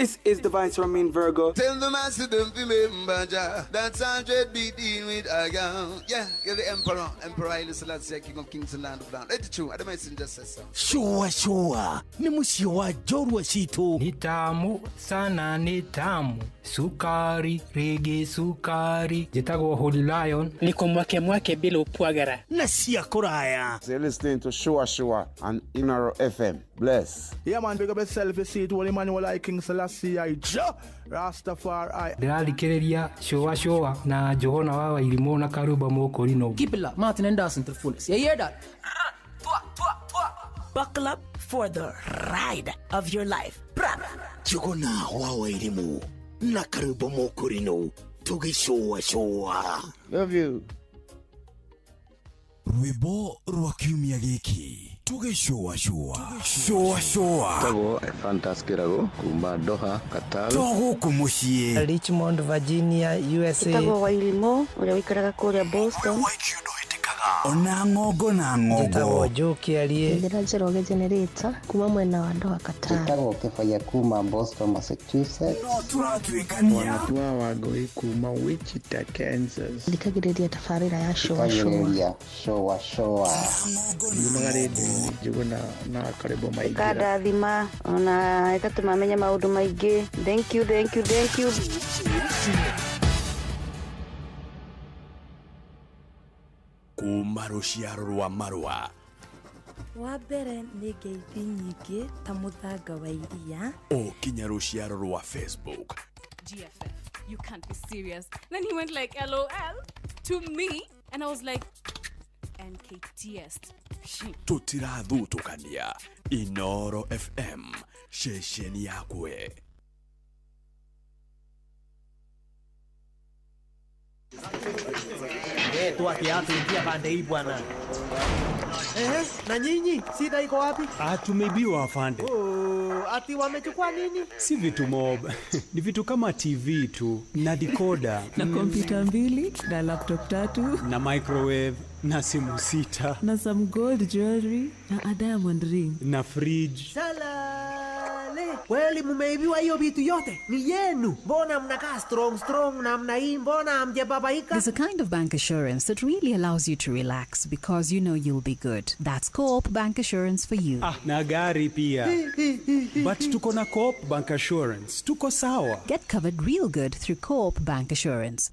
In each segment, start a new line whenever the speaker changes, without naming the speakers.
This is the Vice Ramin Virgo.
Tell the master them remember that's 100 BD with a gun. Yeah, you're the emperor. Emperor Haile Selassie, king of kings and land of down. Let the true, the messenger says so.
Shua. Ni musio wa jorwa situ.
Ni tamu sana, ni tamu. Sukari, rege sukari. Jitagwa Holy Lion.
Niko mwake bila upwagara.
Nasia koraya.
So you're listening to Shua on Inaro FM. Bless.
Yeah man, big up yourself, you see it, Holy Emmanuel I King Selassie I Rastafari.
Ndĩrathikĩrĩria Shua na Johana wa Wairimu na Karuba Mokorino.
Keep it up, Martin and Dawson to the fullest. You hear that?
Buckle up for the ride of your life. Johana wa Wairimu na Karuba Mokorino. Tugi Shua.
Love you.
Rwĩmbo rwa kiumia gĩkĩ tuge Shua
Tago Fantaskirago kuma Doha Qatar
tũgũkũ mũciĩ
Richmond, Virginia, USA.
Tago Wairimu uria wikaraga kuria Boston.
ona ng'ongo na ng'ongo
Tago Joki alie.
Ndĩra Njoroge Generator kuma mwena wa Doha Qatar.
Tago Kefaya kuma Boston, Massachusetts.
no tũratuĩkania
Wanatua Wagoi kuma Wichita, Kansas.
Ndikagĩrĩria tabarĩra ya Shua.
Shua.
Yumagarĩndĩ njuguna na Karibu Maigira.
Kadathima ona ĩgatũmamenya maũndũ maingĩ. Thank you.
kuma rũciaro rwa marũa
wa mbere nĩ ngeithi nyingĩ ta mũthanga wa iria
ũkinya rũciaro rwa Facebook
GFF, you can't be serious. Then he went like LOL to me and I was like NKTS.
tũtirathutũkania Inoro FM ceceni yakwe
Tu kiatu ingia pande hii bwana. Na nyinyi sida iko wapi?
Tumeibiwa afande.
Ati wamechukua nini?
Si vitu mob. Ni vitu kama TV tu na decoder
Na kompyuta 2 na laptop 3
na microwave na simu 6
na some gold jewelry na a diamond ring
na fridge.
Salale. Kweli mmeibiwa hiyo vitu yote? Ni yenu. Mbona mnakaa strong namna hii? Mbona hamjababaika?
There's a kind of bank assurance that really allows you to relax because you know you'll be good. That's Coop Bank Assurance for you.
Na gari pia. But tuko na Coop Bank Assurance. Tuko sawa.
Get covered real good through Coop Bank Assurance.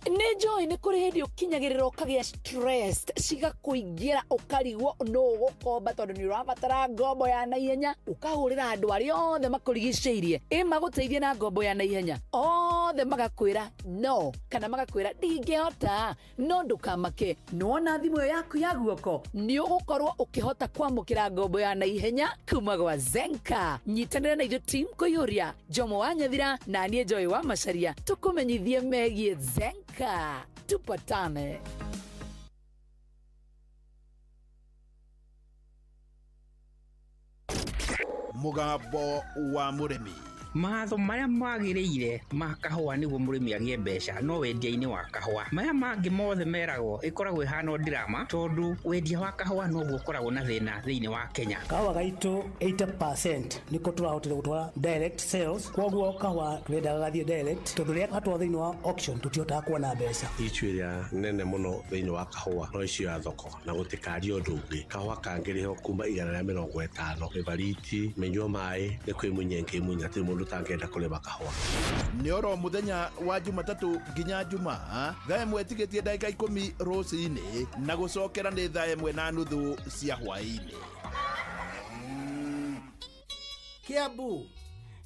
Nejoy ni kuri hindi ukinyagirira ukagia stressed cigakuingira ukarigwo no gukomba tondu ni urabatara ngombo ya naihenya ukahurira andu aria othe makurigiceirie maguteithie na ngombo ya naihenya othe magakwira no kana magakwira ndingehota no ndukamake nona thimu yaku ya guoko ni ugukorwo ukihota kwamukira ngombo ya naihenya kuma gwa Zenka. Nyitanira na ithu team kuyuria Jomo wa Nyathira na nie Joy wa Macharia tukumenyithie megie Zenka. Tupatane.
Mugabo wa Muremi.
Matho maria magiriire ma kahua niguo murimi agie mbeca no wendia-ini wa kahua maya mangi mothe meragwo ikoragwo ihana drama tondu wendia wa kahua no guo koragwo na thina thiini wa Kenya.
Kahua gaitu 80% niko turahotire gutwara direct sales koguo kahua twenda gathie direct tondu ria atwa thiini wa auction tutiotaga kuona mbeca
ichwiria nene muno thiini wa kahua no icio ya thoko na gutikario ndungi kahua kangiriho kuma 150 ibariti menywo mai ni kwimunyenge imunya timu tangenda kulema kahua
ni oro muthenya wa Jumatatu nginya Jumaa thaa imwe tigetie ndagika 10 rũcinĩ na gucokera ni thaa imwe na nuthu cia hwaĩ-inĩ.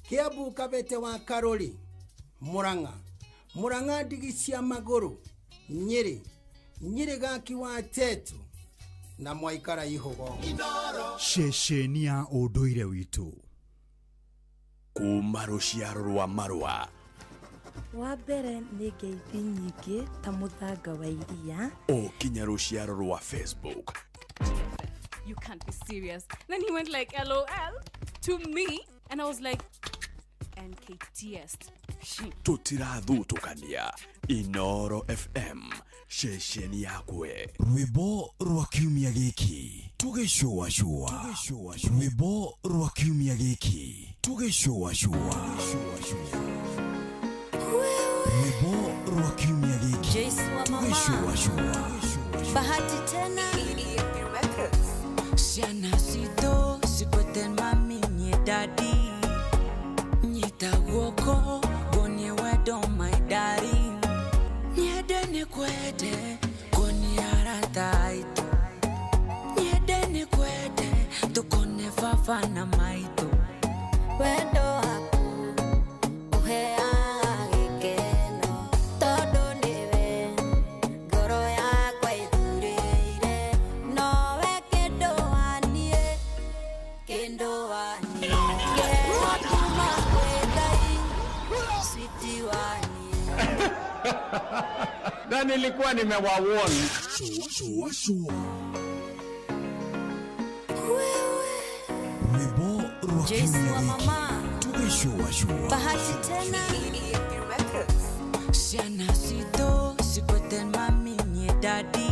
Kiambu Kabete wa Karori Murang'a ndigi cia maguru Nyeri gaki wa Tetu na Mwaikara Ihugo
ceceni ya ũndũire witũ kuma rũciaro rwa marũa
wa mbere nĩ ngeithi nyingĩ ta mũthanga wa iria
ũkinya rũciaro rwa Facebook.
You can't be serious. Then he went like LOL to me and I was like NKTS.
Tũtirathutũkania Inoro FM ceceni yakwe rwĩmbo rwa kiumia gĩkĩ Tugeshua rwimbo rwa kiumia giki. Tugeshua rwimbo rwa kiumia giki. Tugeshua
Bahati tena Siana sito sikweten mami nye daddy Nyita woko Gonye wedo my daddy Nyede ni kwede Gonye arata ito Nyede ni kwede Tukone fafa na maito Wedo haku Uhea agikeno Todo niwe Goro ya kwa idurire Nowe kendo wanie Kendo wanie Wakuma kwegai Sweetie wanie
Na nilikuwa nimewawoni.
rwimbo rwa kiumia giki. Tugeshua
Bahati tena Siana sito sikweten mami nye daddy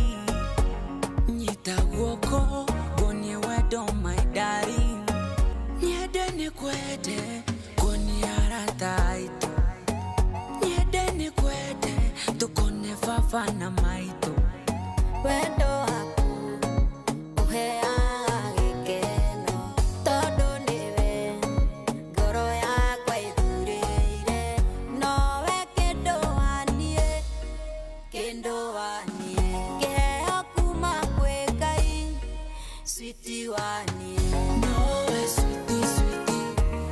Nyita woko Gonye wedo my daddy Nyede ni kwede Gonye arata ito Nyede ni kwede Tukone fafa na maito Wedo haku Uhea agikeno Todo niwe Goro ya kwa idurire Nowe kendo wanie Kendo wanie Keheo kuma kwekai Sweetie wanie Nowe sweetie sweetie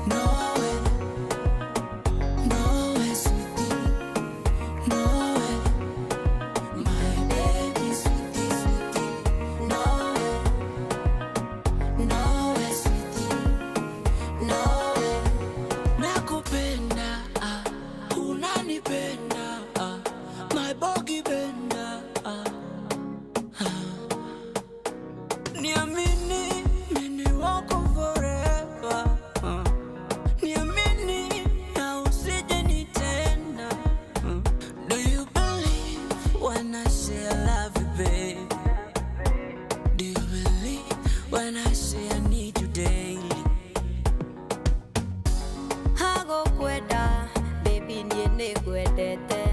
Nowe Nowe sweetie Nowe My baby sweetie sweetie Nowe Nowe sweetie Nowe Nakupenda Unanipenda My bogi benda Niamini mini wako forever Niamini na usije nitenda Do you believe when I say I love you babe Do you believe when I say I need you daily Hago kweda baby niene kwedete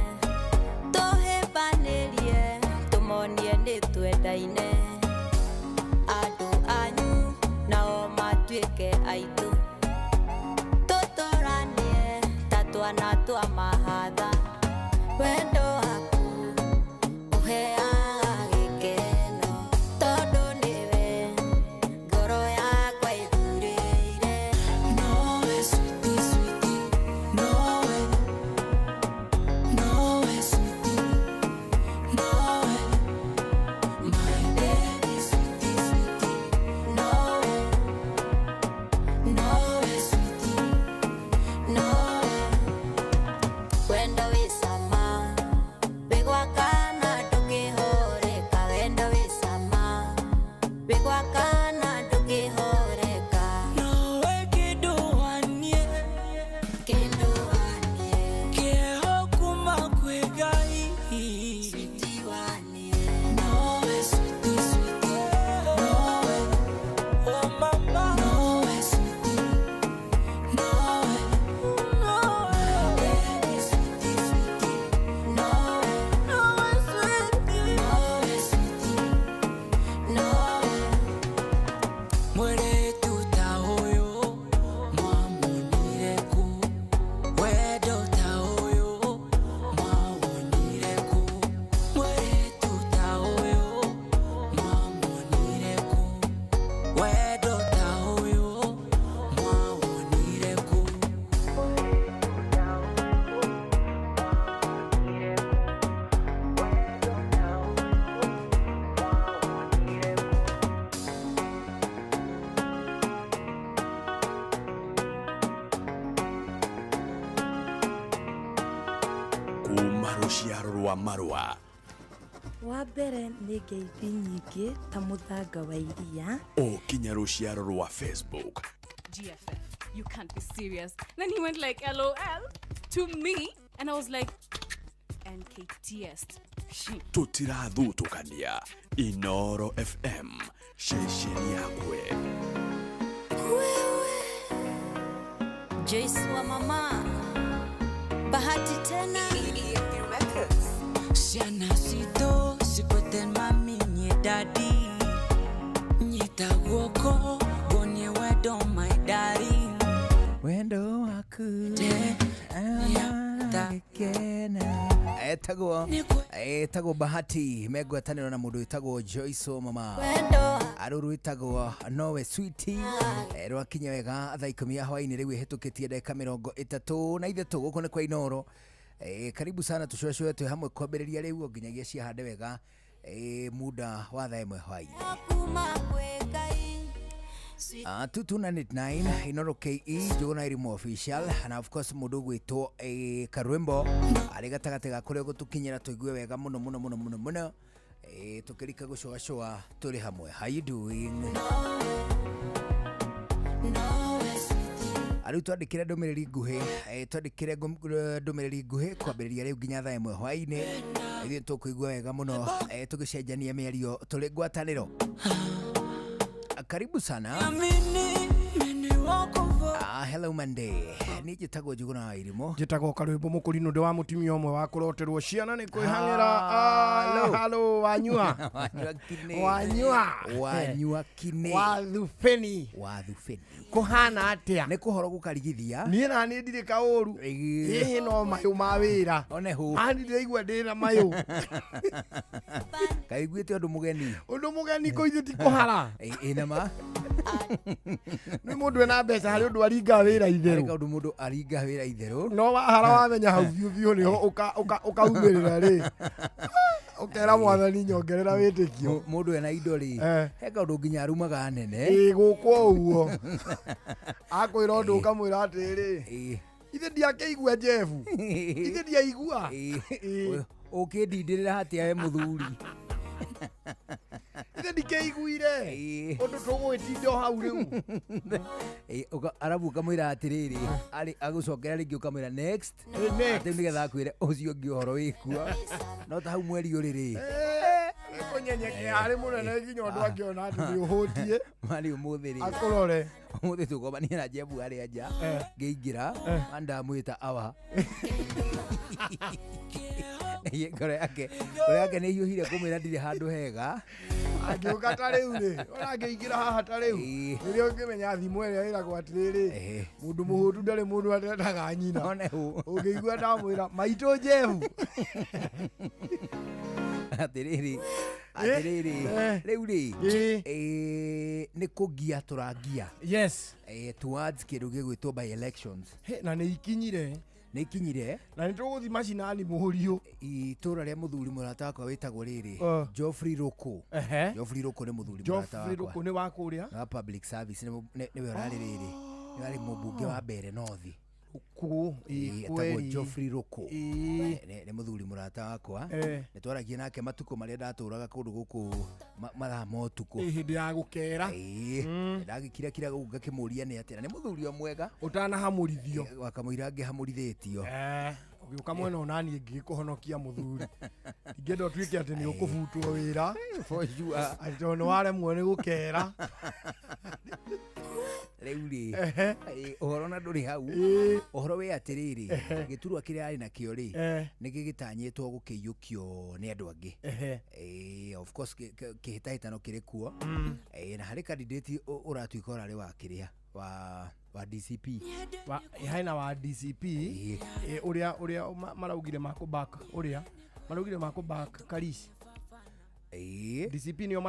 Tohe banelie tumonie nitwendaine Adu anyu nao matuike aitu Totoranie tatuana tua mahadha Wendo haku uhea agikeno Todo niwe goro ya kwa idurire Nowe sweetie sweetie Nowe Nowe sweetie Nowe My baby sweetie sweetie Nowe Nowe sweetie Nowe Wendo wisama Wigwakana tukihoreka Wendo wisama Wigwakana tukihoreka Nowe kendo wanie Kendo wanie Keho kuma kwegai Sweetie wanie Nowe sweetie sweetie Nowe Oh mama Nowe sweetie Nowe Nowe baby sweetie sweetie Nowe Nowe sweetie Nowe sweetie Nowe Mwere tutaoyo Mwamunireku Wedo taoyo Mwawonireku Mwere tutaoyo Mwamunireku Wedo taoyo Mwawonireku
kuma ruciaro rwa marwa.
Wa mbere nĩ ngeithi nyingĩ ta mũthanga wa iria.
Ũkinya ruciaro rwa Facebook.
GFF, you can't be serious. Then he went like LOL to me and I was like NKTS.
Tutirathutukania Inoro FM
shesheni yakwe.
Joyce wa mama bahati tena Siana sito sikoten mami nye daddy Nyita woko gonye wedo my daddy
Wendo waku etagwo bahati megwataniro na mundu etagwo Joyce wa mama aruru etagwo nowe sweetie rwakinya wega thaa 10 hwaini riu hitukitie ndeka 33 guko ni kwa Inoro. Karibu sana tushoshoe tu hamwe kwambiriria riu nginyagia cia hande wega muda wa thaa 1 hwaini 2299 Inoro KE Jogona Irimo official and of course mundu gwitwo Karwembo ari gatagate ga kuria gutukinyira tuigue wega muno tukirika gucoa turi hamwe. How you doing? Ariu twandikire ndumiriri nguhi kwambiriria riu nginya thaa 1 hwaini ithuĩ tukuigua wega muno tugicenjania miario turi ngwataniro. Karibu sana. Hello Monday. Ni jitagwo Juguna Irimo.
Jitagwo Karwembo Mukurino ndi wa mutimia omwe wa kuroterwo ciana ni kwihangira. Hello wanyua.
Wanyua kine.
Wathufeni. Kuhana atia.
Ni kuhoro gukarigithia.
Ni na ni ndire kauru. Hihi no mayu ma wira.
One hu.
Ani ndiraigua ndina mayu.
Kaiguite undu mugeni.
Undu mugeni ko ithu ti kuhara.
Ina ma.
Ni mundu ena mbeca hari undu aringa wira itheru.
Ka undu mundu aringa wira itheru.
No hara wamenya hau biu ni ukaumirira ri. Ukera mwathani nyongerera witikio.
Mundu ena indo ri. Heka undu nginya arumaga nene.
Gukwo uguo. Akwira undu ukamwira atiri. Ithe ndiakeigua Jefu. Ithe ndiaigua.
Ukindindirira hatia we muthuri.
Ithe ndikeiguire. Undu tugwitinda hau riu.
Arabu ukamwira atiriri ari agucokera ringi ukamwira next. Ati nigetha akwire ucio ngi horo wikua. No ta hau mweri uriri.
Kunyenyeke ari munene nginya undu angiona ati ni uhutie.
Mari umuthiri.
Akurore.
Umuthi tukobania na Jebu ari anja. Ngeingira anda mwita awa. Kore yake ni hiuhire kumwira ndire handu hega.
Angiuka ta riu ri ora ngeingira haha ta riu nirio ngimenya thimu ĩrĩa ĩragwo atiriri mundu muhutu ndari mundu atendaga nyina ungiigua ndamwira maitũ Jefu
atiriri riu ri ni kugia turangia
yes
towards kindu gigwitwo by elections
na ni ikinyire na nituguthi macinani muhurio
itura ria muthuri murata wakwa witagwo riri Geoffrey Roko. Geoffrey Roko ni muthuri murata wakwa.
Geoffrey Roko ni wa kuria
na public service ni urari riri ni ari mubunge wa mbere nothi etagwo Geoffrey Roko ni muthuri murata wakwa ni twaragia nake matuko maria ndaturaga kundu guku mathaa motuko
hindi ya gukera
ndagikira kira guku ngakimuria ni atira ni muthuri omwega
utanahamurithio
wakamwira ngihamurithitio
ugiuka mwena onani ngikuhonokia muthuri ingendo twike ati ni ukubutwo wira
for sure
atono wale muone gukera
Reuli ohoro na nduri hau ohoro we atiriri giturwa kiria ari na kio ri nigigitanyitwo gukiyukio ni andu angi of course kihitahitano kiri kuo na hari candidate uratuika urari wa kiria wa DCP
haina wa DCP uria maraugire makubaka uria maraugire makubaka Karisi DCP niyo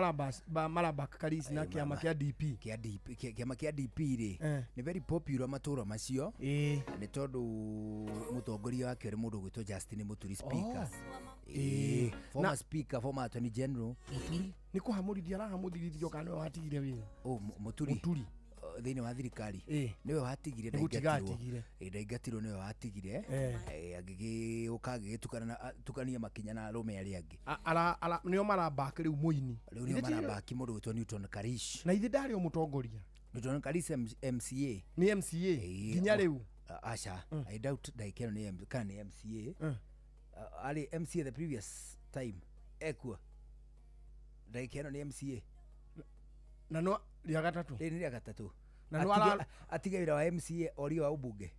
marabaka Karisi na kiama kia DP
kiama kia DP ri ni very popular matura macio ni tondu mutongoria wake ri mundu gwitwo Justin Muturi speaker former speaker former attorney general
ni kuhamurithia arahamurithio kana watigire wira
Muturi thini wa thirikari niwe watigire ndaigatirwo niwe watigire agigi ukagitukana tukania makinya na arume ari angi
niyo marabaka riu muini
riu niyo marabaki mundu gwitwo Newton Karish
na ithe ndari umutongoria
Newton Karish MCA
ni MCA ginya riu
asha I doubt daikeno ni MCA ali MCA the previous time ekwa daikeno ni MCA
Na no ria gatatu.
Ni ria gatatu.
Na no ala
atiga wira wa MCA ori wa ubunge.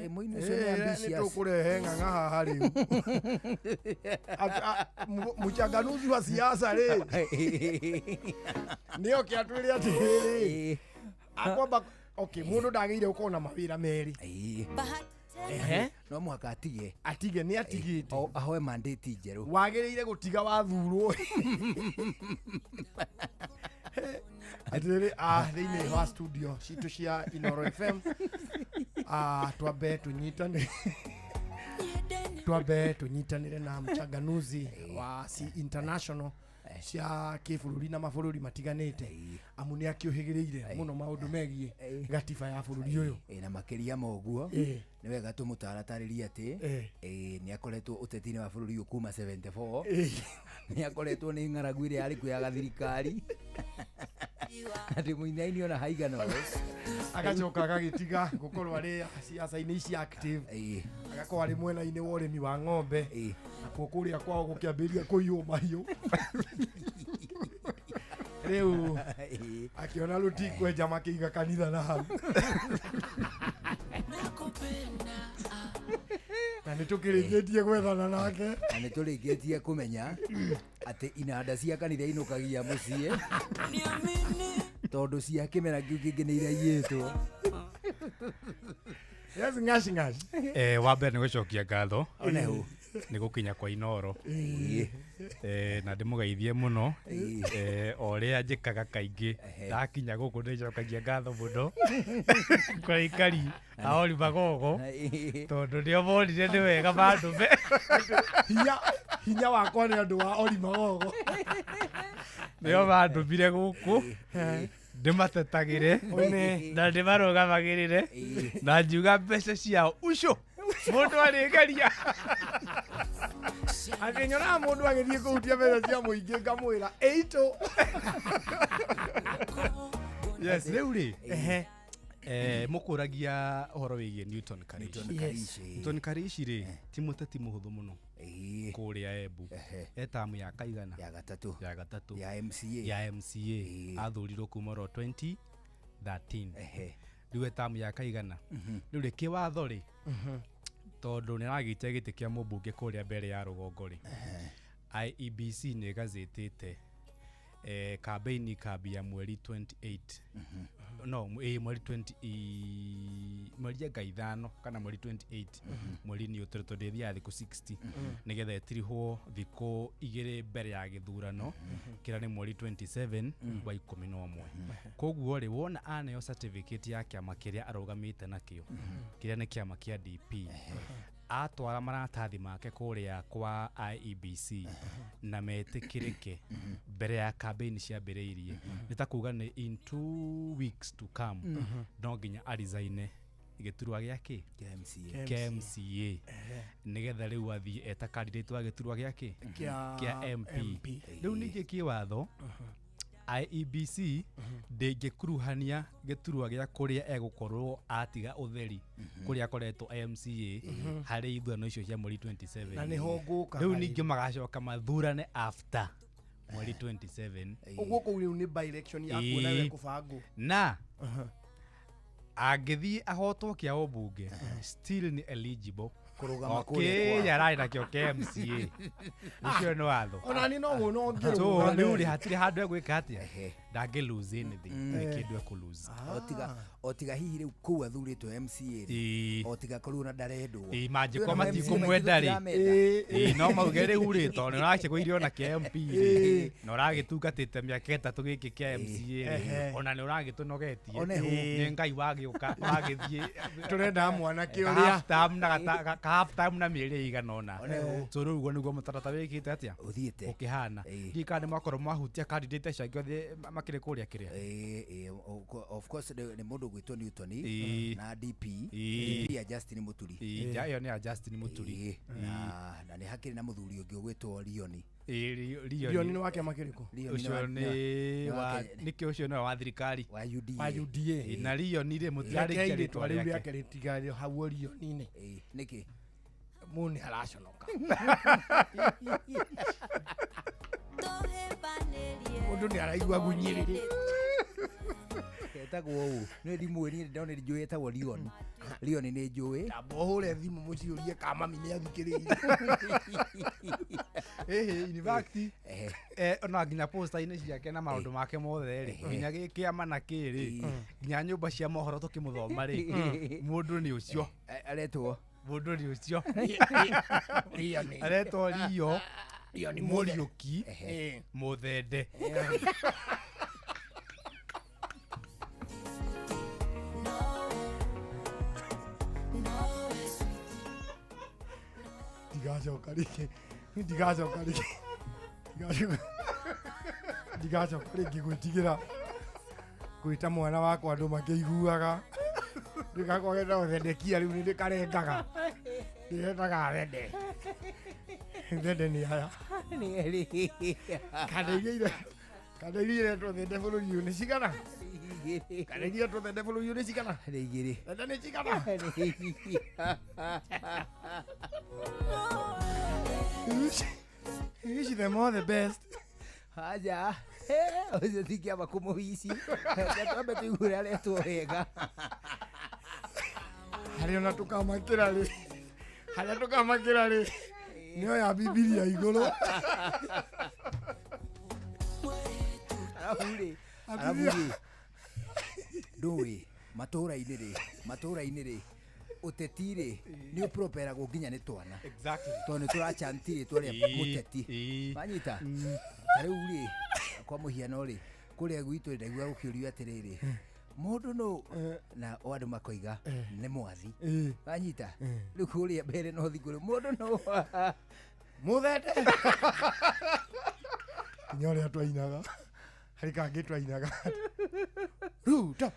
Muino sio ambitious.
Ni tukurehe ng'ang'a haha riu. Muchanganuzi wa siasa ri. Nio kiatwire ati. Akwamba okay, mundu ndagire ukona mawira meri.
No mwaka
atige ni atigite
ahoe mandate njeru
wagirire gutiga wathurwo atire thini wa studio citu cia Inoro FM twambe tunyitanire na mchanganuzi wa si international cia kibũrũri na mabũrũri matiganĩte amu nĩ akĩũhĩgĩrĩire mũno maũndũ megiĩ gatiba ya bũrũri ũyũ
na makĩria moguo nĩ wega tũmũtaratarĩrie atĩ nĩ akoretwo ũteti-inĩ wa bũrũri ũyũ kuma 74 nĩ akoretwo nĩ ng'aragu ĩrĩa yarĩ kuo ya gathirikari atĩ mũinaini ona haigana
agacoka agagĩtiga gũkorwo arĩ siasa-inĩ ici active agakorwo arĩ mwena-inĩ wa ũrĩmi wa ng'ombe nakuo kũrĩa kwao gũkĩambĩrĩria kũiywo mahiũ rĩu akiona rũtikwenja makĩiga kanitha na hau na nĩ tũkĩrĩkĩtie gwethana nake
na nĩ tũrĩkĩtie kũmenya atĩ inanda cia kanitha inũkagia mũciĩ tondũ cia kĩmera kĩu kĩngĩ nĩ iraiyĩtwo.
Yes, ngaci
wa mbere nĩ gũcokia ngatho nĩ gũkinya kwa Inoro na ndĩmũgeithie mũno o ũrĩa njĩkaga kaingĩ ndakinya gũkũ nĩcokagia ngatho mũno kwa ikari a Oliver Gogo tondũ nĩo monire nĩ wega mandũme
hinya wakwa nĩ andũ wa Oliver Gogo
nĩo mandũmire gũkũ ndĩmatetagĩre na ndĩmarũgamagĩrĩre na njuga mbeca ciao uco mũndũ arĩngaria
akĩnyona mũndũ agĩthiĩ kũhutia mbeca cia mũingĩ ngamwĩra ĩitũ.
Yes, rĩu rĩ mũkũragia ũhoro wĩgiĩ Newton Karish. Newton Karish rĩ ti mũteti mũhũthũ mũno kũrĩa Embu etamu ya kaigana
ya gatatu
ya MCA athurirwo kuma ro 2013 rĩu etamu ya kaigana rĩu rĩ kĩwatho rĩ tondũ nĩ aragĩte gĩtĩ kĩa mũmbunge kũrĩa mbere ya rũgongo rĩ IEBC nĩ gazetĩte campaign kambia mweri 28 no mweri 20 mweri ya gaithano kana mweri 28 mweri ni ũtũrĩtwo ndĩthia thikũ 60 nĩgetha etirihwo thikũ igĩrĩ mbere ya gĩthurano kĩrĩa nĩ mweri 27 wa 11 koguo rĩ wona aneo certificate ya kĩama kĩrĩa arũgamĩte nakĩo kĩrĩa nĩ kĩama kĩa DP atwara maratathi make kũrĩa kwa IEBC na metĩkĩrĩke mbere ya campaign ciambĩrĩirie nĩ ta kuga nĩ in 2 weeks to come no nginya arizaine gĩturwa gĩake kĩa MCA nĩgetha rĩu athiĩ eta candidate wa gĩturwa gĩake kĩa MP rĩu ningĩ kĩwatho IEBC ndĩngĩkuruhania gĩturwa gĩa kũrĩa egũkorwo atiga ũtheri kũrĩa akoretwo MCA harĩ ithurano icio cia mweri 27
na nĩho ngũka
rĩu ningĩ magacoka mathurane after mweri 27
ũguo kũu rĩu nĩ by election ya kuona we kũbangwo
na angĩthiĩ ahotwo kĩa ũmbunge still nĩ eligible
kurugama
kũrĩa yararĩ nakĩo kĩa MCA ũcio nĩ watho
ona ni no guo
ngĩrũga rĩu rĩ hatirĩ handũ egwĩka atĩa ndangĩ lose anything nĩ kĩndũ ekũlose
otiga hihi rĩu kũu athurĩtwo MCA otiga korwo na ndarendwo
manjĩko matikũmwenda rĩ no mauge rĩu rĩ tondũ nĩ ũracegwo irio na kĩa MP na ũragĩtungatĩte mĩaka 3 gĩkĩ kĩa MCA ona nĩ ũragĩtũnogetie nĩ Ngai wagĩũka wagĩthiĩ
tũrenda mwana kĩũrĩa
half time na mĩeri igana ona so rĩu nĩguo mũtarata wĩkĩte atĩa
ũthiĩte
ũkĩhana gĩka nĩ mwakorwo mwahutia candidate acio othe makĩrĩ kũrĩa kĩrĩa
of course nĩ mũndũ gwĩtwo Newton na DP ya Justin Muturi
ĩyo nĩ ya Justin Muturi
na nĩ hakĩrĩ na mũthuri ũngĩ ũgwĩtwo Lioni
Lioni nĩ wake makĩrĩkũ
ũcio nĩkĩ ũcio nĩ wa thirikari
wa UDA
na Lioni rĩ mũtirarĩkia rĩtwa
rĩake rĩtigarĩ hau Lioni-inĩ
nĩkĩ
mũni araconoka Mundu ni araigua gunyiriri.
Etagwo ũũ nĩ ndimũ ni ndona njũĩ etagwo Leon. Leon nĩ njũĩ.
Ndabohũre thimũ mũciũrie ka mami nĩ athikĩrĩirie.
In fact ona nginya poster-inĩ ciake na maũndũ make mothe rĩ nginya gĩkĩama na kĩrĩ nginya nyũmba cia mohoro tũkĩmũthoma rĩ mũndũ nĩ ũcio
aretwo
mũndũ nĩ ũcio aretwo Rio Mũriũki Mũthende.
Ndigacoka rĩngĩ gwĩtigĩra gwĩta mwana wakwa andũ makĩiguaga ndĩgakwagenda gũthendekia rĩu nĩ ndĩkarengaga ndĩretaga wende wende nĩ aya kandeigĩire tũthende bũrũri-inĩ nĩ cigana kandeigĩire tũthende bũrũri-inĩ nĩ cigana
igĩrĩ
thende nĩ cigana ici them all the best
haja ũcio tikĩamba kũmũhici twambe tũihũre aretwo wega
harĩa ona tũkamakĩra rĩ harĩa tũkamakĩra rĩ nĩoya Bibilia igũrũ
arabu rĩ ndũĩ matũũra-inĩ rĩ ũteti rĩ nĩ ũproperagwo nginya nĩ twana tondũ nĩ tũrachanti rĩtwa rĩa mũteti manyita tarĩu rĩ kwa mũhiano rĩ kũrĩa gwitũ ndaigua gũkĩũrio atĩrĩrĩ mũndũ no na andũ makoiga nĩ mwathi manyita rĩu kũrĩa mbere no thigũrũ mũndũ no
Mũthende nĩ ũrĩa twainaga harĩ kangĩ twainaga Ruto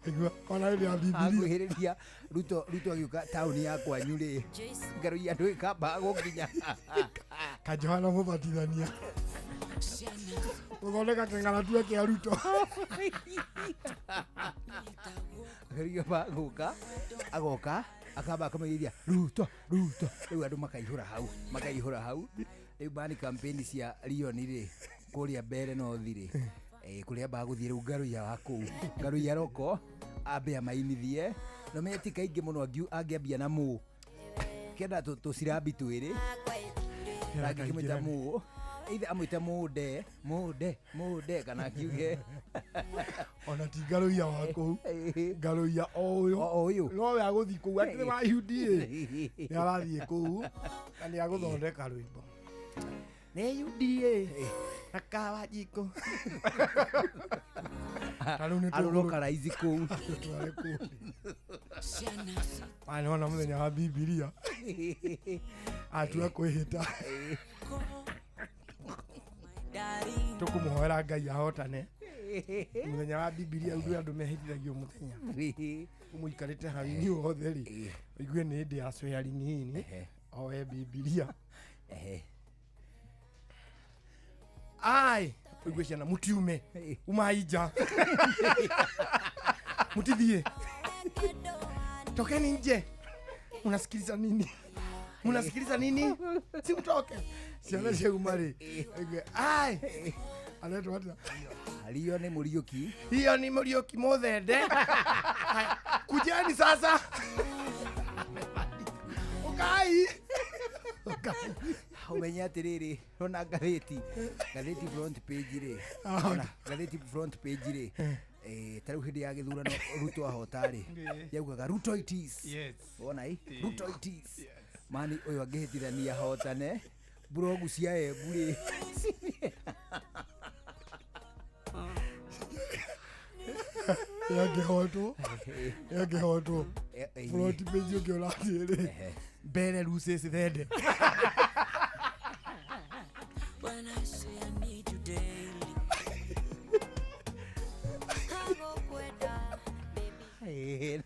Igua ona ile ya Bibilia
agwĩhĩrĩria Ruto agĩũka taũni ya kwanyu rĩ ngaro ya andũ ĩkamba gũkinya
Kajohana mũbatithania ũthondeka kĩng'aratua kĩa Ruto
Geria bagũka agoka akamba akamĩrĩria Ruto rĩu andũ makaihũra hau rĩu bani campaign cia Leon rĩ kũrĩa mbere no thirĩ kũrĩa bagũthiĩ rĩu Ngaruiya wa kũu Ngaruiya roko ambe amainithie no meti kaingĩ mũno angĩambia na mũ kenda tũcirambi twĩrĩ angĩkĩmwĩta mũ either amwĩte mũnde kana akiuge
ona ti Ngaruiya wa kũu Ngaruiya o ũyũ no we agũthiĩ kũu atĩ wa UDA nĩ arathiĩ kũu na nĩ agũthondeka rwĩmbo nĩ UDA na kawa jiko
arũroka raizi kũu
ona mũthenya wa Bibilia atua kwĩhĩta tũkũmũhoera Ngai ahotane mũthenya wa Bibilia rĩu andũ mehĩtithagio mũthenya mũikarĩte hau inyuothe rĩ igue nĩ hĩndĩ ya swearing in oe Bibilia ai igue ciana mũtiume umai nja mutithie tokeni nje unasikiliza nini si mtoke ciana ciauma rĩ igue ai anaitwa atĩa
Rio nĩ Mũriũki
hiyo ni Mũriũki Mũthende kujeni sasa ukai
umenya atĩrĩrĩ rona ngathĩti front page rĩ ngathĩti front page rĩ tarĩu hĩndĩ ya gĩthurano Ruto ahotarĩ yaugaga Ruto it is wona Ruto it is mani ũyũ angĩhĩtithania hotane blogu cia Embu rĩ
yangĩhotwo front page ũkĩorathiĩ rĩ mbere Lucy Thende
When I say I need you daily.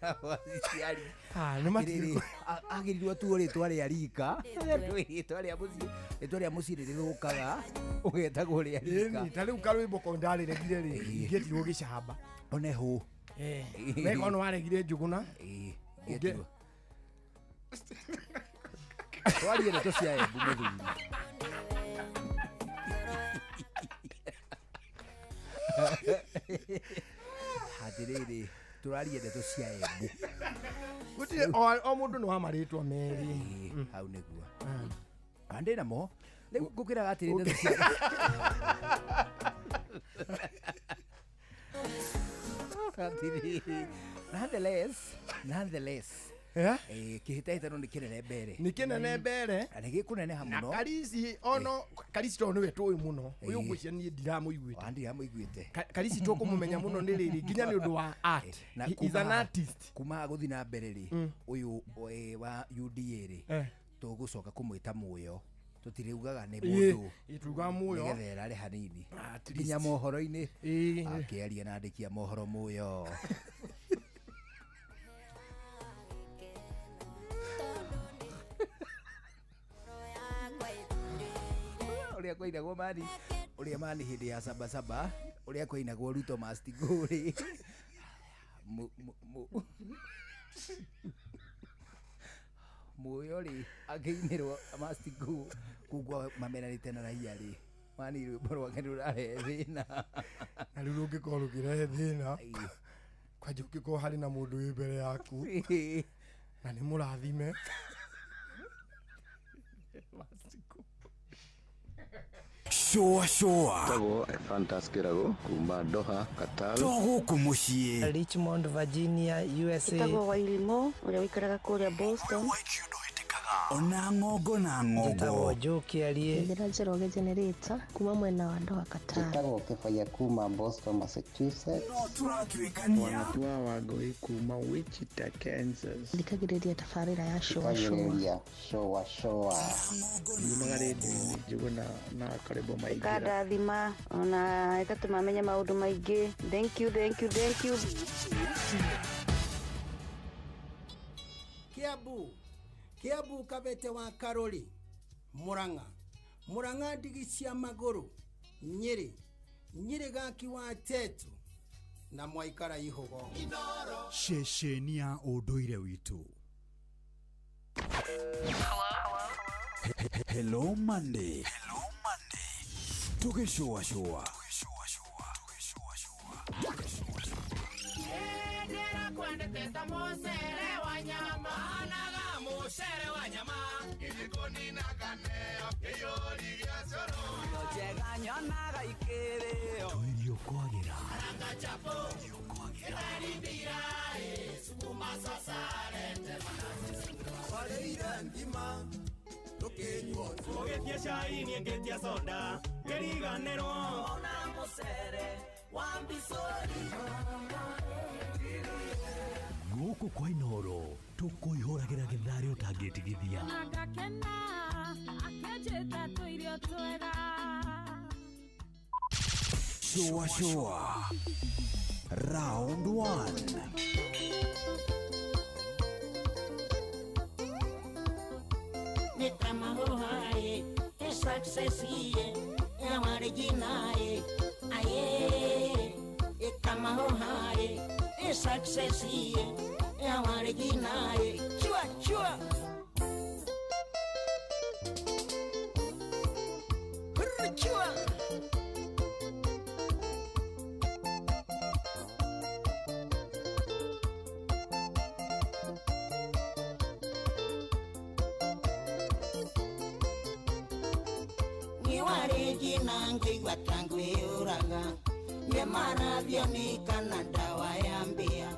na waciari
nĩ
agĩrirwo tu rĩtwa rĩa rika rĩtwa rĩa mũciĩ rĩrĩthũkaga ũgetagwo rĩa rika
ta rĩu karwĩmbo ko ndarĩregire rĩ ingĩtirwo gĩcamba
one hũ
weka no waregire Njũgũna
Twarie ndeto cia Embu muthuri. Hatiriri turarie ndeto cia Embu.
Gutire o mundu no amaritwa meri.
Hau niguo. Ande namo. Riu ngukira gatiri ndeto cia. Hatiriri. Nonetheless. Kihitahitano ni kinene mbere.
Ni kinene mbere.
Ani gikuneneha muno.
Karisi ono Karisi to niwe tuwi muno. Uyu ngwicia ni ndiramuiguite.
Ndiramuiguite.
Karisi to kumumenya muno ni riri ginya ni undu wa art. He's an artist.
Kuma guthi na mbere ri. Uyu wa UDA ri. Tugucoka kumwita muyo. Tutiriugaga ni mundu.
Ituga muyo.
Nigethera ari hanini. Ginya mohoro-ini. Akiaria na andikia mohoro muyo. Uria kwainagwo mani, uria mani hindi ya saba, uria kwainagwo Ruto Mastiguri. Muyo ri akiinirwo Mastigu kugwa mamenanite na raia ri. Mani rwimbo rwake rurahe thina.
Na riu rungikoo rukirehe thina. Kwanjia ukikoo hari na mundu wi mbere yaku. Na ni murathime.
Shoa
Tago Fantaskirago kuma Doha Qatar
Togo kumushie
Richmond Virginia USA
Tago Wailimo ule wikaraga kuria Boston
Ona ngogo na ngogo
Tago Joki alie
Ndira Jeroge Generator kuma mwena wa Doha Qatar
Tago Kefaya kuma Boston Massachusetts
Wanatua wagoi kuma Wichita Kansas
Ndikagiriria tafarira ya Shoa
Yumagaredi juguna na karibu maigira
Kada thima ona ikatuma menya maundu maingi thank you
Kiabu Kabete wa Karoli Muranga ndigi cia maguru Nyeri gaki wa Tetu na Mwaikara Ihogo
Shesheni ya unduire witu Hello Monday Tugishoa
Musere wa nyama Ilikoni na kaneo Kiyori ya soro Chega nyona gaikere
Tuirio kwagera
Ranga chapo Erindira Sukuma sasare Waleira ndima Lokenyo Ogetia shai Niengetia soda Geriganero Ona musere Wambisori
Guku kwa inoro tukuihuragira githari utangitigithia
Nagakena akejeta tuirio twega
Shoa Round 1
Nikama hohae Successie Yamariginae Aye Ikama hohae Successie Yamariginae Chua Chua Niwarigina ngigwa tangu euraga Ngemara ni Canada wayambia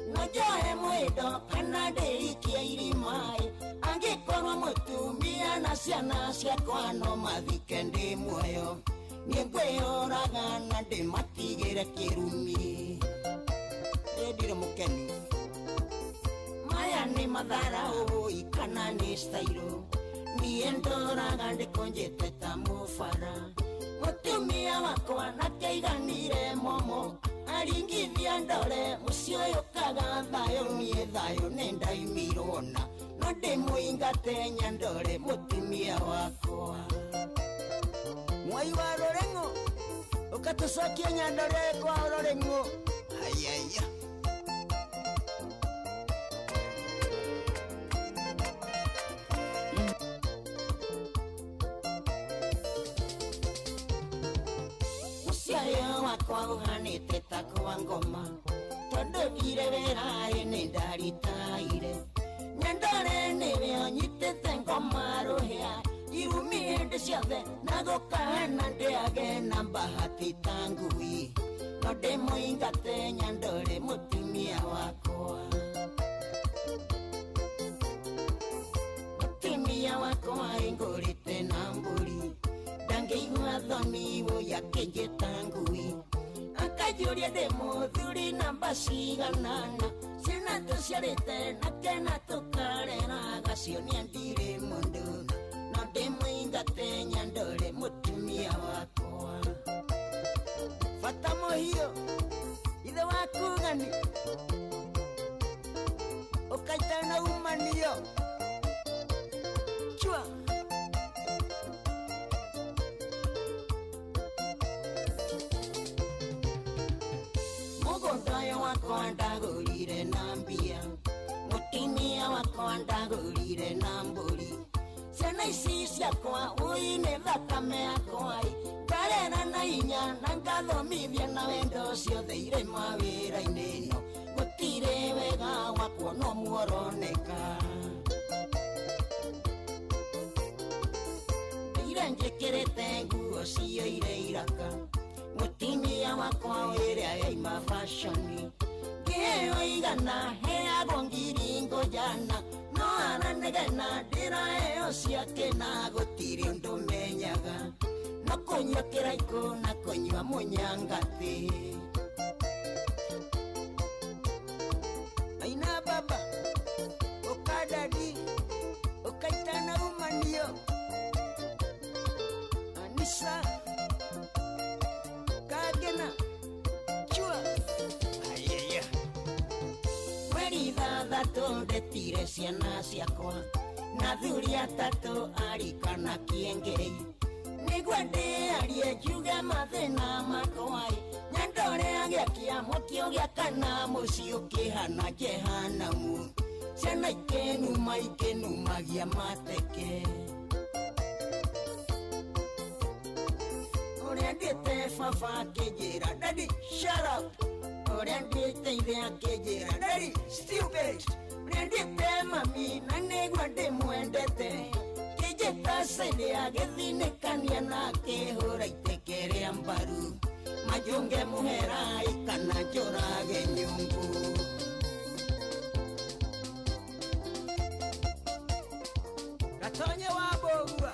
Nojoe mwido kana ndirikia irimai Angikorwo mutumia na ciana ciakwa no mathike ndi muoyo Ningwioraga na ndimatigire kirumi Ndire mukeni Maya ni mathara ikana ni stailo Niendoraga ndikonjete ta mufara Mutumia wakwa nakeiganire momo Aringithia ndore mucio yukaga thayo nendaimirona No ndimuingate nyandore mutumia wakwa Mwai wa Rorengo ukatucokia nyandore kwa Rorengo Ayaya
wakwa uhanite takwa ngoma tondu thire wiraĩ nĩ ndaritaire nyandore nĩwe ũnyitĩte ngoma rũhĩa irumi hĩndĩ ciothe na gũkahana ndĩage na mbahati ta ngui no ndĩmũingate nyandore mũtumia wakwa mũtumia wakwa ingũrĩte na mbũri ndangĩigua thoni ũyake njĩta ngui akajũria ndĩmũthuri namba ciganana ciana tũciarĩte nake na tũkarera gacionia ndirĩ mũndũ no ndĩmũingate nyandore mũtumia wakwa bata mũhiũ ithe waku gani ũkaita na umanio chua mũgũnda wakwa ndagũrire na mbia mũtumia wakwa ndagũrire na mbũri ciana ici ciakwa ũine thakame yakwa ngarera na hinya na ngathomithia na wendo ciothe irĩ mawĩra-inĩ ĩno gũtirĩ wega wa kuonwo muoroneka ndĩire njĩkĩrĩte nguo cioire iraka mũtumia wakwa wĩrĩa yaima fashoni ngĩheo igana heagwo ngiri ngũjana no aranegena ndĩraheo ciake na gũtirĩ ũndũ menyaga no kũnyua kĩraiko na kũnyua mũnyangathĩ aina baba ũkadadi ũkaita na umanio anisa kagena chua ayaya mweri ithathatũ ndetire ciana ciakwa na thuri atatũ arikana kĩengei nĩguo ndĩarie njuge mathĩna makwa nyandore agĩakia mũkio gĩa kana mũciĩ ũkĩhana jehanamu ciana ikĩnumagia mateke ũrĩa ndĩte baba akĩnjĩra daddy shut up ũrĩa ndĩte ithe akĩnjĩra daddy stupid ũrĩa ndĩte mami na nĩguo ndĩmwendete kĩnjĩtacĩrĩ agĩthinĩkania na akĩhũra iteke rĩa mbaru majunge mũhera ikana njũrage nyũngũ gatonye wa mbũgua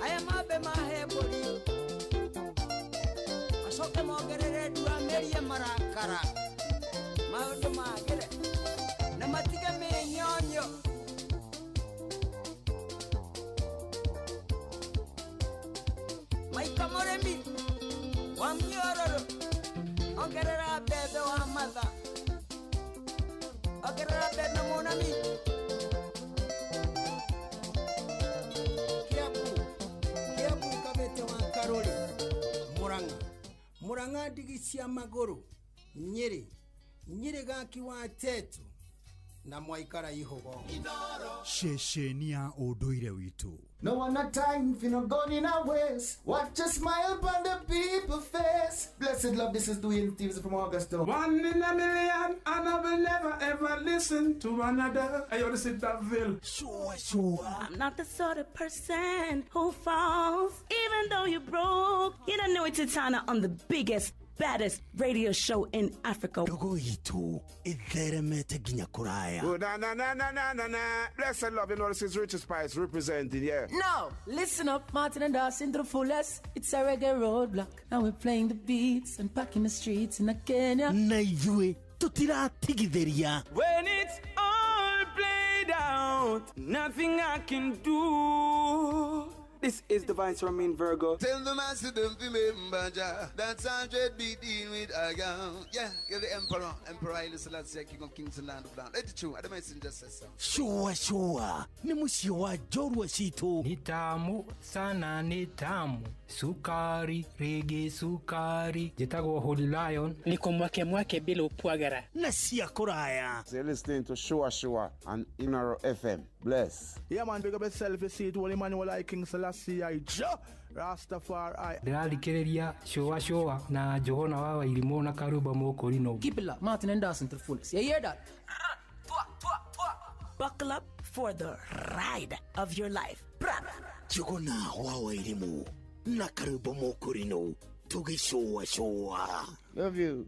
aya mambe mahe mbũri macoke mongerere ndua merie marakara maũndũ magĩre na matige mĩnyonyo maika mũrĩmi wa mnyororo ongerera mbembe wa matha ongerera mbembe mũnami Kiambu kabete wa Karoli Murang'a ndigi cia magũrũ Nyĩrĩ gaki wa Tetu na Mwaikara Ihogo
Ceceni ya ũndũire witũ.
No one a time for no gun in our ways. Watch a smile upon the people's face. Blessed love, this is Dwayne Stevens from Augusta.
1 in a million, and I will never ever listen to another. I ought to sit that Ville.
Sure.
I'm not the sort of person who falls, even though you broke. You don't know it's Tana on the biggest, baddest radio show in Africa.
Dogo itu itheremete ginya kuraya.
Oh, na. Blessed love, you know this is Richard Spice representing, yeah.
No, listen up, Martin and Dawson to the fullest. It's a reggae roadblock. Now we're playing the beats and packing the streets in Kenya.
Naijue tutira tigitheria.
When it's all played out, nothing I can do.
This is the Vice Ramin Virgo.
Tell the master don't be member. That's 100 BD with a gun. Yeah, you're the Emperor Haile Selassie, King of Kings and Land of Down. Let you, I don't messenger says so.
Sure. Ni musio wa jorwa shito.
Ni tamu sana ni tamu. Sukari, reggae sukari. Jitagwo Holy Lion.
Niko mwake bila upwagara.
Na siya kuraya.
You're listening to Shua on Inaro FM.
Bless.
Yeah, man, big up yourself. You see it, Holy Manuel I King Selassie I Rastafari.
Ndirarikiriria showa na Johona wa Wairimu na Karuba Mokorino.
Keep it locked, Martin and Dawson to the fullest. You hear that?
Buckle up for the ride of your life.
Johona wa Wairimu na Karuba Mokorino. Tugishowa.
Love you.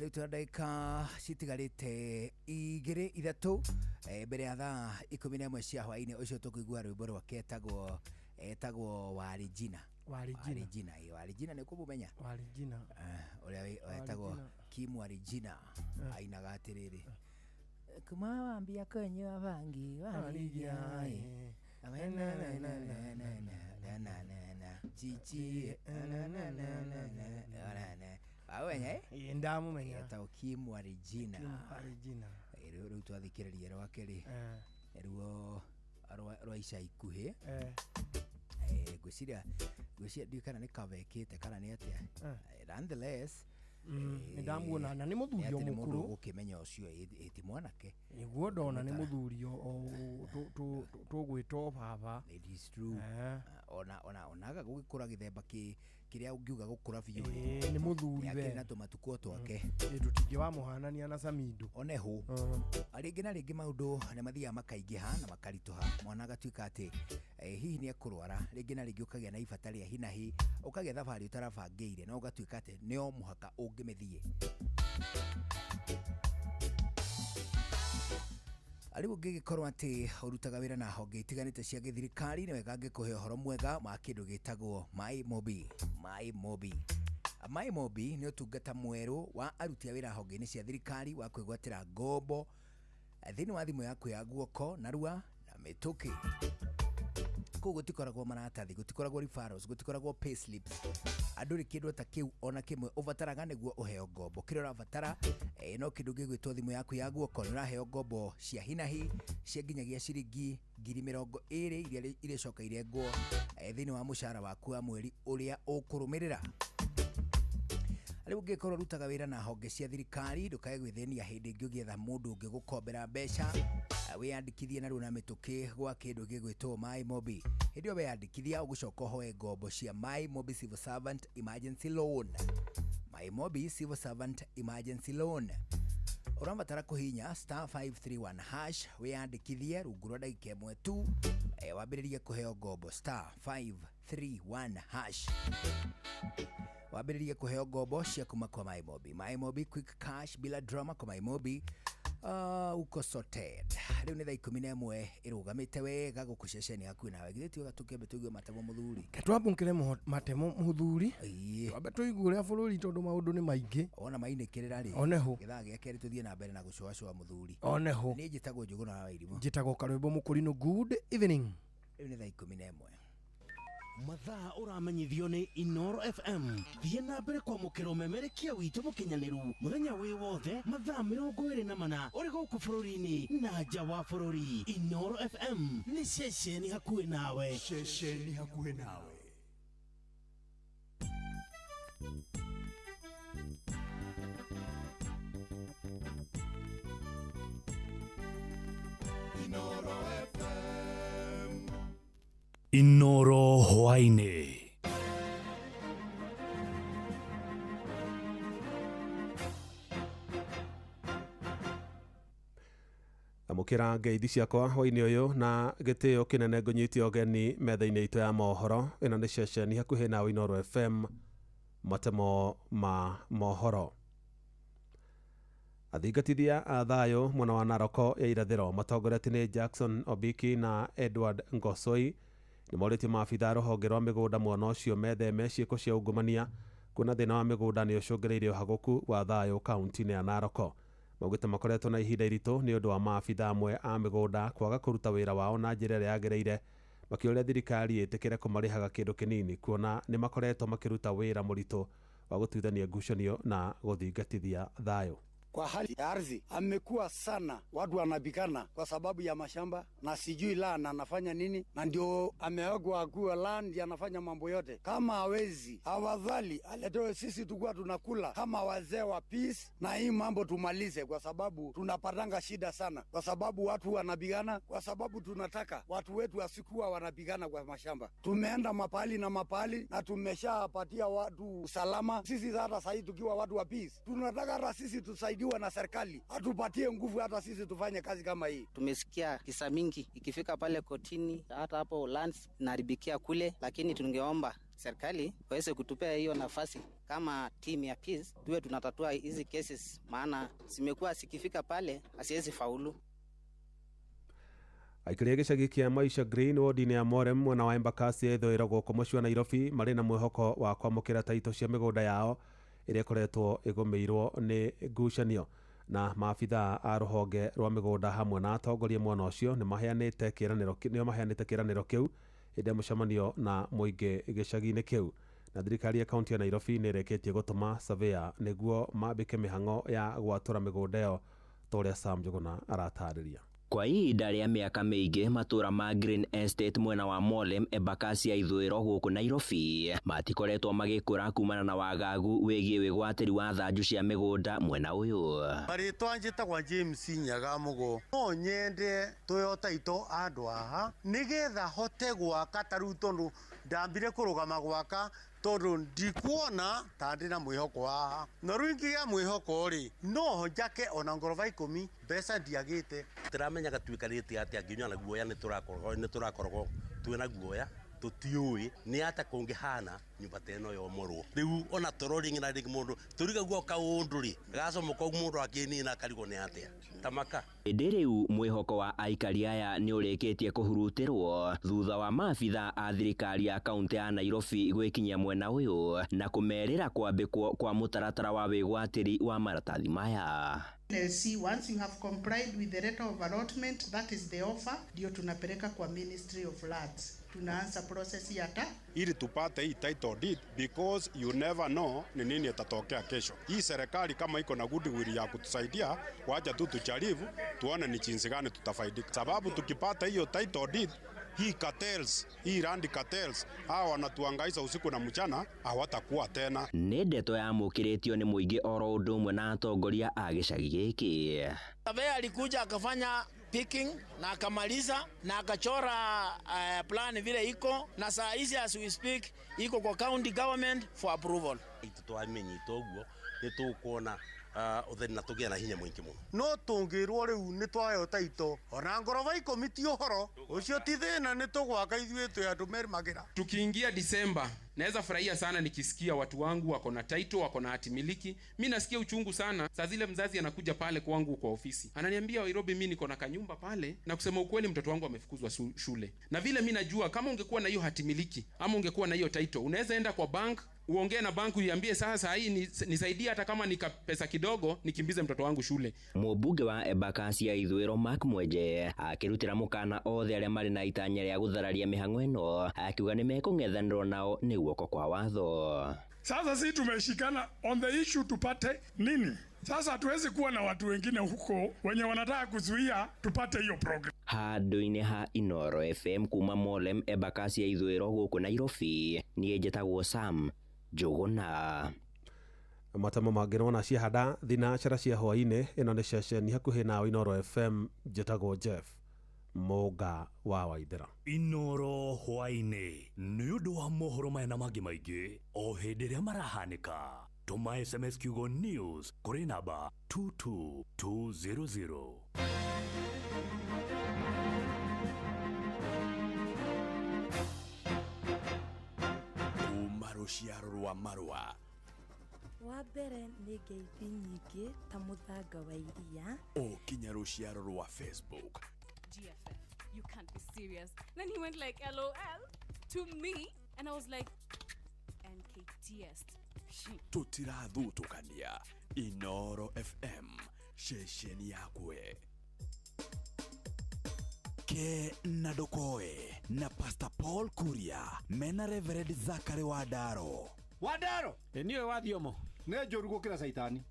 Riu tundika citigarite igiri ithatu mbere ya thaa 11 cia hwaini ucio tukuigua rwimbo rwake etagwo Warijina ni kumumenya
Warijina
uria etagwo Kim Warijina ainaga atiriri kuma wambia kwenye bangi Warijina chichi awenye
ndamumenya
etagwo Kim Warijina riu twathikiririe rwake ri ruo rwaica ikuhi gwiciria ndikana ni kabekite kana ni atia nonetheless
ndamuona na ni muthuri o mukuru
gukimenya ucio eti mwanake
niguo ndona ni muthuri o tugwitwo baba.
It is true. Onaga gukura githemba kiria ungiuga gukura biu
ni muthuri we
na tumatuko twake
tutingi wa muhanania na Samido
oneho aringi na ringi maundu ne mathia makaingiha na makarituha mwana gatuika ati hihi ni akurwara ringi na ringi ukagia na ibatari hinahi ukagia thabari utarabangire no gatuika ati nio muhaka ungimithie aribu gigikorwo ati urutaga wira na honge itiganite cia githirikari ni wega ngikuhe horo mwega ma kindu gitagwo My Mobi ni utungata mweru wa aruti a wira honge ni cia thirikari wa kwigwatira ngombo thini wa thimu yaku ya guoko narua na mituki ko gutikoragwo maratathi gutikoragwo referrals gutikoragwo payslips anduri kindu ta kiu ona kimwe uvataraga niguo uheo ngombo kire uravatara no kindu gigwitwo thimu yaku ya guoko ni uraheo ngombo cia hinahi cia nginyagia ciringi 20,000 iria coka irengwo thini wa mushara waku wa mweri uria ukurumirira aribu gikorwo rutaga wira na honge cia thirikari ndukae gwithenia hindi ingi ugietha mundu ungi gukombera mbeca wiyandikithie na runa mituki gwa kindu gigwitwo My Mobi hindi wiyandikithia ugucoka hoe ngombo cia My Mobi Civil Servant Emergency Loan. My Mobi Civil Servant Emergency Loan urabatara kuhinya *531# wiyandikithie rungu rwa ndagika imwe tu wambiririe kuheo ngombo *531# wambiririe kuheo ngombo cia kuma kwa My Mobi. My Mobi quick cash bila drama kwa My Mobi uko sorted. Riu ni thaa 11 irugamite wega gukuceceni hakuhi nawe githitio gatukembe tuigue matemo muthuri
katwabunkire matemo muthuri twabe tuigure bururi tondu maundu ni maingi
ona mainikirira ri
oneho
githaa giake tuthie na mbere na gucoa muthuri
oneho
ni njitagwo Njuguna wa Wairimu
njitagwo Karwimbo Mukurino. Good evening.
Riu ni thaa 11
mathaa uramenyithio ni Inoro FM thie na mbere kwa mukiro memerekia witu mukinyaniru muthenya wi wothe mathaa 24 uri guku bururi-ini na nja wa bururi. Inoro FM ni ceceni hakuhi nawe.
Inoro FM
Inoro hwaine.
Amukira ngeithi ciakwa hwaini uyu na gitio kinene ngunyitio ogeni metha-ini itu ya mohoro ino ni ceceni hakuhi na Inoro FM matemo ma mohoro. Athingatithia a thayo mwena wa Naroko ya irathiro matongoretio ni Jackson Obiki na Edward Ngosoi ni morĩtie maabitha rũhonge rwa mĩgũnda mwena ũcio metheme ciĩko cia ungumania kuna thĩna wa mĩgũnda nĩ ũcũngĩrĩirie ũhagũku wa thayũ kaunti-inĩ ya Naroko. Maugĩte makoretwo na ihinda iritũ nĩ ũndũ wa maabitha amwe a mĩgũnda kwaga kũruta wĩra wao na njĩra ĩrĩa yagĩrĩire makĩũria thirikari ĩtĩkĩre kũmarĩhaga kĩndũ kĩnini kuona nĩ makoretwo makĩruta wĩra mũritũ wa gũtuithania ngucanio na gũthingatithia thayũ.
Kwa hali ya ardhi amekuwa sana, watu wanapigana kwa sababu ya mashamba na sijui land anafanya nini, na ndio amewekwa kuwa land anafanya mambo yote. Kama hawezi, afadhali aletewe sisi tukua tunakula kama wazee wa peace, na hii mambo tumalize, kwa sababu tunapatanga shida sana, kwa sababu watu wanapigana, kwa sababu tunataka watu wetu wasikuwa wanapigana kwa mashamba. Tumeenda mapali na mapali na tumeshapatia watu usalama. Sisi hata sasa tukiwa watu wa peace tunataka hata sisi tusaidie na serikali atupatie nguvu hata sisi tufanye kazi kama hii.
Tumesikia kisa mingi ikifika pale kotini, hata hapo lands inaharibikia kule, lakini tungeomba serikali waweze kutupea hiyo nafasi kama team ya peace, tuwe tunatatua hizi cases, maana zimekuwa sikifika pale asiwezi faulu.
Aikari gĩcagi kĩa Maisha Green ward-inĩ ya Morem mwena wa Embakasi ithũĩro gũkũ mũciĩ wa Nairobi marĩ na mwĩhoko wa kwamũkĩra taito cia mĩgũnda yao ĩrĩa ĩkoretwo ĩgũmĩirwo nĩ ngucanio, na maabithaa a rũhonge rwa mĩgũnda hamwe na atongoria mwena ũcio nĩ maheanĩte kĩĩranĩro kĩu hĩndĩ ya mũcemanio na mũingĩ gĩcagi-inĩ kĩu, na thirikari ya kaunti ya Nairobi nĩ ĩrĩkĩtie gũtũma surveyor nĩguo mambĩke mĩhang'o ya gwatũra mĩgũnda ĩyo ta ũrĩa Sam Njuguna aratarĩria.
Kwa ihinda rĩa mĩaka mĩingĩ matũra ma Green Estate mwena wa Molem Embakasi ya ithũĩro gũkũ Nairobi matikoretwo magĩkũra kumana na wagagu wĩgiĩ wĩgwatĩri wa thanju cia mĩgũnda mwena ũyũ.
Marĩtwa njĩtagwa James Nyaga Mũgo. No nyende tuyo taito andũ aha nĩgetha hote gwaka tarĩu tondũ ndambire kũrũgama gwaka tondũ ndikuona ta ndĩ na mwĩhoko haha, na rĩu ingĩgĩa mwĩhoko rĩ no njake ona ngoroba 10 mbeca ndiagĩte.
Tũramenya gatuĩkanĩte atĩa nginya na guoya nĩ tũrakorwo twĩna guoya tutiũĩ nĩ ata kũngĩhana nyũmba ta ĩno yomorwo. Rĩu ona tũroringi na rĩngĩ mũndũ tũrigagwo kaũndũ rĩ gacomoka mũndũ akĩnina akarigwo nĩ atĩa tamaka.
Ĩndĩ rĩu mwĩhoko wa aikari aya nĩ ũrĩkĩtie kũhurutĩrwo thutha wa maabithaa a thirikari ya kaunti ya Nairobi gwĩkinyia mwena ũyũ na kũmerĩra kwambĩkwo kwa mũtaratara wa wĩgwatĩri wa maratathi maya.
See, once you have complied with the letter of allotment, that is the offer, ndio tunapeleka kwa Ministry of Lands. Tunaanza process yata
ili tupate hii title deed, because you never know ni nini itatokea kesho. Hii serikali kama iko na goodwill ya kutusaidia, wacha tu tujaribu tuone ni jinsi gani tutafaidika, sababu tukipata hiyo title deed hii cartels, hii land cartels hawa wanatuangaisa usiku na mchana hawatakuwa tena.
Nĩ ndeto yamũkĩrĩtio nĩ mũingĩ oro ũndũ ũmwe na atongoria a gĩcagi gĩkĩ.
Surveyor alikuja akafanya picking na akamaliza na akachora plan vile iko, na saa hizi as we speak iko kwa county government for approval.
Itutwamenyito ũguo nĩ tũkuona utheni na tugia na hinya mwingi muno.
No tungirwo riu ni twayo taito ona ngoroba 10 ti uhoro ucio ti thina ni tugwaka ithuĩ twe andu merimagira.
Tukiingia Disemba naweza furahia sana nikisikia watu wangu wako na title, wako na hati miliki. Mimi nasikia uchungu sana saa zile mzazi anakuja pale kwangu kwa ofisi ananiambia Nairobi mimi niko na kanyumba pale, na kusema ukweli mtoto wangu amefukuzwa shule. Na vile mimi najua kama ungekuwa na hiyo hati miliki ama ungekuwa na hiyo title, unaweza enda kwa bank uongee na bank uiambie sasa hii nisaidie hata kama ni pesa kidogo nikimbize mtoto wangu shule.
Mũmbunge wa Embakasi ya ithũĩro Mark Mwenje akĩrutĩra mũkana othe arĩa marĩ na itanya rĩa gũthararia mĩhang'o ĩno akiuga nĩ mekũng'ethanĩrwo nao nĩ guoko kwa watho.
Sasa sisi tumeshikana on the issue tupate nini? Sasa hatuwezi kuwa na watu wengine huko wenye wanataka kuzuia tupate hiyo program.
Handũ-inĩ ha Inoro FM kuma Molem Embakasi ya ithũĩro gũkũ Nairobi niĩ njĩtagwo Sam Njuguna.
Matamo mangĩ wona ciahanda thinacara cia hwainĩ ĩno nĩ ceceni hakuhĩ na Inoro FM njĩtagwo Jeff Mũga wa Waithĩra.
Inoro hwainĩ nĩ ũndũ wa mohoro maya na mangĩ maingĩ o hĩndĩ ĩrĩa marahanĩka. Tũma SMS kiugo news kũrĩ namba 22200.
Ruciaro rwa Marua.
Wa mbere nĩ ngeithi nyingĩ ta mũthanga wa iria.
Kinya ruciaro rwa Facebook.
GFF, you can't be serious. Then he went like LOL to me and I was like NKTS.
Tutirathutũkania Inoro FM, shesheni yakwe. Ke na Dokoe na Pastor Paul Kuria mena Reverend Zachary Wadaro.
Wadaro
niwe wathiomo
ne njoru gukira saitani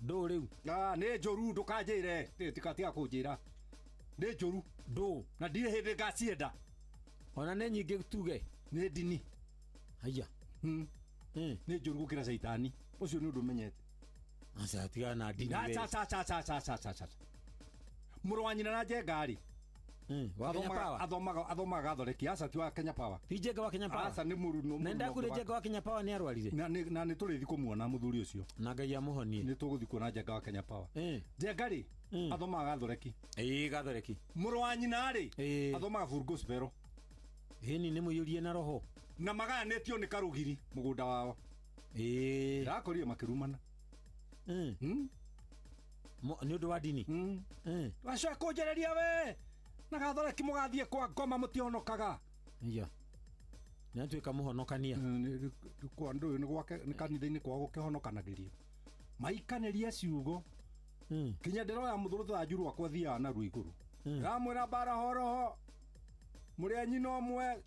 ndo riu
ne njoru ndukanjire tikatia kunjira ne njoru
ndo
na ndire hindi ngacienda
ona ne nyingi tuge
ne dini
haya
ne njoru gukira saitani ucio ni undu menyete
asa tiga na dini
we muru wa nyina na jengari athomaga gathoreki asa ti wa Kenya Power
ti jenga wa Kenya Power
asa ni muru no
nenda kure jenga wa Kenya Power ni arwarire
na ni turithi kumuona muthuri ucio
na ngai amuhonie
ni tuguthi kuona jenga wa Kenya Power jengari athomaga gathoreki
gathoreki
muru wa nyina ri athomaga full gospel
hini ni muyurie na roho
na magayanetio ni karugiri mugunda wao rakorire makirumana
ni undu wa dini
wacoka kunjereria we na gathoreki mugathie kwa ngoma mutihonokaga
iya na tuika muhonokania
kwa ndu ni gwake ni kanitha-ini kwa gukihonokanagiririo maikaniria ciugo kinya ndiroya muthuru ta njuru akwa thia na ruiguru ramwira bara horoho muri anyina omwe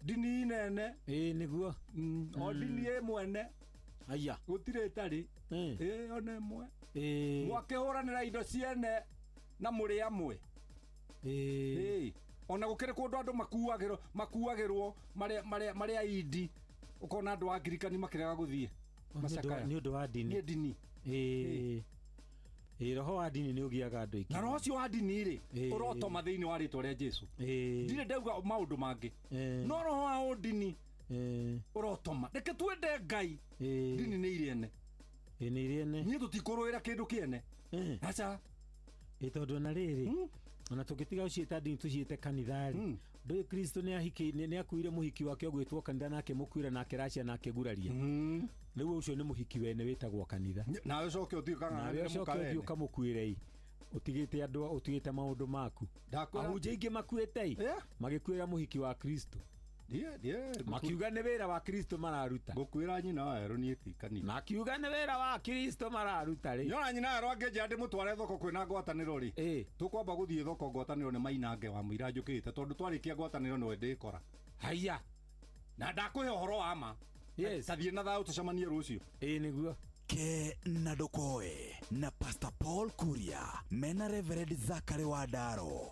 dini nene
niguo
o dini mwene
aya
gutire tari one mwe mwakihuranira indo ciene na muri amwe ona gukire kundu andu makuagirwo maria idi ukona andu a Ngirikani makirega guthie
macakaya ni undu wa dini
ni dini
roho wa dini ni ugiaga andu iki
na roho cio wa dini ri urotoma thiini wa ritwa ria Jesu ndire ndauga maundu mangi no roho wa dini urotoma reke twende ngai dini ni iriene
ni iriene
ni tutikuruira kindu kiene acha
tondu na riri ona tugitiga uciita dini tuciite kanithari ndu Kristo ni akuire muhiki wake ogwitwo kanitha nake mukuira nake racia nake guraria riu ucio ni muhiki wene witagwo kanitha
na we coke
utiuka mukuire utigite andu utigite maundu maku ahunjia ingi makuite magikuira muhiki wa Kristo makiuga ni wira wa Kristo mararuta
gukwira nyina wa ero ni etikani
makiuga ni wira wa Kristo mararuta ri
yona nyina ero angeja ndi mutware thoko kwina ngwataniro ri tukwamba guthie thoko ngwataniro ni mainange wa muira njukite tondu twarikia ngwataniro no ndikora
haya
na ndakuhe uhoro wa ma tathie na thau tucemanie rucio
niguo
Ke na Dokoe na Pastor Paul Kuria mena Reverend Zachary Wadaro.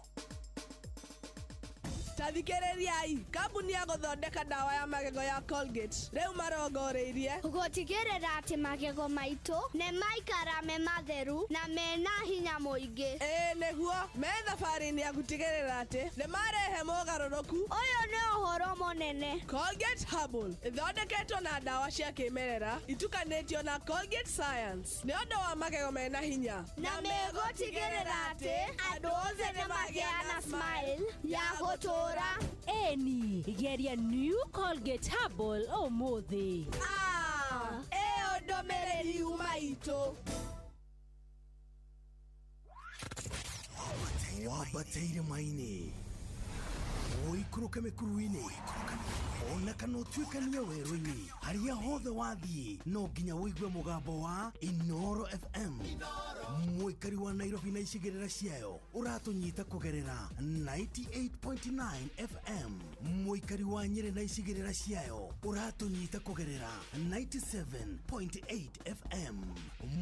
Tathikĩrĩriai kambuni ya gũthondeka ndawa ya magego ya Colgate rĩu marongoreirie
gũtigĩrĩra atĩ magego maitũ nĩ maikara me matheru na mena hinya mũingĩ.
Nĩguo me thabarĩ-inĩ ya gũtigĩrĩra atĩ nĩ marehe mũgarũrũku.
Ũyũ nĩ ũhoro mũnene.
Colgate Herbal ĩthondeketwo na ndawa cia kĩmerera itukanĩtio na Colgate Science nĩ ũndũ wa magego mena hinya
na megũtigĩrĩra atĩ andũ othe nĩ magĩa na smile ya gũtũra.
Eni geria new Colgate Herbal ũmũthĩ.
Ĩyo ndũmĩrĩri umaitũ.
Wabateire maini oikuruke mikuruini ona kana utuikania werũ-inĩ harĩa hothe wathiĩ no nginya wĩigue mũgambo wa Inoro FM mũikari wa Nairobi na icigĩrĩra ciayo ũratũnyita kũgerera 98.9 FM mũikari wa Nyĩrĩ na icigĩrĩra ciayo ũratũnyita kũgerera 97.8 FM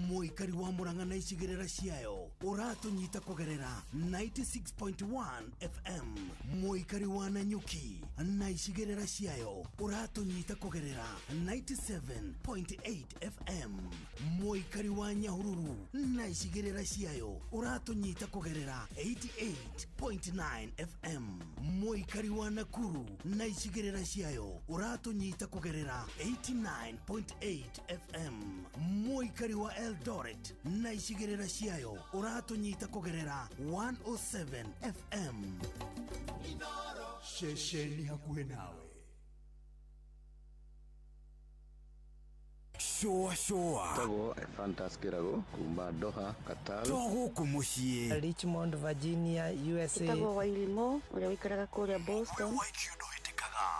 mũikari wa Murang'a na icigĩrĩra ciayo ũratũnyita kũgerera 96.1 FM mũikari wa Nanyuki na icigĩrĩra ciayo ũratũnyita kũgerera 97.8 FM mũikari wa Nyahururu na icigĩrĩra ciayo ũratũnyita kũgerera 88.9 FM mũikari wa Nakuru na icigĩrĩra ciayo ũratũnyita kũgerera 89.8 FM mũikari wa Eldoret na icigĩrĩra ciayo ũratũnyita kũgerera 107 FM
Shesheni hakuhe nawe. Shoa
Tago Fantaskirago kumba Doha Qatar
Togo kumushie
Richmond Virginia USA
Tago wa ilimo ule wikaraga kule Boston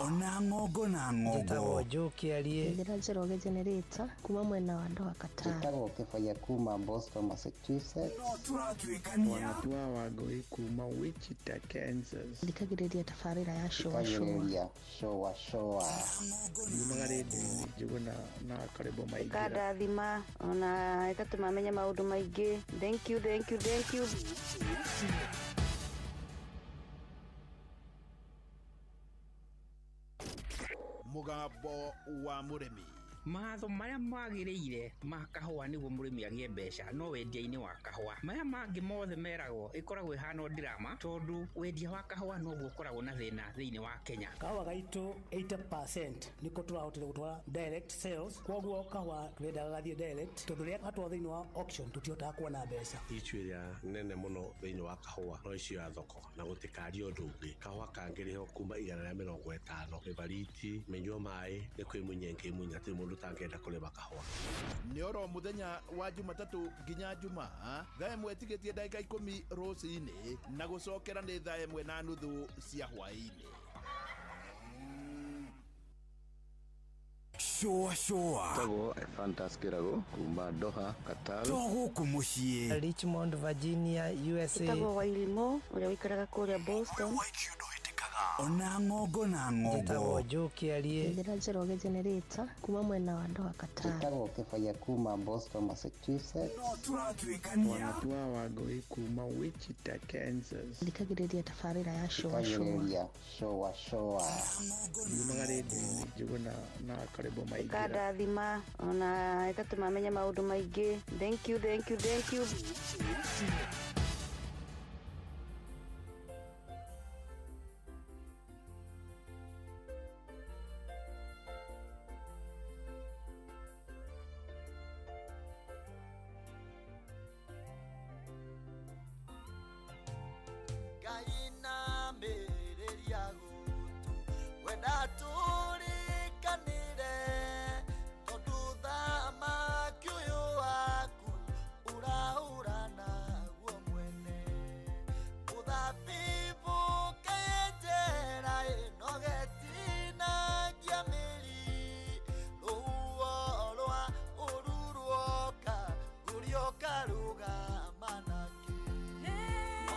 ona ng'ongo na ng'ongo
njukiarie njĩra Njoroge generator kuma mwena wa Ndoha Katara
njĩtagwo Kĩbaya kuma Boston Massachusetts
no tũratuĩkania
Wanatua Wangũi kuma Wichita Kansas
thikagĩrĩria tabarĩra ya showa
showa yumaga rĩndiũ njuguna na karibu maingĩ
kadathima ona ĩtatũmamenya maũndũ maingĩ. Thank you.
Mũgambo wa mũrĩmi.
Matho marĩa magĩrĩire ma kahũa nĩguo mũrĩmi agĩe mbeca no wendia-inĩ wa kahũa. Maya mangĩ mothe meragwo ĩkoragwo ĩhana ndirama tondũ wendia wa kahũa noguo ũkoragwo na thĩna thĩinĩ wa Kenya.
Kahũa gaitũ 80% nĩko tũrahotire gũtwara direct sales, kwoguo kahũa twendaga gathiĩ direct tondũ rĩrĩa gatwara thĩinĩ wa auction tũtihotaga kuona mbeca.
Icio iria nene mũno thĩinĩ wa kahũa no icio ya thoko na gũtikario ũndũ ũngĩ. Kahũa kangĩrĩho kuma 150 mĩbariti mĩnyua maĩ nĩ kwĩmunya ngĩmunya atĩ mũndũ tangenda kũrĩma kahũa.
Nĩ oro mũthenya wa Jumatatũ nginya Jumaa thaa ĩmwe ĩtigĩtie ndagĩka 10 rũcinĩ na gũcokera nĩ thaa 1:30 cia hwaĩ-inĩ.
Showa
Tago Fantas Kirago kuma Doha Katara
gũkũ mũciĩ
Richmond Virginia USA
Ĩtagwo Wairimo ũrĩa wĩikaraga kũrĩa Boston.
ona ng'ongo na ng'ongo
njĩtagwo njukiarie njĩra Njoroge generator kuma mwena wa Ndoha Katara
njĩtagwo Kĩbaya kuma Boston Massachusetts
no tũratuĩkania
Wanatua Wangũi kuma Wichita Kansas
thikagĩrĩria tabarĩra ya showa
yumaga rĩndiũ njuguna na karibu maingĩ
kadathima ona ĩtatũmamenya maũndũ maingĩ. Thank you.
Kaina mereria gutu wenda turikanire tondu thamaki uyu waku uraura naguo mwene muthabibu kenjera inogetinagia mĩri rũhuo rwa ũruruoka ngũrioka rũgama nake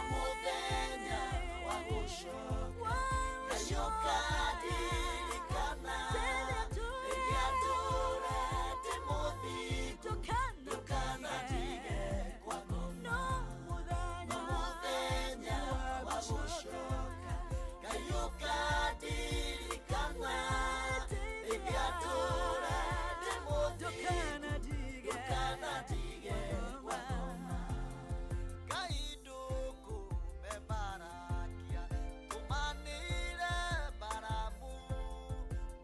mũthenya wa gũcoka ngacoka ndirikana rĩrĩa tũrete mũthitu ndũkanatige kwa ngoma mũthenya wa gũcoka ngacoka ndirikana rĩrĩa tũrete mũthitu ndũkanatige kwa ngoma kaiduku mebarakia tumanire baramu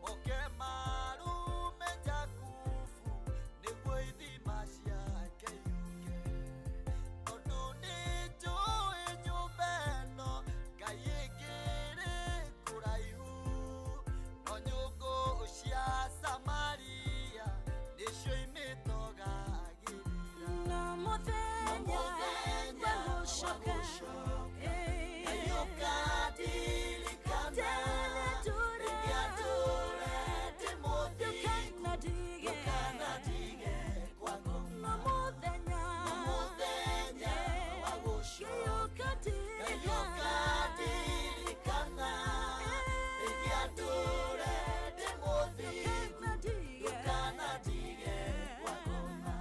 moke maru mejakufu nĩguo ithima ciake yuke tondũ nĩnjũĩ nyũmba ĩno Ngai ĩngĩrĩ kũraihu no nyũngũ cia Samaria nĩcio imĩtogagĩrĩra no mũthenya wa gũcoka ngacoka ndirikana rĩrĩa tũrete mũthitu ndũkanatige kwa ngoma mũthenya wa gũcoka ngacoka ndirikana rĩrĩa tũrete mũthitu ndũkanatige kwa ngoma.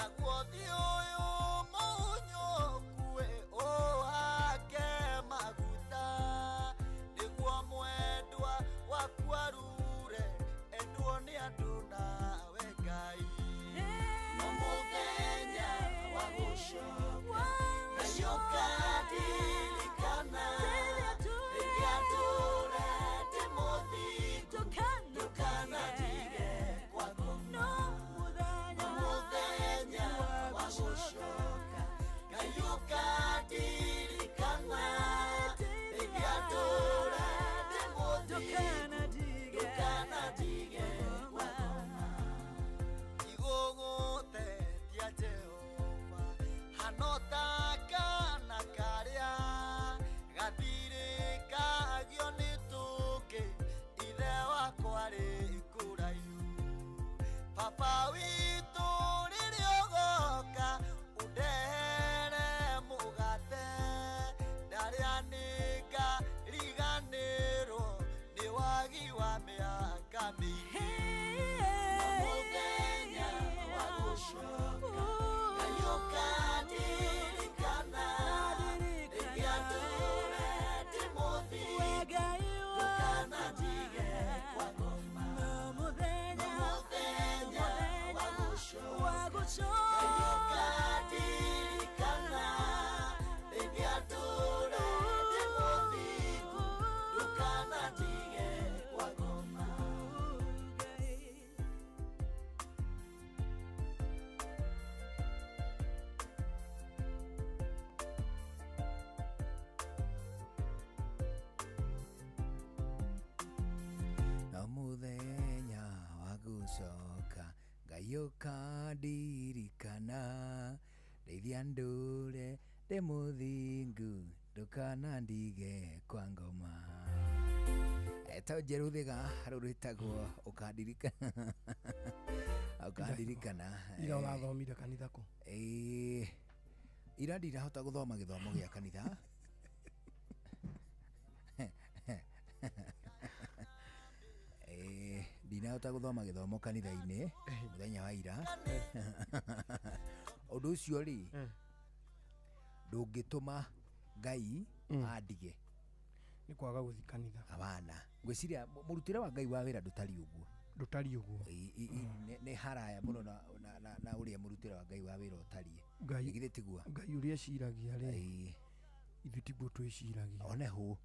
naguo thioyo munyokue ohake maguta niguo mwendwa waku arure endwo ni andu nawe Ngai na muthenya wa gucoka Ngai ukaririkana rĩrĩa tũrete mũthingu ndũkanatige kwa ngoma na muthenya wa gucoka Ngai ukaririkana rĩrĩa tũrete mũthingu ndũkanatige kwa ngoma igũgũteithia Jehova hanotaka karĩa gathirĩkagio nĩ tũngĩ ithe wakwa rĩ kũraihu papa witũ rĩrĩa ũgoka ũndehere mũgate ndarĩa nĩngariganĩrwo nĩ wagi wa mĩaka mĩingĩ na mũthenya wa gũcoka Ngai ũkandirikana rĩrĩa tũrete mũthingu ndũkanatige kwa ngoma na mũthenya wa gũcoka Ngai ũkandirikana rĩrĩa tũrete mũthingu ndũkanatige kwa ngoma na muthenya wa gucoka Ngai ũkandirikana rĩrĩa ndũre ndĩ mũthingu ndũkanandige kwa ngoma eto njerũ thĩga rũu rwĩtagwo ũkandirikana
ira ũrathomire kanitha kũ
ira ndirahota gũthoma gĩthomo gĩa kanitha ndinahota gũthoma gĩthomo kanitha-inĩ mũthenya wa ira ũndũ ũcio rĩ ndũngĩtũma Ngai andige
nĩ kwaga gũthi kanitha
abana ngwĩciria mũrutĩre wa Ngai wa wĩra ndũtari ũguo nĩ haraya mũno na ũrĩa mũrutĩre wa Ngai wa wĩra ũtariĩ githĩ tiguo
Ngai ũrĩa ciragia rĩ ithuĩ tiguo twĩciragia
one hũ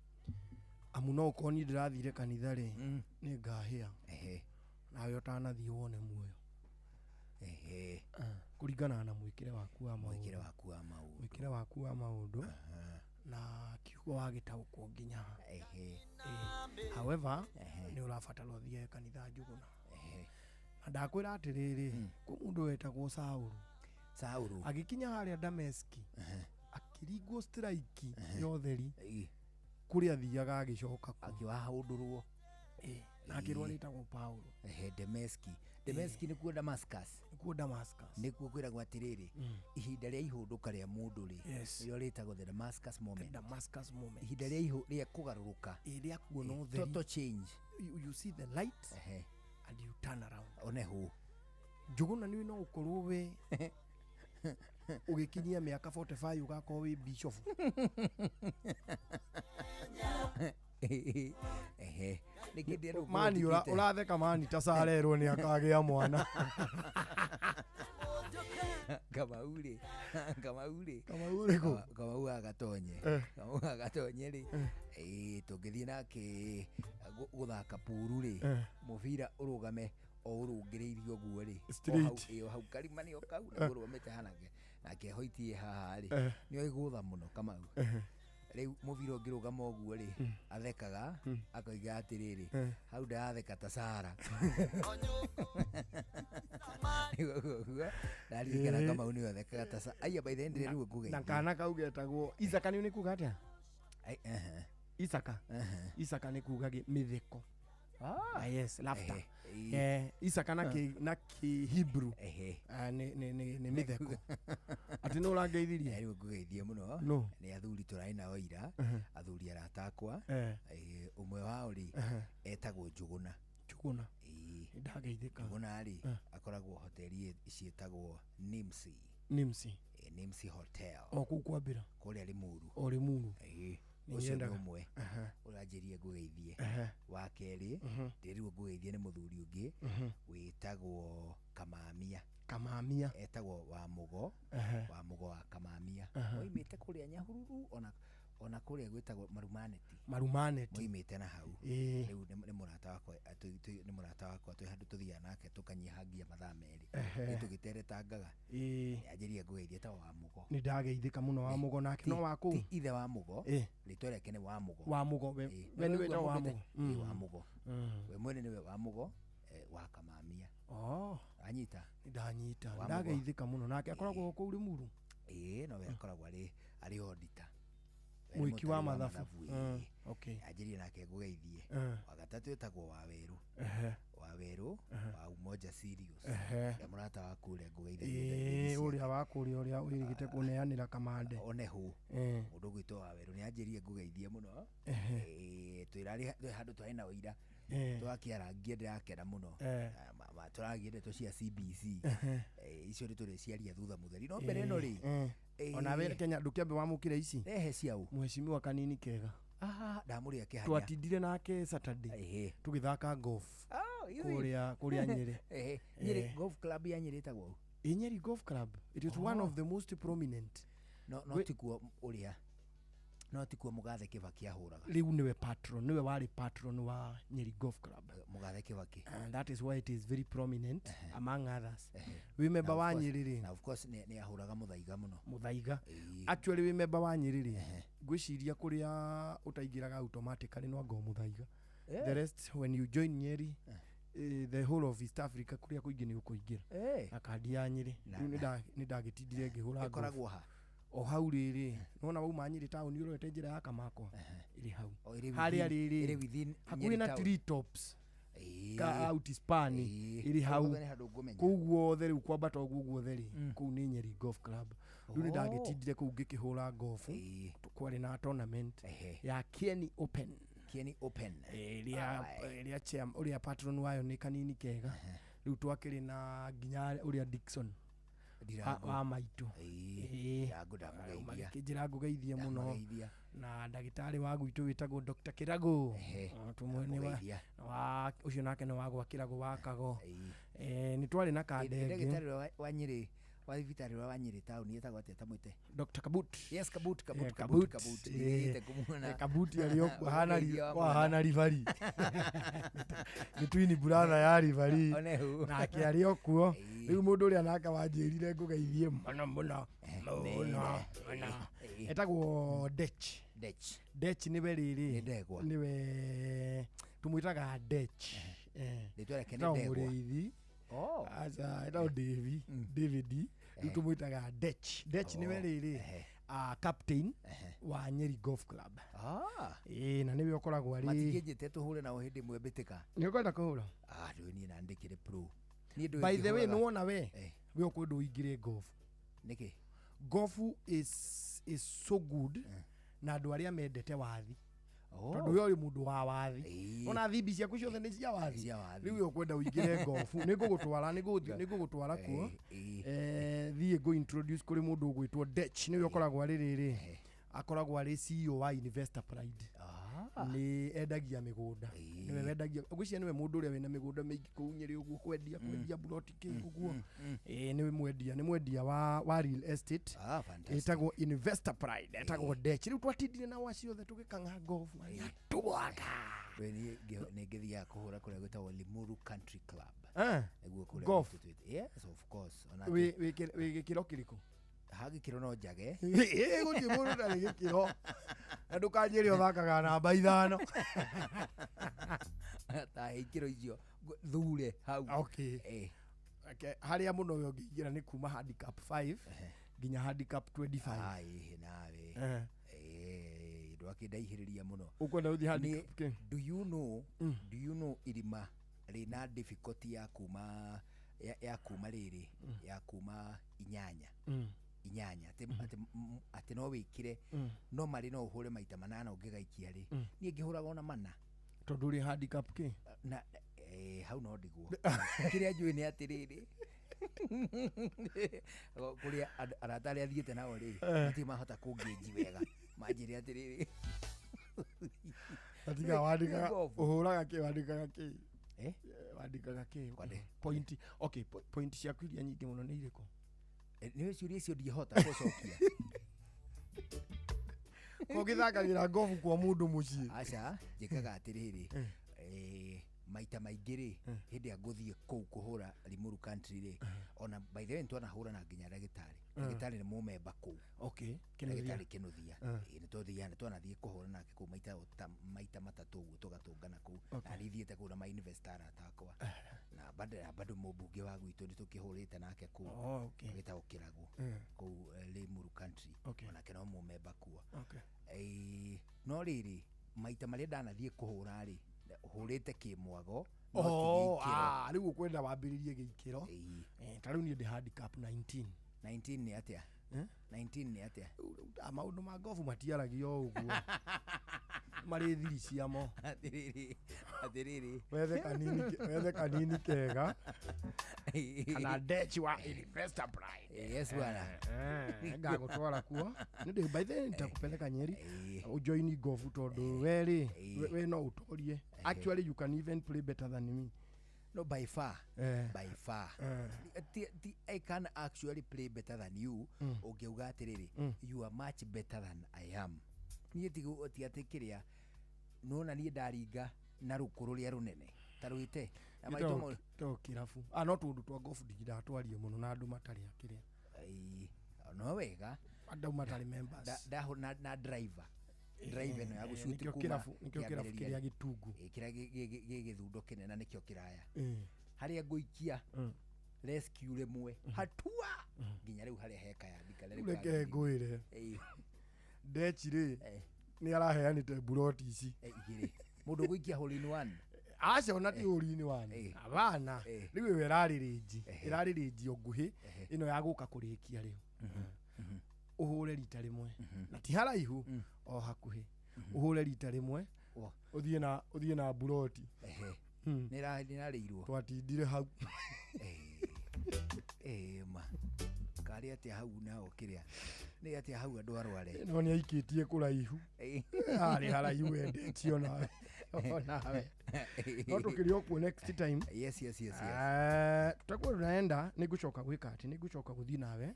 amu no ũkorwo niĩ ndĩrathire kanitha rĩ nĩ ngahĩa nawe ũtanathiĩ wone muoyo kũringanaga na mwĩkĩre waku wa maũndũ na kiugo wagĩtaũkwo nginya however nĩ ũrabatara ũthiĩ kanitha Njũgũna na ndakwĩra atĩrĩrĩ kwĩ mũndũ wetagwo Saũlũ agĩkinya harĩa Dameski akĩringwo strike ya ũtheri kũrĩa athiaga agĩcoka
akĩwahũndũrwo
na akĩrwarĩtagwo Paulo
Dameski nĩkuo Damascus nĩkuo kwĩragwo atĩrĩrĩ ihinda rĩa ihũndũka rĩa mũndũ rĩ nĩrĩo rĩtagwo the Damascus moment ihinda rĩa kũgarũrũka
rĩa kuona ũtheri
total change
you see the light and you turn around
one hũ
Njũgũna nĩ no ũkorwo we ũgĩkinyia mĩaka 45 ũgakorwo wĩ bishop mani ũratheka mani tacarerwo nĩ akagĩa mwana
Kamau agatonye rĩ tũngĩthiĩ nake gũthaka puru rĩ mũbira ũrũgame o ũrũngĩrĩirio guo rĩ o hau karima nĩo kau nĩgũrũgamĩte hanake nake hoitie haha rĩ nĩo igũtha mũno Kamau rĩu mũbira ũngĩrũgama ũguo rĩ athekaga akoiga atĩrĩrĩ hau ndatheka ta Sara ndaririkana Kamau nĩwe athekaga ta Sara aya by the end rĩu ngũgeithia
na kana kau getagwo Isaka nĩ kuga atĩa Isaka nĩ kuga mĩtheko yes laughter Isaka na Kihibru nĩ mĩtheko atĩ nĩ ũrangeithirie
rĩu ngũgeithie mũno nĩ athuri tũrarĩ nao ira athuri aratakwa ũmwe wao rĩ etagwo Njũgũna
ndageithika
bona ri akoragwo hoteli cietagwo Nimsi Nimsi Hotel
oku kwambira
kuria Limuru
ucio
ni umwe urajirie ngugeithie wa keri ndiriwe ngugeithie ni muthuri ungi witagwo Kamamia etagwo wa mugo wa Kamamia oimite kuria Nyahururu ona kuria gwitagwo Marumaneti oimite na hau riu ni murata wakwa twi handu tuthia nake tukanyihangia mathaa meri tugiteretangaga ajirie ngugeithie ta wa mugo
ni ndageithika muno wa mugo nake no waku
ithe wa mugo ritwa reke ni wa mugo
we niwe ta wa
mugo we mwene niwe wa mugo wa Kamamia anyita
ndanyita ndageithika muno nake akoragwo ku Limuru
no we akoragwo ari auditor
mwiki wa mathabu
ajirie nake ngugeithie wa gatatu etagwo wa Weru wa Umoja Serious ya murata wa kule ngugeithie
uria wa kule uria wirigite kuneanira kamande
onehu mundu gwito wa Weru ni ajirie ngugeithie muno twirari handu twaina uira twakiarangie ndirakena muno turagiende to cia CBC icio ri turi ciaria thutha mutheri no mbere no ri
ona we Kenya ndukiambe wamukire ici
ciao
mheshimiwa kanini kega
ndamuri akihanya
twatindire nake Saturday tugithaka golf kuria Nyeri
Nyeri golf club ya Nyeri tagwo
Nyeri golf club it is one of the most prominent
no tikuo uria no tikuo Mugathe Kibaki ahuraga
riu niwe wari patron wa Nyeri golf club
Mugathe Kibaki
and that is why it is very prominent among others we member wa Nyeri
of course ni ahuraga Muthaiga
actually we member wa Nyeri gwiciria kuria utaingiraga automatically no ngo Muthaiga the rest when you join Nyeri the whole of East Africa kuria kuingi ni ukuingira akadi ya Nyeri ni ndagitindire ngihura
ikoragwo ha
o hau riri nona wauma Nyeri town ni urete njira ya Kamako iri hau haria riri hakuhi na tree tops ka out span iri hau kuguo theri kwambata kuguo theri ku ni Nyeri golf club riu ni ndagitindire ku ngikihura golf kwari na tournament ya Kieni Open uria patron wayo ni kanini kega riu twakiri na nginya uria Dickson wa maitu kijira ngugeithie muno na ndagitari wa gwitu witagwo Dr. Kirago tumwene wa ucio nake ni wagwa Kirago wakago ni twari na kandege
ndagitari wa Nyeri wa vitari wa Nyeri town yetagwo ateta mwite
Dr. Kabut
yes Kabut
Kabut aliyoku hana rivari between brother ya rivari na akiario kuo riu mundu uri anaka wanjirire ngugeithie muno etagwo Dech niwe riri niwe tumwitaga Dech
ndetwa Kennedy
aza ndo David tumwitaga Dech niwe riri captain wa Nyeri golf club na niwe okoragwo ari
matigejete tuhure na ohindi mwebitika
ni ukwenda kuhura
ndio ni naandikire pro
by the way no wona we ukwenda uingire golf
niki
golf is so good na andu aria mendete wathi tondu yo mundu wa wathi ona thibi ciaku ciothe ni cia wathi riu ukwenda uingire golf nigugutwara kuo thie go introduce kuri mundu ugwitwo Dech niwe okoragwo ari riri akoragwo ari CEO wa Investor Pride ni endagia migunda niwe wendagia ugwiciria niwe mundu uria wina migunda mingi kuu Nyeri uguo kwendia plot uguo niwe mwendia wa real estate etagwo Investor Pride etagwo Dech riu twatindire na waciothe tugikanga golf tuwaga
we ni ngithia kuhura kuria gwitagwo Limuru Country Club
niguo kuria golf
yes of course
we gikiro kiriko
hagikiro no njage
guti mundu ndari gikiro andu kanjiri othakaga namba 5
ta ikiro icio thure hau
haria muno yo ngigira ni kuma handicap 5 nginya handicap 25
nawe ndwakindahiriria muno
ukwenda uthi handicap
do you know irima rina difficulty ya kuma riri ya kuma inyanya ati no wikire no mari no uhure maita 8 ungigaikia ri ni ngihuraga ona mana
tondu ri handicap ki
na hau no ndigwo kiria njui ni atiriri kuria arata aria thiete nao ri ati mahota kungeji wega manjiri atiriri
atiga wandika uhuraga ki wandikaga ki wandikaga ki point okay point ciaku iria nyingi muno ni iriko
ni ciuria icio ndihota gucokia
kogithakagira gofu kwa mundu mucii
aca njikaga atiriri maita maingĩ rĩ hĩndĩ ya ngũthiĩ kũu kũhũra Limuru country rĩ ona by the way ntwana hũra na nginya ndagĩtarĩ nĩ mũmemba kũu ndagĩtarĩ Kĩnuthia nĩ tũthiaga nĩ twanathiĩ kũhũra nake kũu maita matatũ ũguo tũgatũngana kũu na nĩ ithiĩte kũu na ma investor atakwa na bado mũmbunge wa gwitũ nĩ tũkĩhũrĩte nake kũu gĩtagwo Kĩragũ kũu Limuru country onake no mũmemba kuo no rĩrĩ maita marĩa ndanathiĩ kũhũra rĩ hurite kimwago
riu ukwenda wambiririe giikiro tariu ni ndi handicap 19
ni atia 19 ni atia
maundu ma gofu matiaragio uguo mari thiri ciamo
atiriri
wethe kanini kega kana dechi wa investor pride
yes bwana
ngagutwara kuo ndi by the way nitakupeleka Nyeri ujoini gofu tondu we no utorie actually you can even play better than me
no by far I can actually play better than you ugiuga atiriri you are much better than I am niĩ tiatikiria nona niĩ ndaringa na rukuru ria runene taruite
na maito to kirafu no tundu twa gofu ndigatwarie muno na andu matari akiria
no wega
andu matari members
na driver no ya gushuti
kuma nikio kirafu kiria gitungu
kiria gigithundo kinena nikio kiraya haria nguikia rescue rimwe hatua nginya riu haria heka ya ndikale
reke nguire ndechire ni araheanite buroti ici
igiri mundu guikia hole in one
aca ona ti hole in one abana riu we iraririnji nguhi ino ya guka kurikia riu uhure rita rimwe na ti haraihu o hakuhi uhure rita rimwe uthie na buroti
nirarirwo
twatindire hau
ma kari ati hau na okiria ni ati hau andu arware
no ni aikitie kuraihu ari haraihu endetio nawe nawe no tukirio ku next time
yes
tutakuwa tunaenda nigucoka gwika ati nigucoka guthi nawe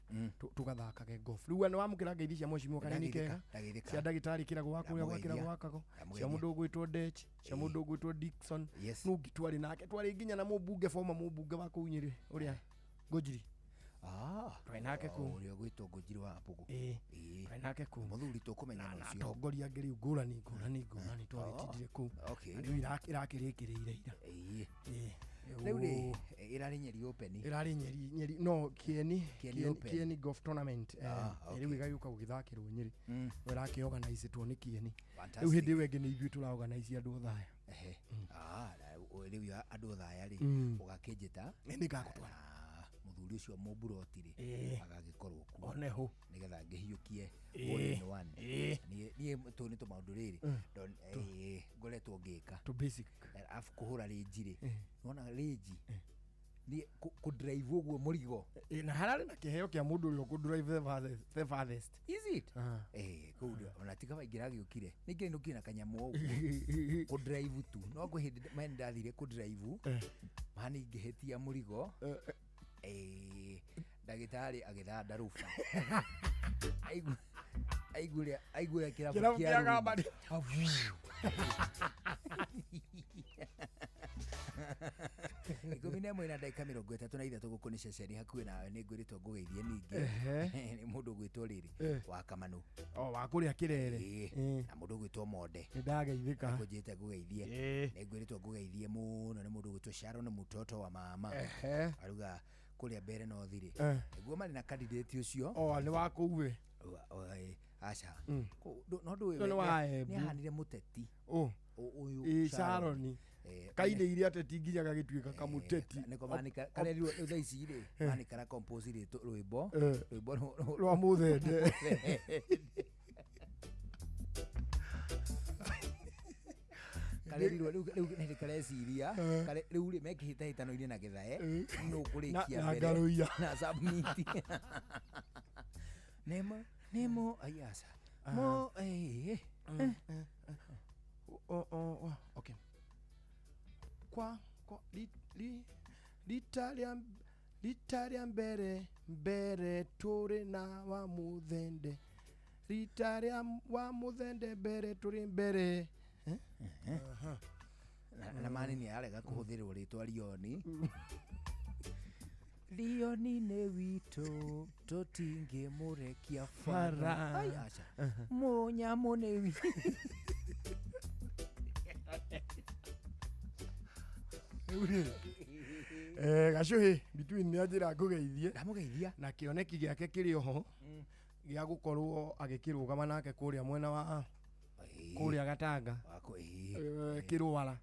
tugathakage golf riu ni wamukira ngeithi cia mweshimwo kanini kega cia ndagitari Kĩragũ wakũria gwakago cia mundu gwitwo Dech cia mundu gwitwo Dickson nungi twari nake twari nginya na mũmbunge mũmbunge wa kũu Nyeri uria Ngũnjiri twari nake kũu
uria gwitwo Ngũnjiri wa Mpugu
twari nake kũu
muthuri tukumenya
na tongoria ngiri ngũrani twagitindire kũu riu irakĩrĩkĩrĩire
riu ri irari Nyeri open
irari Nyeri no Kieni golf tournament riu igayuka gugithakirwo Nyeri iraki organize two ni Kieni riu hindi wengi ni ithu tura organize andu thaya
riu andu thaya ri ugakijita
ni gakutwara
muthuri ucio muburoti ri agagikorwo ku
oneho
nigetha ngihiukie one ni to ni to maundu riri ngoretwo ngika
to basic
afu kuhura rĩnji ri nona rĩnji ni ku drive uguo murigo
na harare na kiheo kia mundu urio ku drive the farthest
is it kudu ona tika baingira giukire ningi ndukina kanyamu uguo ku drive tu no ku hindi mendathire ku drive mani ngihetia murigo ndagitari agithanda rufa aiguria kirabu kia
gambari
ikumi na ĩmwe na ndagĩka 33 gũkũ nĩ ceceni hakuhĩ nawe nĩ ngwĩrĩtwo ngũgeithie ningĩ nĩ mũndũ gwĩtwo rĩrĩ wa Kamanu
wa kũrĩa Kĩrere
na mũndũ gwĩtwo Monde
nĩ ndageithĩka
ngũnjĩte ngũgeithie nĩ ngwĩrĩtwo ngũgeithie mũno nĩ mũndũ gwĩtwo Sharon mũtoto wa mama aruga kũrĩa mbere no thiri nĩguo marĩ na candidate ũcio
nĩ wa kũu we
aca no ndũ nĩ ahanire mũteti
ũyũ Sharon kainde iria ateti nginya gagituika kamuteti
niko manika karerirwo thaa ici ri manika compose rwimbo
rwa muthende
Karerirwo riu ni kareciria kare riu ri mekihita hitano-ini na Githae no kurikia
mbere
na submit Nemo ayasa mo
okay kwa litaria mbere turi na wa muthende litaria wa muthende mbere turi mbere
na mani ni arega kuhuthirwo ritwa Lioni ne wito totinge murekia fara ayasa munyamo ne wi
gacuhi between ni ajira kugeithie
ndamugeithia
na kioneki giake kiri oho gia gukorwo agikirugama nake kuria mwena wa kuria Gatanga Kirwara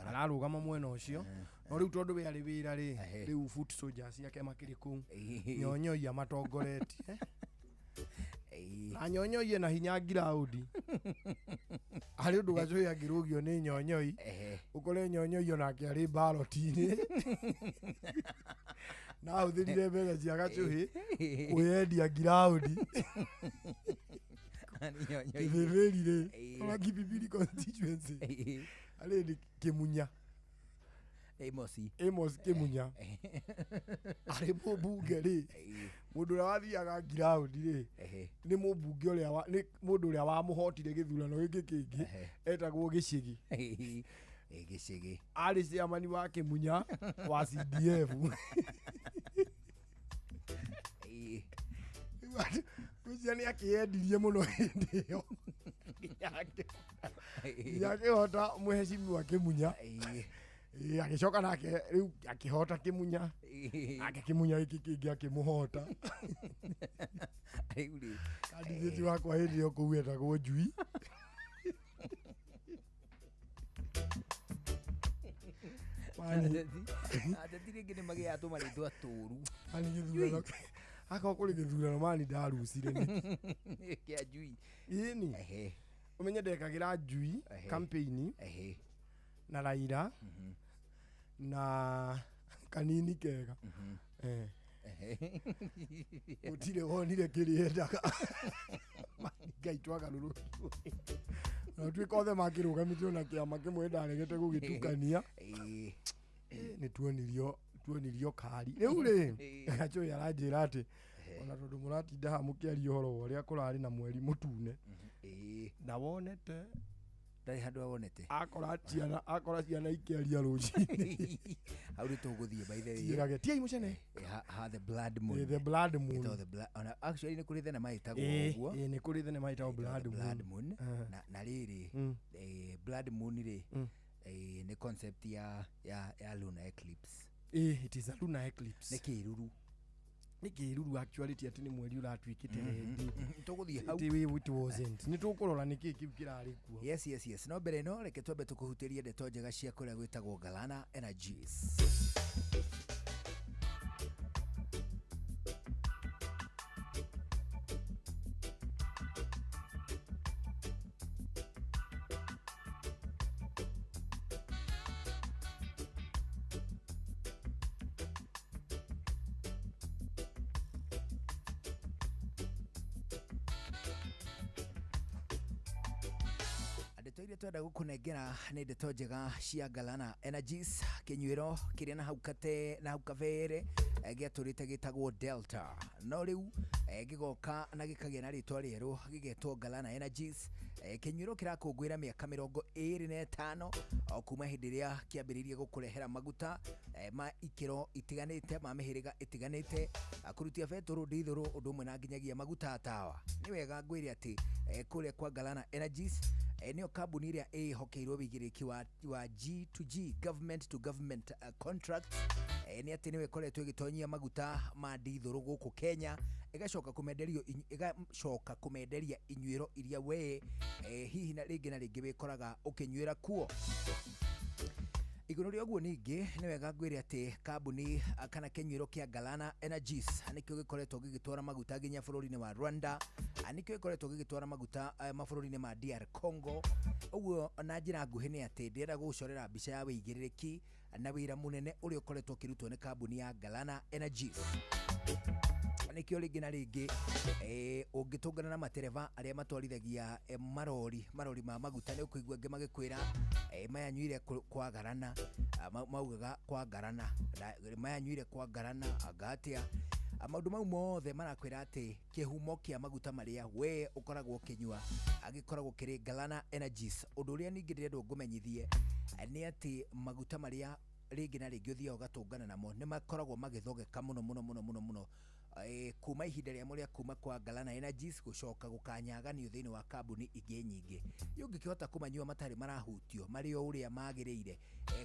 ararugama mwena ucio no riu tondu we ari wira ri riu foot soldiers yake makiri ku nyonyoia matongoretie anyonyoie na hinya ground ari undu gacuhi angirugio ni nyonyoi ukore nyonyoio nake ari ballot-ini na uthirire mbere cia gacuhi kuyendia ground Kiveveri kwa Kipipiri constituency ale ni Kimunya Amos Kimunya ale mubunge ri mundu ria wathiaga ground ri ni mubunge uria ni mundu uria wa muhotire githurano giki kingi etagwo Gicigi
Gicigi
ali ciamani wa Kimunya wa CDF Kuciani akiendirie muno hindi yo yake hota muheshimu wa Kimunya agicoka nake riu akihota Kimunya Kimunya iki kingi akimuhota
riu
kandidati wakwa hindi yo kuweta go Njui
Ateti ringi ni magi atuma ritwa turu
ani githurano aka kuri githurano mani ndarucire
ni kia Njui
ini umenye ndekagira Njui campaign na Raila na kanini kega utire wonire kiriendaga Ngai twagaruru no twikothe makirugamitio na kiama kimwe ndaregete gugitukania ni tuonirio kari riu ri gacho yaranjira ati ona tondu muratinda ha mukiaria horo uria kurari na mweri mutune na wonete
ndari handu awonete
akora ciana ikiaria rucini
au ri tuguthie by the way
tirage tia imucene
the blood moon ona actually ni kuri thena maitagwo uguo
ni kuri thena maitagwo blood moon
na riri blood moon ri ni concept ya lunar eclipse
it is a lunar eclipse
ni
kiruru actually ti ati ni mweri uratwikite
tuguthie hau
it wasn't ni tukurora niki kiu kirari kuo
yes no mbere no reke twambe tukuhutirie ndeto njega cia kuria gwitagwo Galana Energies twenda gukunengera ni ndeto njega cia Galana Energies kinywiro kiria na haukate na haukavere giaturite gitagwo Delta no riu gigoka na gikagia na ritwa rieru gigetwo Galana Energies kinywiro kirakungwira miaka 25 kuma hindi ria kiambiririe gukurehera maguta ma ikiro itiganite ma mihiriga itiganite akurutia betoro ndithoro undu umwe na nginyagia maguta tawa ni wega ngwire ati kuria kwa Galana Energies eneo kambuni iria ihokeirwo wigiriki wa G2G government to government contract ni ati niwe koretwo igitonyia maguta ma ndithoro guku Kenya igacoka kumenderia inywiro iria we hihi na ringi wikoraga ukinywira kuo iguru ria guo ningi ni wega ngwire ati kambuni kana kenyuiro kia Galana Energies nikio gikoretwo gigitwara maguta nginya bururi-ini wa Rwanda, nikio gikoretwo gigitwara maguta mabũrũri-inĩ ma DR Congo. Uguo na njira nguhi ni ati ndĩrenda gũcorera mbica ya wĩigĩrĩrĩki na wĩra mũnene ũrĩa ũkoretwo ũkĩrutwo nĩ kambuni ya Galana Energies. Nikio ringi na ringi ũngĩtũngana na matereva arĩa matwarithagia marori ma maguta nĩ ũkũigua angĩ magĩkwĩra mayanyuire kwa Garana, maugaga kwa Garana, mayanyuire kwa Garana agatia. Maũndũ mau mothe marakwĩra atĩ kĩhumo kĩa maguta marĩa we ũkoragwo ũkĩnyua agĩkoragwo kĩrĩ Galana Energies. Ũndũ ũrĩa ningĩ ndĩrenda ngũmenyithie nĩ atĩ maguta marĩa ringi na ringi ũthiaga ũgatũngana namo nĩ makoragwo magĩthogeka mũno kuma ihinda rĩa mũrĩa kuma kwa Galana Energies gũcoka gũkanyaganio thĩinĩ wa kambuni ingĩ nyingĩ. Ũngĩkĩhota kũmanyua matarĩ marahutio marĩ o ũrĩa magĩrĩire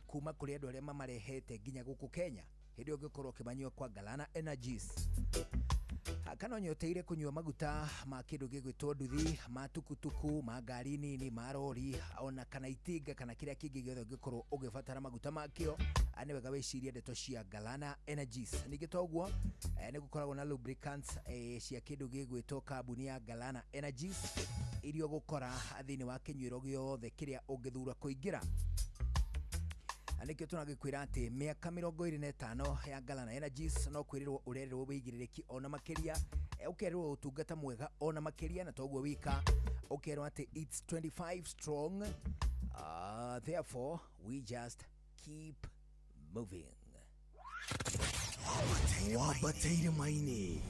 kuma kũrĩ andũ arĩa mamarehete nginya gũkũ Kenya, hĩndĩ ũngĩkorwo ũkĩmanyua kwa Galana Energies. Kana ũnyoteire kũnyua maguta ma kĩndũ gĩgwĩtwo nduthi, ma tukutuku, ma ngari nini, ma rori, ona kana itinga kana kĩrĩa kĩngĩ gĩothe ũngĩkorwo ũgĩbatara maguta makĩo, nĩ wega wĩcirie ndeto cia Galana Energies. Ningĩ to ũguo nĩ gũkoragwo na lubricants cia kĩndũ gĩgwĩtwo kambuni ya Galana Energies iria ũgũkora thĩinĩ wa kĩnyuĩro gĩothe kĩrĩa ũngĩthura kũingĩra. Nikio tunagĩkwĩra atĩ mĩaka 25 ya Galana Energies no kwĩrĩrwo ũrererwo wĩigĩrĩrĩki ona makĩria, ũkerwo ũtungata mwega ona makĩria, na toguo wika ũkerwo atĩ it's 25 strong, therefore we just keep moving.
Wabateire maini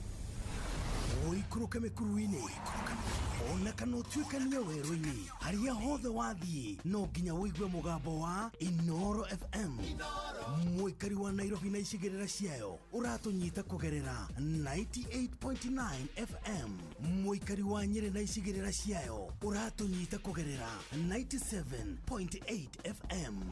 ũikũrũke mĩkuru-inĩ ona kana ũtuĩkanie werũ-inĩ, harĩa hothe wathiĩ no nginya wĩigue mũgambo wa Inoro FM. Mũikari wa Nairobi na icigĩrĩra ciayo ũratũnyita kũgerera 98.9 FM. Mũikari wa Nyĩrĩ na icigĩrĩra ciayo ũratũnyita kũgerera 97.8 FM.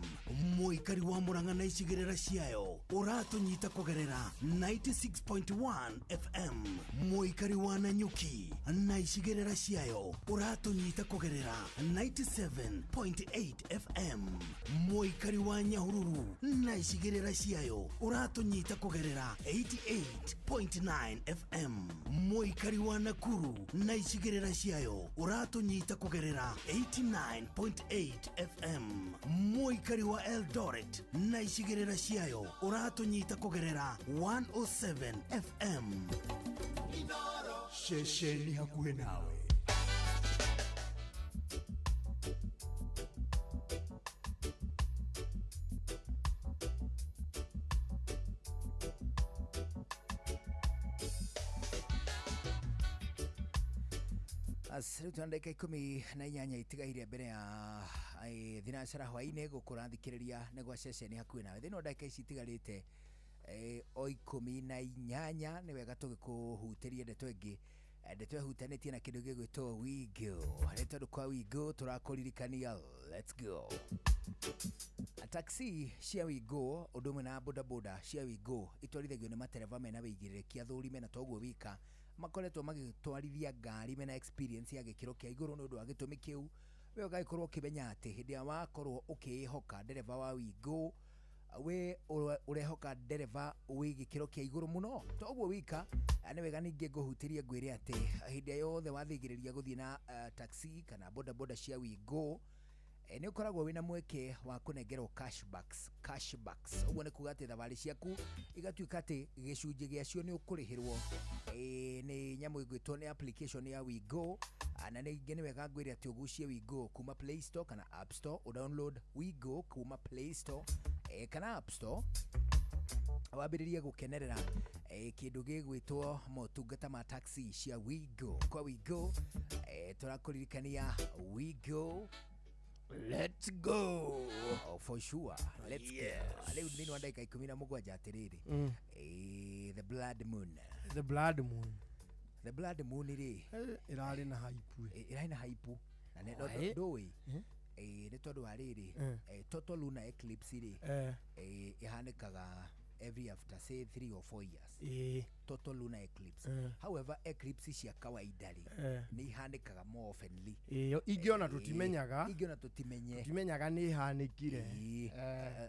Mũikari wa Murang'a na icigĩrĩra ciayo ũratũnyita kũgerera 96.1 FM. Mũikari wa Nanyuki na icigĩrĩra ciayo ũratũnyita kũgerera 97.8 FM. Mũikari wa Nyahururu na icigĩrĩra ciayo ũratũnyita kũgerera 88.9 FM. Mũikari wa Nakuru na icigĩrĩra ciayo ũratũnyita kũgerera 89.8 FM. Mũikari wa Eldoret na icigĩrĩra ciayo ũratũnyita kũgerera 107 FM. Shesheni hakuhĩ nawe.
Rĩu twana ndagĩka 18 itigaire mbere ya thinacara hwaĩ-inĩ gũkũrathikĩrĩria nĩ gwa ceceni hakuhĩ nawe. Thĩinĩ wa ndagĩka ici itigarĩte o 18 nĩ wega tũgĩkũhutĩrie ndeto ĩngĩ, ndeto ĩhutanĩtie na kĩndũ gĩgwĩtwo Wigo. Nĩ tondũ kwa Wigo tũrakũririkania, let's go. Taxi cia Wigo ũndũ ũmwe na bodaboda cia Wigo itwarithagio nĩ matereva mena wĩigĩrĩrĩki athũrime, na toguo wika makoretwo magĩtwarithia ngari mena experience ya gĩkĩro kĩa igũrũ. Nĩ ũndũ wa gĩtũmi kĩu we ũgagĩkorwo ũkĩmenya atĩ hĩndĩ ĩrĩa wakorwo ũkĩhoka ndereva wa Wigo, we ũrehoka ndereva wĩ gĩkĩro kĩa igũrũ mũno. Toguo wika nĩ wega ningĩ ngũhutĩrie ngwĩre atĩ hĩndĩ yothe wathigĩrĩria gũthiĩ na taxi kana bodaboda cia Wigo, nĩ ũkoragwo wĩna mweke wa kũnengerwo cashbacks. Ũguo nĩ kuga atĩ thabarĩ ciaku igatuĩka atĩ gĩcunjĩ gĩacio nĩ ũkũrĩhĩrwo nĩ nyamũ ĩgwĩtwo nĩ application ya Wigo. Na ningĩ nĩ wega ngwĩre atĩ ũgucie Wigo kuma Play Store kana App Store, download Wigo kuma Play Store kana App Store, wambĩrĩrie gũkenerera kĩndũ gĩgwĩtwo motungata ma taxi cia Wigo. Kwa Wigo tũrakũririkania Wigo, let's go. Oh, for sure, let's go. Leo nini wa dakika 17 atiriri the blood moon ri
irarĩ na haipu
na ndũĩ nĩ tondũ wa rĩrĩ total lunar eclipse ri ihanĩkaga every after say 3 or 4 years. Total lunar eclipse. However, eclipse cia kawaida ri ni ihanikaga more oftenly.
Ingiona tutimenyaga.
Ingiona tutimenye.
Tutimenyaga ni ihanikire.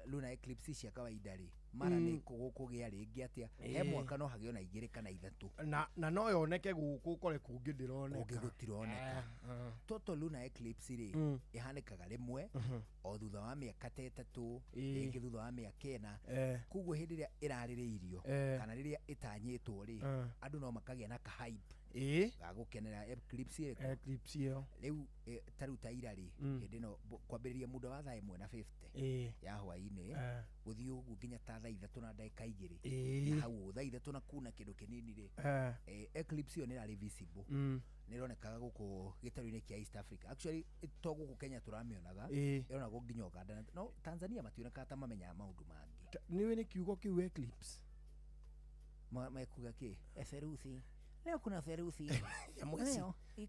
Lunar eclipse cia kawaida ri mara ni kugukugia ringi atia. He mwaka no hagiona 2 kana 3.
Na no yoneke guku kore kungi ndironeka.
Kungi gutironeka. Total lunar eclipse ri ihanikaga rimwe o thutha wa miaka 3 ingi thutha wa miaka 4. Kuguo hindi ria iraririirio kana riria itanyitwo ri andu no makagia na ka hype ga gukenera eclipse
iyo
riu taruta irari hindi no kwambiriria muda wa 1:50 ya hwaini guthii ugu nginya ta 3 na dakika 2 hau 3 na kuna kindu kinini ri eclipse iyo ni rari visible nironekaga guku gitaru-ini kia East Africa. Actually to guku Kenya turamionaga ironago nginya Uganda no Tanzania mationeka ta mamenya maundu mangi.
Niwe ni kiugo kiu eclipse
maikuga ki theruthi leo kuna theruthi
ya mwezi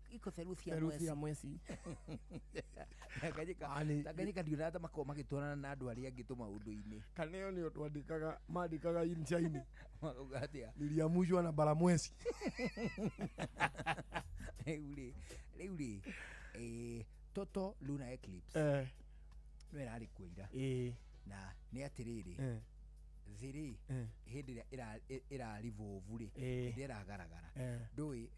iko theruthi
ya mwezi
Tanganyika ndio hata makoma gitwarana na andu aria angi maundu-ini
kaneo ni twandikaga mandikaga inchaini
ugatia
niliamushwa na baramwezi
Leuli total lunar eclipse no irari kuira na ni atiriri thiri hindi ira revolve ri hindi iragaragara ndui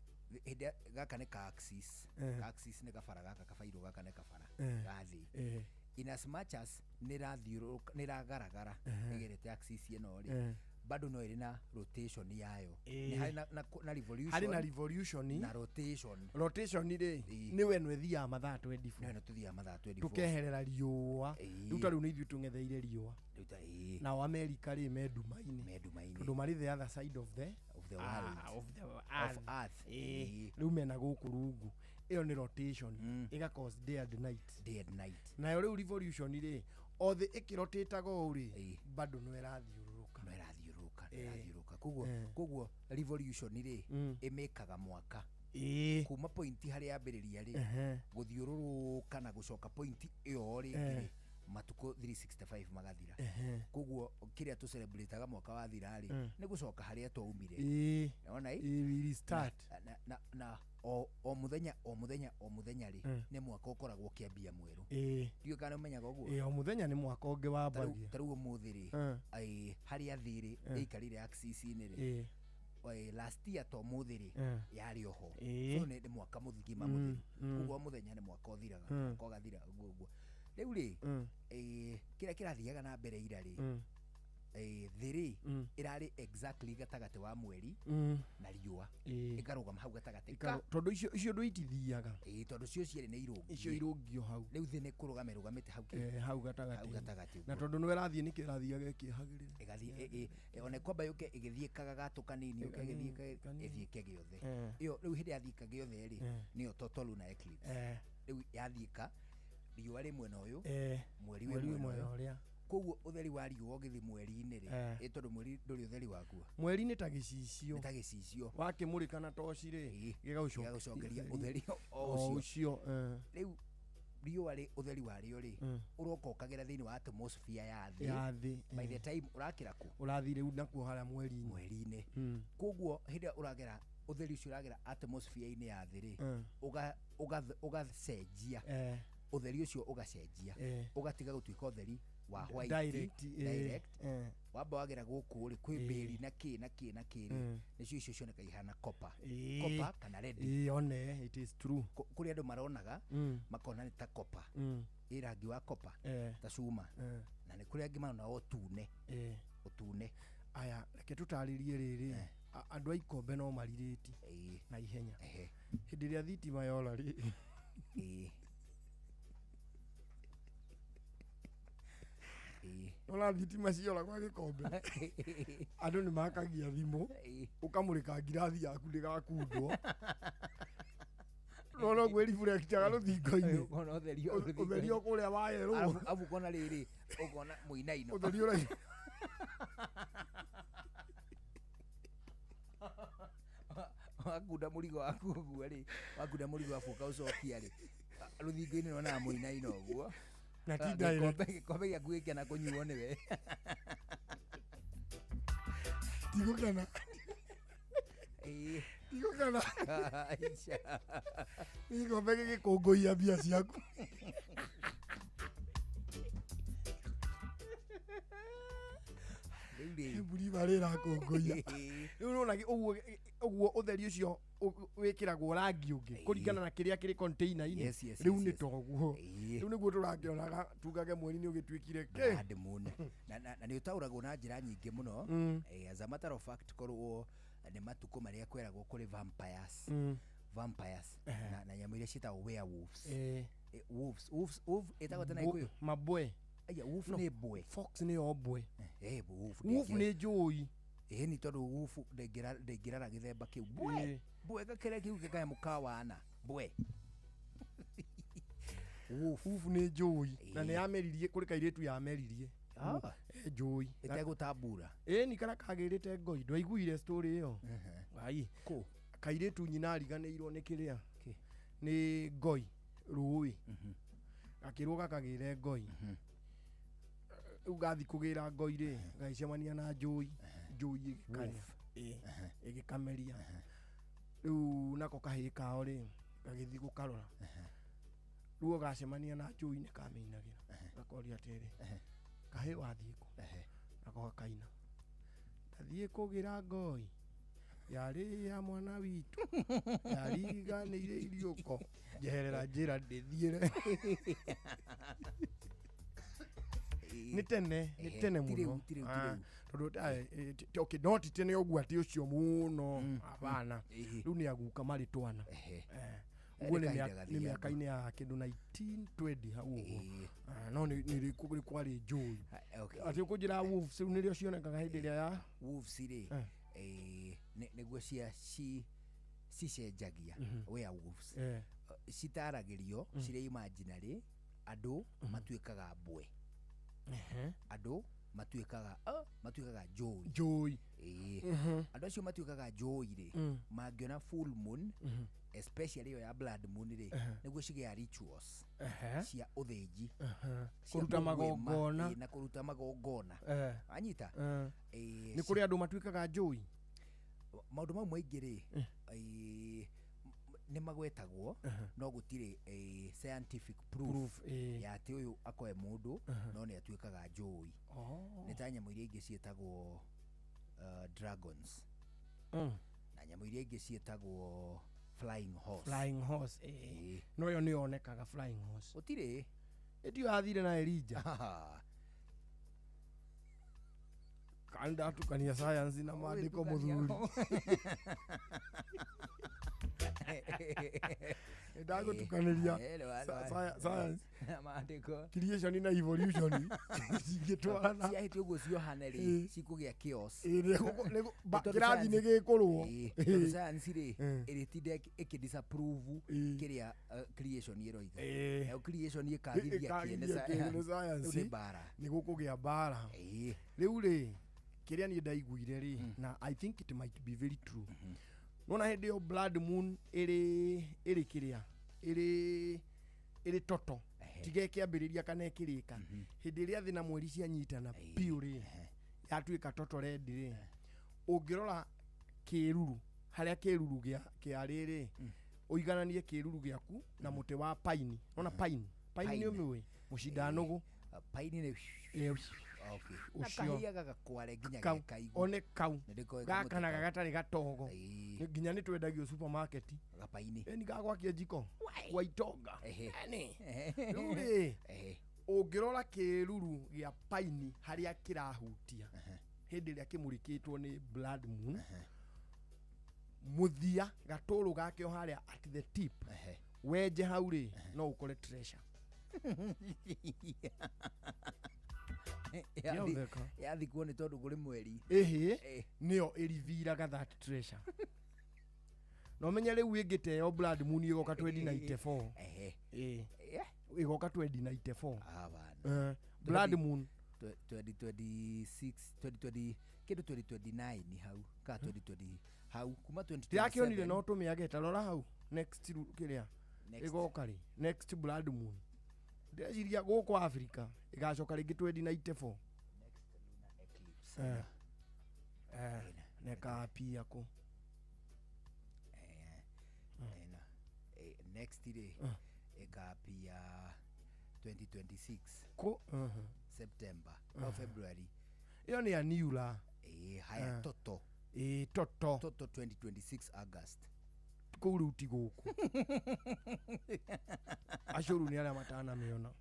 hindi gaka ne ka axis ne gafara gaka kafairo gaka ne kafara gathi in as much as niragaragara nigerete axis ino ri bado no irina rotation yayo ni hari na revolution
hari na revolution
na
rotation ri niwe no thia mathaa 24
no tuthia mathaa 24
tukeherera riua ruta riu ni ithu tungetheire riua na America ri medumaini tondu mari the other side of the
world
of earth riu mena guku rungu iyo ni rotation iga cause day and night na yo riu revolution ri othe ikirotetaga uri bado no irathiururuka
kuguo revolution ri imekaga mwaka kuma point hari yambiriria ri guthiururuka na gucoka point iyo ri matuko 365 magathira kuguo kiria tu celebrateaga mwaka wa thira ri ni gucoka haria twaumire ona
we start
na o muthenya ri ni mwaka ukoragwo kiambia mweru ndio kana umenyaga uguo
o muthenya ni mwaka ungi wa bagia
taruo muthi ri haria thiri ikarire axis ni ri last year to muthi ri yari oho so ni mwaka muthigima muthi kuguo muthenya ni mwaka uthiraga mwaka ugathira uguo riu ri kira kirathiaga na mbere ira ri thiri irari exactly gatagati wa mweri na riua ikarugama hau gatagati
tondu icio ndo itithiaga
tondu cio ciere ni irungi
icio irungio hau
riu thi ni kurugame rugamite
hau gatagati na tondu no irathie ni kirathiaga kihagirire
igathie one kwamba yuke igithiekaga gatu kanini yuke igithieka giothe iyo riu hindi yathika giothe ri niyo total lunar eclipse riu yathieka riua ri mwena uyu mweri mwena uria koguo utheri wa riua ugithi mweri-ini ri tondu mweri nduri utheri wakuo
mweri-ini ta gicicio wakimurika na toci ri
gigagucokeria utheri
ucio
riu riua ri utheri wa rio ri uroka ukagira thiini wa atmosphere ya thi by the time urakira ku
urathi riu nakuo haria
mweri-ini koguo hindi uragera utheri ucio uragera atmosphere-ini ya thi ri ugacenjia utheri ucio ugacenjia ugatiga gutuika utheri wa white direct wamba wagera guku ri kwi mbiri na ki nicio icio cioneka ihana copper kana red
one it is true
kuri andu maronaga makona ni ta copper irangi wa copper ta cuma na ni kuri angi marona utune
aya reke tutaririe riri andu aikombe no maririti na ihenya hindi ria thitima yola ri ona thitima ciora kwa gikombe andu ni makagia thimu ukamurika ngirathi yaku ndigakundwo no gwe reflectaga ruthingo-ini utheri okuria wa yero
abu kona riri ukona muinaino
utheri ura
wakunda murigo waku uguo ri wakunda murigo wabuka ucokia ri ruthingo-ini nona muinaino uguo
na ti direct
kombe gya kuikia na kunyuo niwe
Tigukana. Tigukana.
Aisha.
Ngombe gĩkũngũia mbia ciaku. Mburi barĩra kũngũia. Rĩu nona ũguo ũtheri ũcio wĩkĩragwo rangi ũngĩ kũringana na kĩrĩa kĩrĩ container-inĩ. Rĩu nĩ toguo. Rĩu nĩguo tũrakĩonaga tugage mweri nĩ ũgĩtuĩkire kĩ.
Brad Moon. Na nĩ ũtaũragwo na njĩra nyingĩ mũno. As a matter of fact korwo nĩ matukũ marĩa kweragwo kũrĩ vampires. Vampires. Na nyamũ iria ciĩtagwo werewolves. Wolves ĩtagwo tena ikuyu.
Mabwe.
Aya wolf nĩ bwe.
Fox nĩ obwe.
Wolf
nĩ njũi.
Nĩ tondũ wolf ndĩngĩrara gĩthemba kĩu. Bwe gakere kĩu gĩkaya mũkawana. Bwe.
Wolf nĩ njũi. Na nĩ yameririe kũrĩ kairĩtu yameririe. Njũi.
Ĩtegũtambura.
Ni kana kagĩrĩte ngoi. Ndwaiguire story ĩyo? Ai. Kairĩtu nyina ariganĩirwo nĩ kĩrĩa? Nĩ ngoi rũĩ. Akĩrwo gakagĩre ngoi. Ugathi kũgĩra ngoi rĩ, gacemania na njũi ĩgĩkanya. Ĩgĩkameria. Rĩu nako kahĩ kao rĩ, gagĩthi gũkarora. Rĩu gacemania na njũi nĩ kamĩinagĩra. Gakoria atĩrĩ. Kahĩ wathiĩ kũ? Nako gakaina. Ndathiĩ kũgĩra ngoi. Yarĩ ya mwana witũ. Yariganĩire iriũko. Njeherera njĩra ndĩthiĩre. Nĩ tene mũno. Tondũ no ti tene ũguo atĩ ũcio mũno. Abana. Rĩu nĩ aguka marĩ twana. Uguo nĩ mĩaka-inĩ ya kĩndũ 1920 hau ũguo. No nĩ kwarĩ njũi. Atĩ ũkũnjĩra wolves rĩu nĩrĩo cionekaga hĩndĩ ĩrĩa ya
wolves rĩ. Nĩguo cicenjagia werewolves. Citaragĩrio cirĩ imaginary. Andũ matuĩkaga mbwe. Andũ matuĩkaga njũi. Andũ acio matuĩkaga njũi rĩ, mangĩona full moon, especially yo ya blood moon rĩ, nĩguo cigĩa rituals cia ũthĩnji,
kũruta magongona
na kũruta magongona. Anyita?
Nĩ kũrĩ andũ matuĩkaga njũi.
Maũndũ mau maingĩ rĩ, nĩ magwetagwo no gũtirĩ scientific proof ya atĩ ũyũ akoe mũndũ no nĩ atuĩkaga njũi. Nĩ ta nyamũ iria ingĩ ciĩtagwo dragons, na nyamũ iria ingĩ ciĩtagwo flying horse. No yo nĩ yonekaga flying horse. Gũtirĩ
ĩtio yathire na Elijah. Kanda tukania science na maandĩko mũthuri. Ndagutukanĩria science creation na evolution cingĩtwarana
ciahĩtio ũguo ciohane rĩ cikũgĩa chaos.
Kĩrathi nĩ gĩkũrũo.
Science rĩ ĩrĩtinda ĩkĩdisapprove kĩrĩa creation ĩroiga. Nayo creation ĩkathithia kĩene science nĩ gũkũgĩa mbara. Rĩu rĩ kĩrĩa niĩ ndaiguire rĩ na I think it might be very true. Nona hĩndĩ ĩyo blood moon ĩrĩ kĩrĩa ĩrĩ toto tiga ĩkĩambĩrĩria kana ĩkĩrĩka. Hĩndĩ ĩrĩa thĩ na mweri cianyitana biũ rĩ yatuĩka toto red rĩ, ũngĩrora kĩruru harĩa kĩruru kĩa rĩrĩ ũigananie kĩruru gĩaku na mũtĩ wa paini. Nona paini nĩ ũmĩũĩ mũcindanũgũ. Paini nĩ
ucio one kau gakanaga gatarĩ gatogo nginya nĩ twendagio supermarket
gapaini
ni gagwakia njiko wa itonga. Rĩu rĩ ũngĩrora kĩruru gĩa paini harĩa kĩrahutia hĩndĩ ĩrĩa kĩmũrĩkĩtwo nĩ blood moon, mũthia gatũrũ gakĩo harĩa at the tip wenje hau rĩ no ũkore treasure.
Yathikwo nĩ tondũ kũrĩ mweri.
Nĩyo ĩriviraga that treasure. No menye rĩu ĩngĩteo blood moon ĩgoka 2094. Ĩgoka 2094. Blood moon
2026 2020 kĩndũ 2029 hau ka 2020 hau kuma 2027.
Yakĩonire no tũmĩage ta rora hau next kĩrĩa ĩgoka rĩ next blood moon. Ndeciria gũkũ Africa ĩgacoka rĩngĩ 2094.
Next lunar eclipse.
nekapia ko
next day ekapia 2026
ko
September or February.
Iyo ni aniula.
Haya toto.
Toto
2026 August.
Kuri utigoku. Ashuru ni ala matana miona.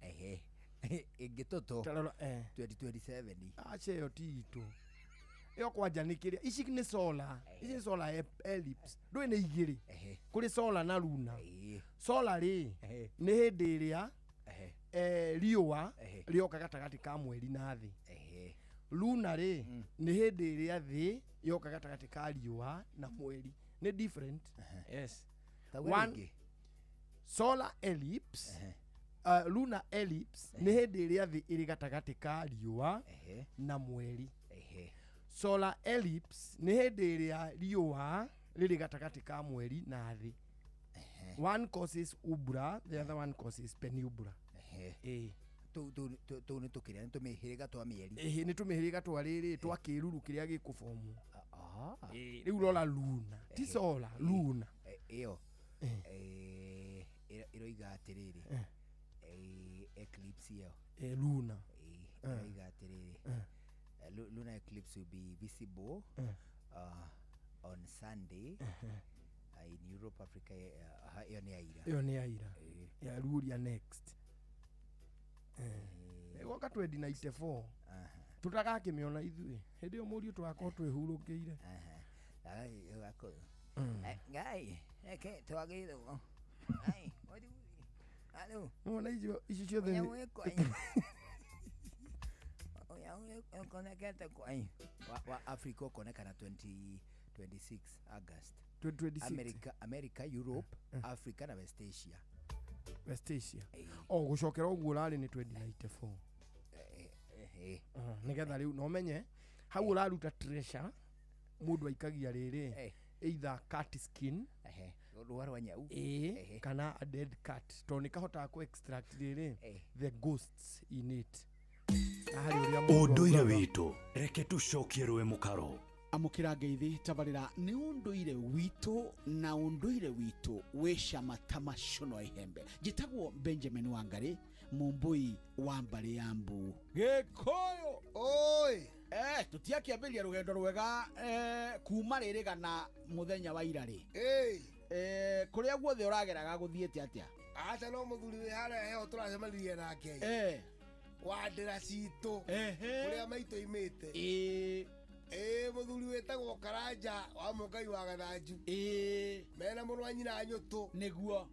Toto 2027.
Ache yo tito. Iyo kwaja nikiria ici ni solar. Ici solar ellipse. Ndwe ni igiri. Kuri solar na luna. Solar ri ni hindi iria riua rioka gatagati ka mweri na thi. Luna ri ni hindi iria thi yoka gatagati ka riua na mweri. Ni different. Yes. One solar ellipse lunar ellipse ni hindi iria thi iri gatagati ka riua na mweri. Solar ellipse ni hindi iria riua riri gatagati ka mweri na thi. One causes ubra, the other one causes penumbra.
Tu ni tukiria ni tumihiriga twa mieri.
Ni tumihiriga twa riri twa kiruru kiria gikufomu. Riu lola luna. Ti solar, luna.
Iyo. Iroiga atiriri. Eclipse yo.
Luna.
Iroiga atiriri. Lunar eclipse will be visible on Sunday in Europe, Africa.
Iyo ni aira. Ya ruria next. Waka 2094. Tutakakimiona ithui. Hindi yo muri twako twehurukiire.
Wako. Ngai, eke twagitho. Ai, wadi. Alo.
Mona icio ciothe.
Konekete kwa wa Africa konekana 2026 August
2026
America, Europe, Africa na West Asia.
Gucokera uguo rari ni 2094. Nigetha riu no menye hau uraruta treasure mundu aikagia riri either cat skin
ruarwa nyau
kana a dead cat to nikahota ku extract riri the ghosts in it.
Unduire witu reke tucokie rwe mukaro.
Amukira ngeithi tabarira ni unduire witu na unduire witu wicama tamashono ihembe. Jitagwo Benjamin Wangari mumbui wa mbari yambu Gikoyo. Oi tutiakiambiria rugendo rwega kuma ririgana muthenya wa irari. Kuria guothe urageraga guthiete atia?
Acha no muthuri wi hara heo turacemanirie nake. Wandira cito kuria maito imite. Muthuri wetagwo Karanja wa Mungai wa Gathanju. Mena mundu wa nyina nyutu niguo.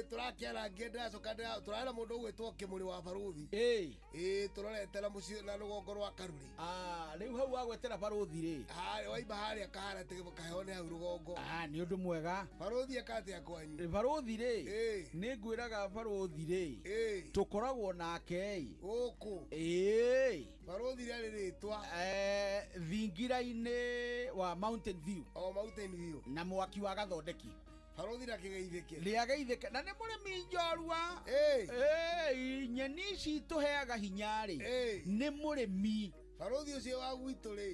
Turakiara ngenda coka turara mundu ugwitwo Kimuri wa Baruthi. Turorete na mucio na rugongo rwa Karuri.
Riu hau agwetera Baruthi ri.
Waiba haria kahara tege kahone hau rugongo.
Ni undu mwega.
Baruthi akate akwanyu.
Baruthi ri. Ni ngwiraga Baruthi ri. Tukoragwo nake guku. Baruthi ri ritwa Thingira-ini wa Mountain View.
Mountain View.
Na mwaki wa Gathondeki.
Baruthi na kigeithike.
Liageithike na ni murimi njorua. Nyeni ici tuheaga hinya ri. Ni murimi.
Baruthi ucio wa gwitu ri.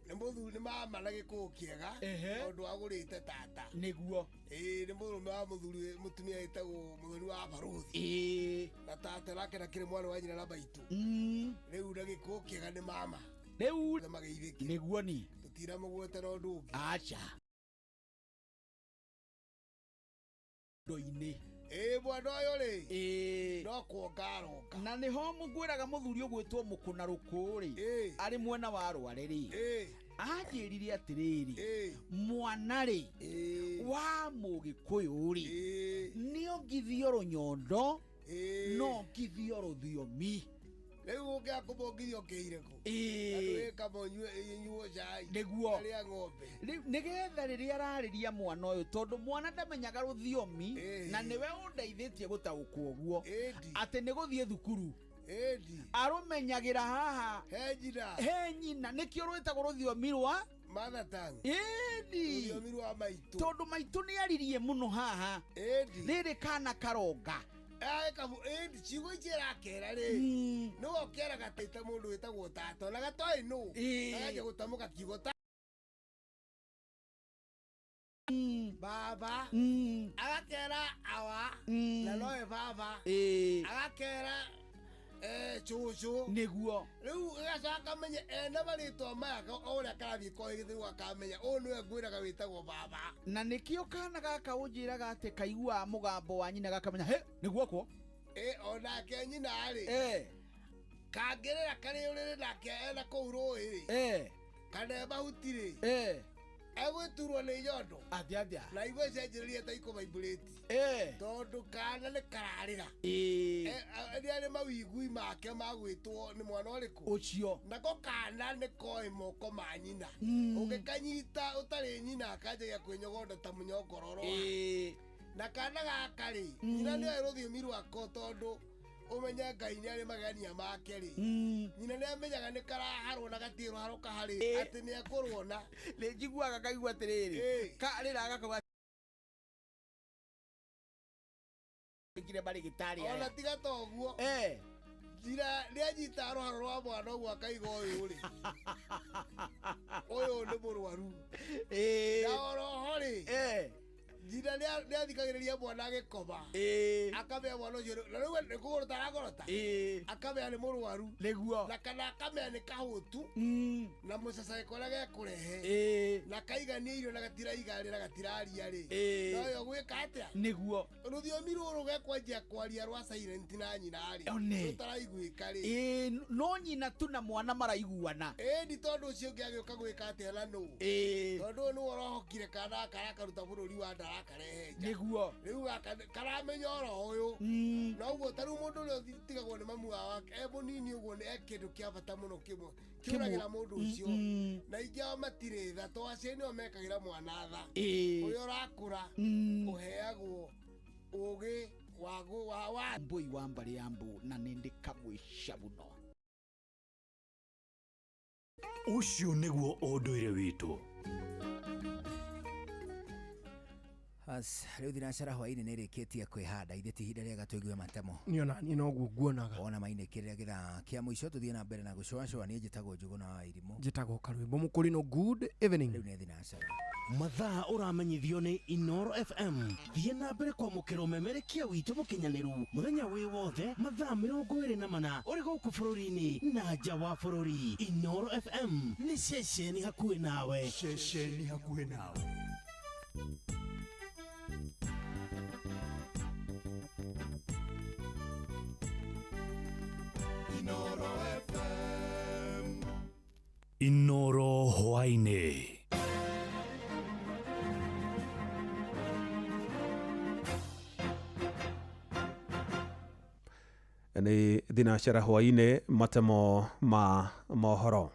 Ni muthuri ni mama na gikuo kiega. Ondu agurite tata.
Niguo.
Ni murume wa muthuri mutumia etagwo muthuri wa Baruthi. Na tata lake na kire mwana wa nyina na baitu. Riu na gikuo kiega ni mama.
Riu
na mageithike.
Niguo ni.
Tutira mugwete no ndu.
Acha. Doine.
Bwana uyu ri no kuongaroka
na niho mugwiraga muthuri ugwitwo Mukuna Rukuri ari mwena wa Rware ri anjirire atiriri mwana ri wa Mugikuyu ri nio ngithio Runyondo no ngithio Ruthiomi.
Riu ungiakubongithio kiireko andu kamonywe nyuo cai
niguo
ari ng'ombe
nigetha riria arariria mwana uyu tondu mwana ndamenyaga Ruthiomi na niwe undeithitie gutaukwo guo ati ni guthie thukuru arumenyagira haha he nyina nikio rwitagwo Ruthiomi rwa
mother tongue
Ruthiomi rwa maitu tondu maitu ni aririe muno haha riri kana karonga
chigo ichera kera ri no kera gatete mundu wetagwo tata na gatoi no agaje gutamuka kigo baba agakera awa na noe baba agakera chuchu
niguo
riu gacoka menye ena maritwa maya uria karathi ko igithiru akamenya u niwe ngwiraga witagwo baba
na nikio kana gaka unjiraga ati kaigua mugambo wa nyina gakamenya he niguo ko
ona ke nyina ari kangirira kari urire nake ena kuu rui kana bahutire egwiturwo ni nyondo
athia
na igwe cenjereria ta iko vibrate tondu kana ni kararira ni ari mawigui make magwitwo ni mwana uriku
ucio
nako kana ni koi moko ma nyina ugikanyita utari nyina akajagia kwinyogonda ta munyongororo na kana gakari nyina ni ruthiumi rwako tondu umenya Ngai ni ari magania make ri nyina ni amenyaga ni karaharwo na gatiro haruka hari ati ni akurwona
ni njiguaga kaigua atiriri karira gakauga ikire bari gitari
ona tiga toguo njira ni anyita ruharo rwa mwana uguo akaiga uyu ri uyu ni murwaru na oroho ri njira ni athikagiriria mwana agikoma akamenya mwana ucio na riu ni kugorota aragorota akamenya ni murwaru
niguo
na kana akamenya ni kahutu na mucacai koria gekurehe na kaigania irio na gatiraiga na gatiraria ri no yo gwika atia
niguo
ruthiomi ruru gekwanjia kwaria rwa silent na nyina ri tutaraiguika
ri no nyina tu na mwana maraiguana
ni tondu ucio ngiagioka gwika atia na no tondu ni worohokire kana karakaruta bururi wa ndara
niguo
riu karamenya oro uyu na uguo taru mundu uri utigagwo ni mamu wake munini uguo ni ekindu kia bata muno kimwe kiuragira mundu ucio na ingao matire tha twacie nio mekagira mwana tha uyu urakura uheagwo ugi wagu wa
mbui wa mbari ya mbu na nindi kamwisha muno
ucio niguo unduire witu
riu thinacara hwaini ni rikitie kwihanda ithe ti ihinda riega tuigue matemo
niona ni noguo nguonaga
ona mainikirira githaa kia muico tuthie na mbere na gucoacua ni njitagwo Njuguna wa Irimũ
njitagwo Karwimbo Mukurino good evening
riu ni thinacara
mathaa uramenyithio ni Inoro FM thie na mbere kwa mukiro memerekia witu mukinyaniru muthenya wi wothe mathaa 24 uri guku bururi-ini na nja wa bururi. Inoro FM ni ceceni hakuhi nawe
Inoro hwaini.
Ni thinacara hwaini matemo ma mohoro.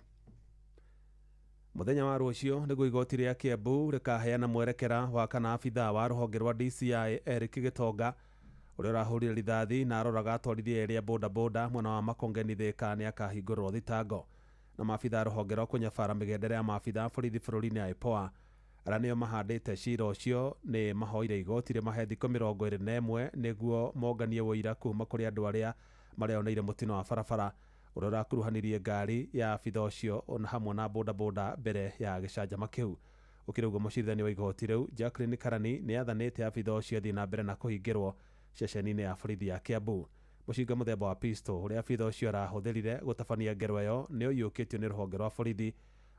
Muthenya wa rucio niguo igoti ria Kiambu rikaheana mwerekera wa kana abitha wa ruhonge rwa DCI Eric Gitonga uria urahurire rithathi na aroraga atwarithia ria boda mwena wa Makongeni Thika ni akahingurwo thitango na maabitha ruhonge rwa kunyabara migendere ya maabitha borithi bururi-ini ya IPOA aria nio mahandite cira ucio ni mahoire igoti rimahe thikũ 21 niguo monganie wũira kuma kuri andu aria marioneire mutino wa barabara uria urakuruhanirie ngari ya abitha ucio ona hamwe na boda mbere ya gicanjama kiu. Ukirauga mucirithania wa igoti riu Jacqueline Karani ni athanite abitha ucio thii na mbere na kuhingirwo ceceni-ini ya borithi ya Kiambu. Mucinga muthemba wa pistol uria abitha ucio arahuthirire gutabania ngero iyo ni uyukitio ni ruhonge rwa borithi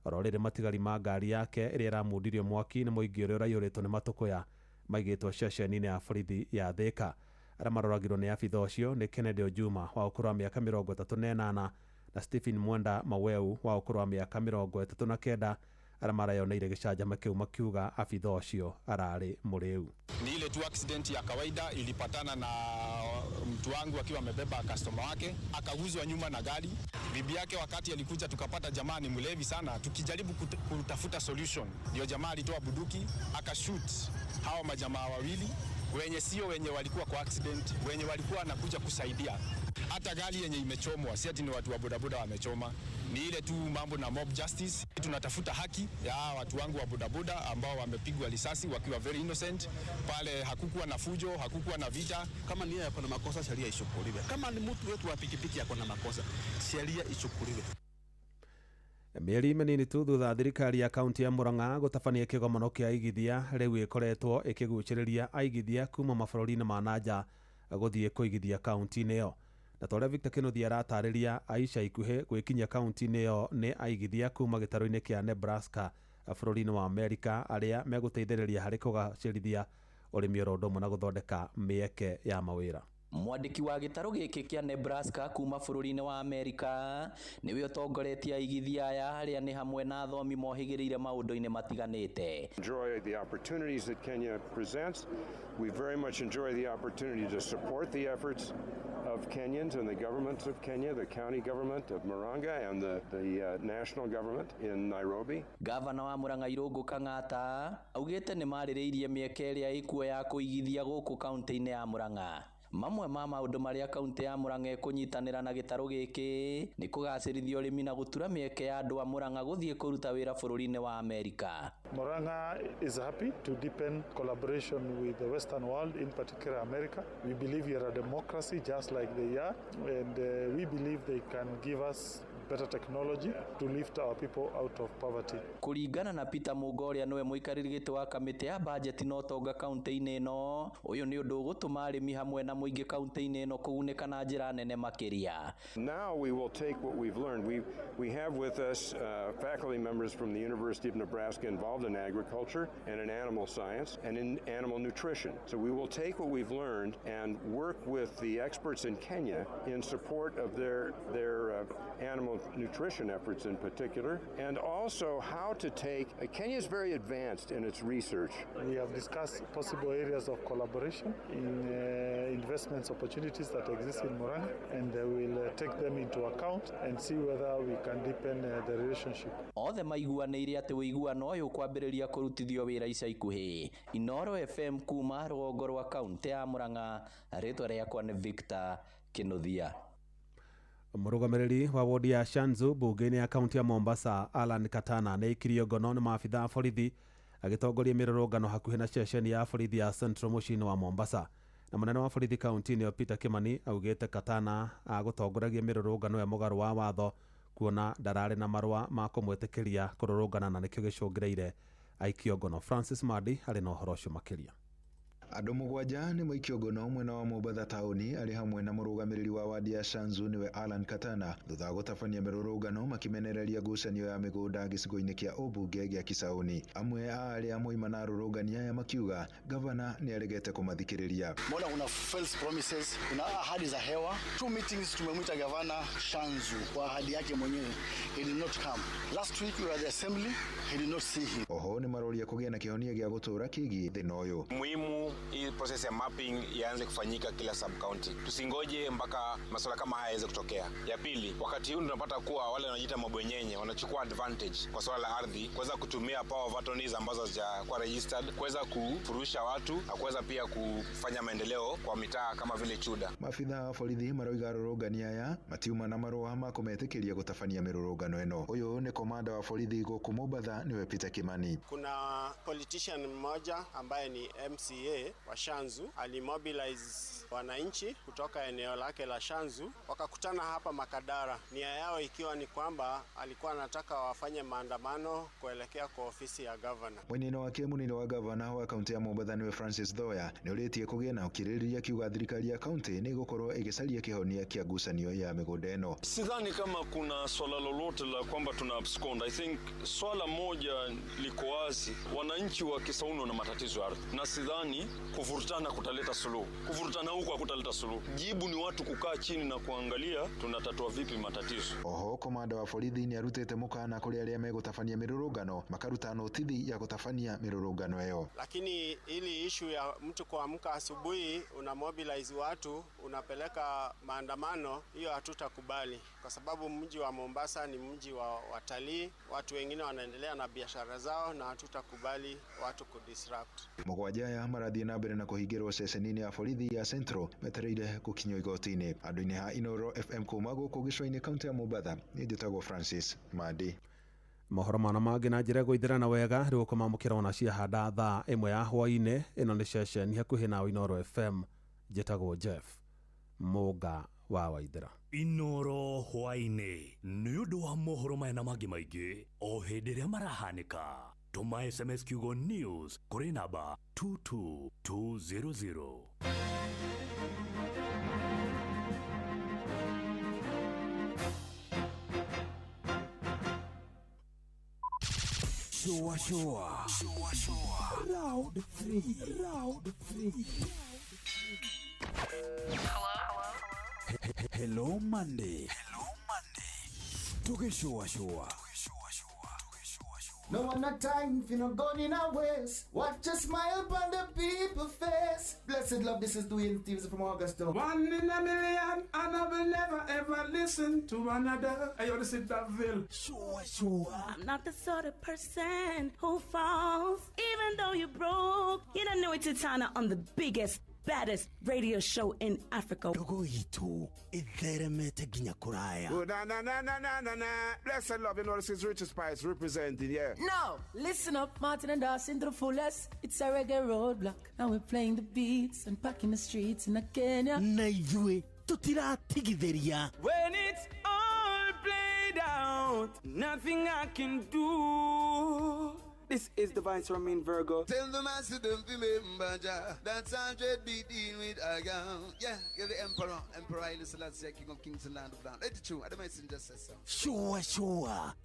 oro riri matigari ma ngari yake iria iramundirio mwaki ni muingi uria uraiuritwo ni matukuya maigitwo ceceni-ini ya borithi ya Thika. Aria maroragirwo ni abitha ucio ni Kennedy Ojuma wa ukuru wa miaka 38 na Stephen Mwenda Maweu wa ukuru wa miaka 39 aria marayoneire gicanjama kiu makiuga abitha ucio arari muriu.
Ni ile tu accident ya kawaida ilipatana na mtu wangu akiwa amebeba customer wake akaguzwa nyuma na gari. Bibi yake wakati alikuja tukapata jamaa ni mlevi sana, tukijaribu kutafuta solution ndio jamaa alitoa buduki akashoot hao majamaa wawili wenye walikuwa kwa accident, wenye walikuwa wanakuja kusaidia. Hata gari yenye imechomwa si ati ni watu wa bodaboda wamechoma, ni ile tu mambo na mob justice. Tunatafuta haki ya watu wangu wa bodaboda ambao wamepigwa risasi wakiwa very innocent. Pale hakukuwa na fujo, hakukuwa na vita.
Kama nia yako na makosa, sheria ichukuliwe. Kama ni mtu wetu wa pikipiki yako na makosa, sheria ichukuliwe.
Mĩeri mĩnini tu thutha thirikari ya kaunti ya Murang'a gũtabania kĩgomano kĩa aigithia rĩu ĩkoretwo ĩkĩgucĩrĩria aigithia kuma mabũrũri-inĩ ma nanja gũthiĩ kũigithia kaunti-inĩ ĩyo. Na torĩa Victor Kĩnuthia aratarĩria Aisha ikuhĩ gwĩkinyia kaunti-inĩ ĩyo nĩ aigithia kuma gĩtarũ-inĩ kĩa Nebraska bũrũri-inĩ wa Amerika arĩa megũteithĩrĩria harĩ kũgacĩrithia ũrĩmi oro ũndũ ũmwe na gũthondeka mĩeke ya mawĩra.
Mwandĩki wa gĩtarũ gĩkĩ kĩa Nebraska kuma bũrũri-inĩ wa Amerika nĩwe ũtongoretie aigithia aya arĩa nĩ hamwe na athomi mohĩgĩrĩire maũndũ-inĩ matiganĩte.
Enjoy the opportunities that Kenya presents. We very much enjoy the opportunity to support the efforts of Kenyans and the governments of Kenya, the county government of Murang'a and the national government in Nairobi.
Gavana wa Murang'a Irũngũ Kang'ata augĩte nĩ marĩrĩirie mĩeke ĩrĩa ĩkuo ya kũigithia gũkũ kaunti-inĩ ya Murang'a. Mamwe ma maũndũ marĩa kaunti ya Murang'a ĩkũnyitanĩra na gĩtarũ gĩkĩ nĩ kũgacĩrithia ũrĩmi na gũtura mĩeke ya andũ a Murang'a gũthiĩ kũruta wĩra bũrũri-inĩ wa Amerika.
Murang'a is happy to deepen collaboration with the Western world, in particular America. We believe we are a democracy just like they are, and we believe they can give us better technology to lift our people out of poverty.
Kũringana na Peter Mũnga ũrĩa nĩwe mũikarĩri gĩtĩ wa kamĩtĩ ya bajeti na ũtonga kaunti-inĩ ĩno, ũyũ nĩ ũndũ ũgũtũma arĩmi hamwe na mũingĩ kaunti-inĩ ĩno kũgunĩka na njĩra nene makĩria.
Now we will take what we've learned. We have with us faculty members from the University of Nebraska involved in agriculture and in animal science and in animal nutrition. So we will take what we've learned and work with the experts in Kenya in support of their animal nutrition efforts in particular, and also how to take Kenya is very advanced in its research.
We have discussed possible areas of collaboration in investments opportunities that exist in Murang'a, and we will take them into account and see whether we can deepen the relationship.
Othe maiguanĩire atĩ ũiguano ũyũ kwambĩrĩria kũrutithio wĩra ica ikuhĩ. Inooro FM kuma rũgongo rwa kaunti ya Murang'a, rĩtwa rĩakwa nĩ Victor Kĩnuthia.
Mũrũgamĩrĩri wa wodi ya Shanzu bunge-inĩ ya kaunti ya Mombasa Alan Katana nĩ aikirio ngono nĩ maabitha a borithi agĩtongoria mĩrũrũngano hakuhĩ na ceceni ya borithi ya Central mũciĩ-inĩ wa Mombasa. Na mũnene wa borithi kaunti-inĩ Peter Kimani augĩte Katana agũtongoragia mĩrũrũngano ya mũgarũ wa watho kuona ndararĩ na marũa ma kũmwĩtĩkĩria kũrũrũngana na nĩkĩo gĩcũngĩrĩire aikio ngono. Francis Madi arĩ na ũhoro ũcio makĩria.
Andũ mũgwanja nĩ maikio ngono mwena wa Mombasa taũni arĩ hamwe na mũrũgamĩrĩri wa wadi ya Shanzu nĩwe Alan Katana thutha wa gũtabania mĩrũrũngano makimenereria ngucanio ya mĩgũnda gĩcigo-inĩ kĩa ũmbunge gĩa Kisauni. Amwe a arĩa moima na arũrũngani aya makiuga gavana nĩ aregete kũmathikĩrĩria.
Mbona kuna false promises, kuna ahadi za hewa. 2 meetings tumemwita gavana Shanzu kwa ahadi yake mwenyewe. He did not come. Last week we were at the assembly, he did not see him.
Oho nĩ maroria kũgĩa na kĩhonia gĩa gũtũũra kĩgiĩ thĩna ũyũ.
Muhimu hii process ya mapping ianze kufanyika kila sub county. Tusingoje mpaka masuala kama haya yaweze kutokea. Ya pili, wakati huu tunapata kuwa wale wanajiita mabwenyenye wanachukua advantage kwa swala la ardhi, kuweza kutumia power of attorneys ambazo hazijakuwa registered, kuweza kufurusha watu na kuweza pia kufanya maendeleo kwa mitaa kama vile Chuda.
Maafitha wa borithi maroiga arũrũngani aya matiuma na marũa ma kũmetĩkĩria gũtabania mĩrũrũngano ĩno. Ũyũ nĩ komanda wa borithi gũkũ Mombasa nĩwe Peter Kimani.
Kuna politician mmoja ambaye ni MCA wa Shanzu alimobilize wananchi kutoka eneo lake la Shanzu wakakutana hapa Makadara, nia yao ikiwa ni kwamba alikuwa anataka wafanye maandamano kuelekea kwa ofisi ya governor.
Mwenendo wake munini wa governor wa kaunti ya Mombasa niwe Francis Thoya nĩ ũrĩtie kũgĩa na ũkirĩrĩria kiuga thirikari ya kaunti nĩ gũkorwo ĩgĩcaria kĩhonia kĩa ngucanio ya mĩgũnda ĩno.
Sidhani kama kuna swala lolote la kwamba tuna abscond. I think swala moja liko wazi, wananchi wa Kisauni na matatizo ya ardhi, na sidhani kuvurutana kutaleta suluhu. Kuvurutana huko hakutaleta suluhu. Jibu ni watu kukaa chini na kuangalia tunatatua vipi matatizo.
Oho komanda wa borithi nĩ arutĩte mũkana kũrĩ arĩa megũtabania mĩrũrũngano makaruta notithi ya gũtabania mĩrũrũngano ĩyo.
Lakini ili issue ya mtu kuamka asubuhi una mobilize watu unapeleka maandamano, hiyo hatutakubali kwa sababu mji wa Mombasa ni mji wa watalii, watu wengine wanaendelea na biashara zao na hatutakubali watu kudisrupt.
Mũgwanja aya marathiĩ na mbere na kũhingĩrwo ceceni-inĩ ya borithi ya Central metereire gũkinywo igoti-inĩ. Andũ-inĩ ha Inooro FM kuma gũkũ gĩcũa-inĩ kaunti ya Mombasa nĩ njĩtagwo Francis Madi.
Mohoro mana mangĩ na njĩra gũithĩrana wega rĩu kũmamũkĩra ona ciahanda thaa 1 ya hwaĩ-inĩ. Ĩno nĩ ceceni hakuhĩ na Inooro FM, njĩtagwo Jeff Mũnga wa Waithera.
Inoro hwaine nĩũndũ wa mohoro maya na mangĩ maingĩ o hĩndĩ ĩrĩa marahanĩka. Tũma SMS kiugo news kũrĩ namba 22200.
Showa. Round 3. Hello Monday. Tuge showa.
No one not time if you not going in our ways. Watch a smile upon the people's face. Blessed love, this is Dwayne Stevens from Augusta.
1 in a million, and I will never ever listen to another. I ought to sit that Ville.
Sure.
I'm not the sort of person who falls, even though you broke. You don't know it's Tana on the biggest, baddest radio show in Africa.
Dogo itu itheremete ginya kuraya.
Oh, na. Blessed love, you know this is Richard Spice representing, yeah.
No, listen up, Martin and Dawson to the fullest. It's a reggae roadblock. Now we're playing the beats and packing the streets in Kenya.
Na yue tutira tigitheria.
When it's all played out, nothing I can do. This is the Vice Ramin Virgo.
Tell the master don't remember that's 100 BD with Agam. Yeah, you're the Emperor Haile Selassie, King of Kings and Land of Land. It's true, I don't just say so.
Sure.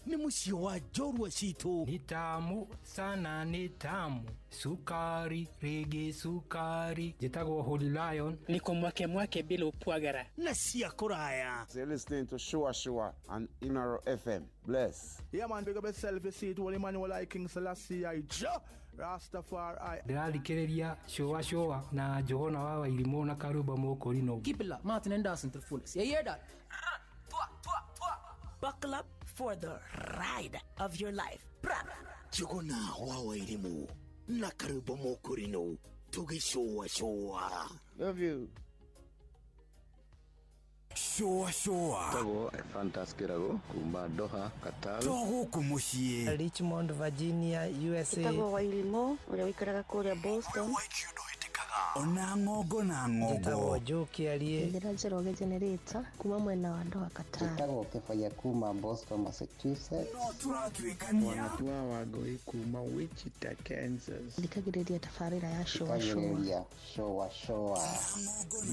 Ni mushiwa jorwa shitu.
Ni tamu sana, ni tamu. Sukari, reggae sukari. Jitago Holy Lion.
Niko mwake bila upwagara.
Na siya kuraya.
You're listening to Shua on Inaro FM. Bless.
Yeah man, big up yourself, you see it, Holy Emmanuel I King Selassie I Rastafari.
Ndĩrarikĩrĩria Shua na Johona wa Wairimu na Karuba Mokorino.
Keep it up, Martin and Dawson to the fullest. You hear that?
Buckle up for the ride of your life.
Johona wa Wairimu na Karuba Mokorino. Tuge Shua.
Love you.
Showa.
Tago Fantaskirago kumba Doha Qatar.
Togo kumushie.
Richmond, Virginia, USA.
Tago Wairimo, ule wikaraga kule Boston.
Ona ngogo.
Tago Joki aliye.
Ndira Njoroge generator kuma mwena wa Doha Qatar.
Tago Kefaya kuma Boston, Massachusetts.
Wanatua wagoi kuma Wichita, Kansas.
Ndikagiriria tafarira ya Showa.
Ndikagiriria Showa.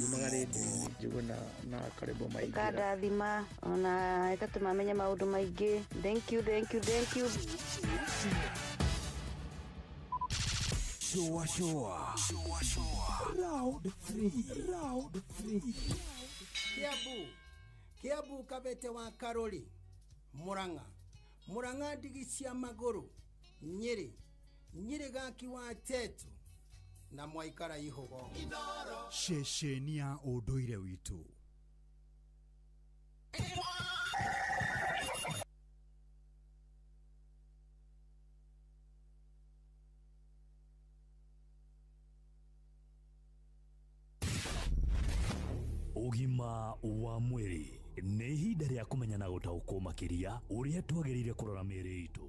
Yumagarede juguna na karibu maigi.
Kada dhima ona ikatumamenya maundu maigi. Thank you.
Showa. Round 3.
Kiabu kabete wa Karoli. Muranga digisia magoro. Nyeri gaki wa tetu. Na mwaikara ihogo.
Sheshenia odoire witu.
Ugima wa mwiri nĩ ihinda rĩa kũmenya na gũtaũkwo makĩria ũrĩa twagĩrĩire kũrora mĩĩrĩ itũ.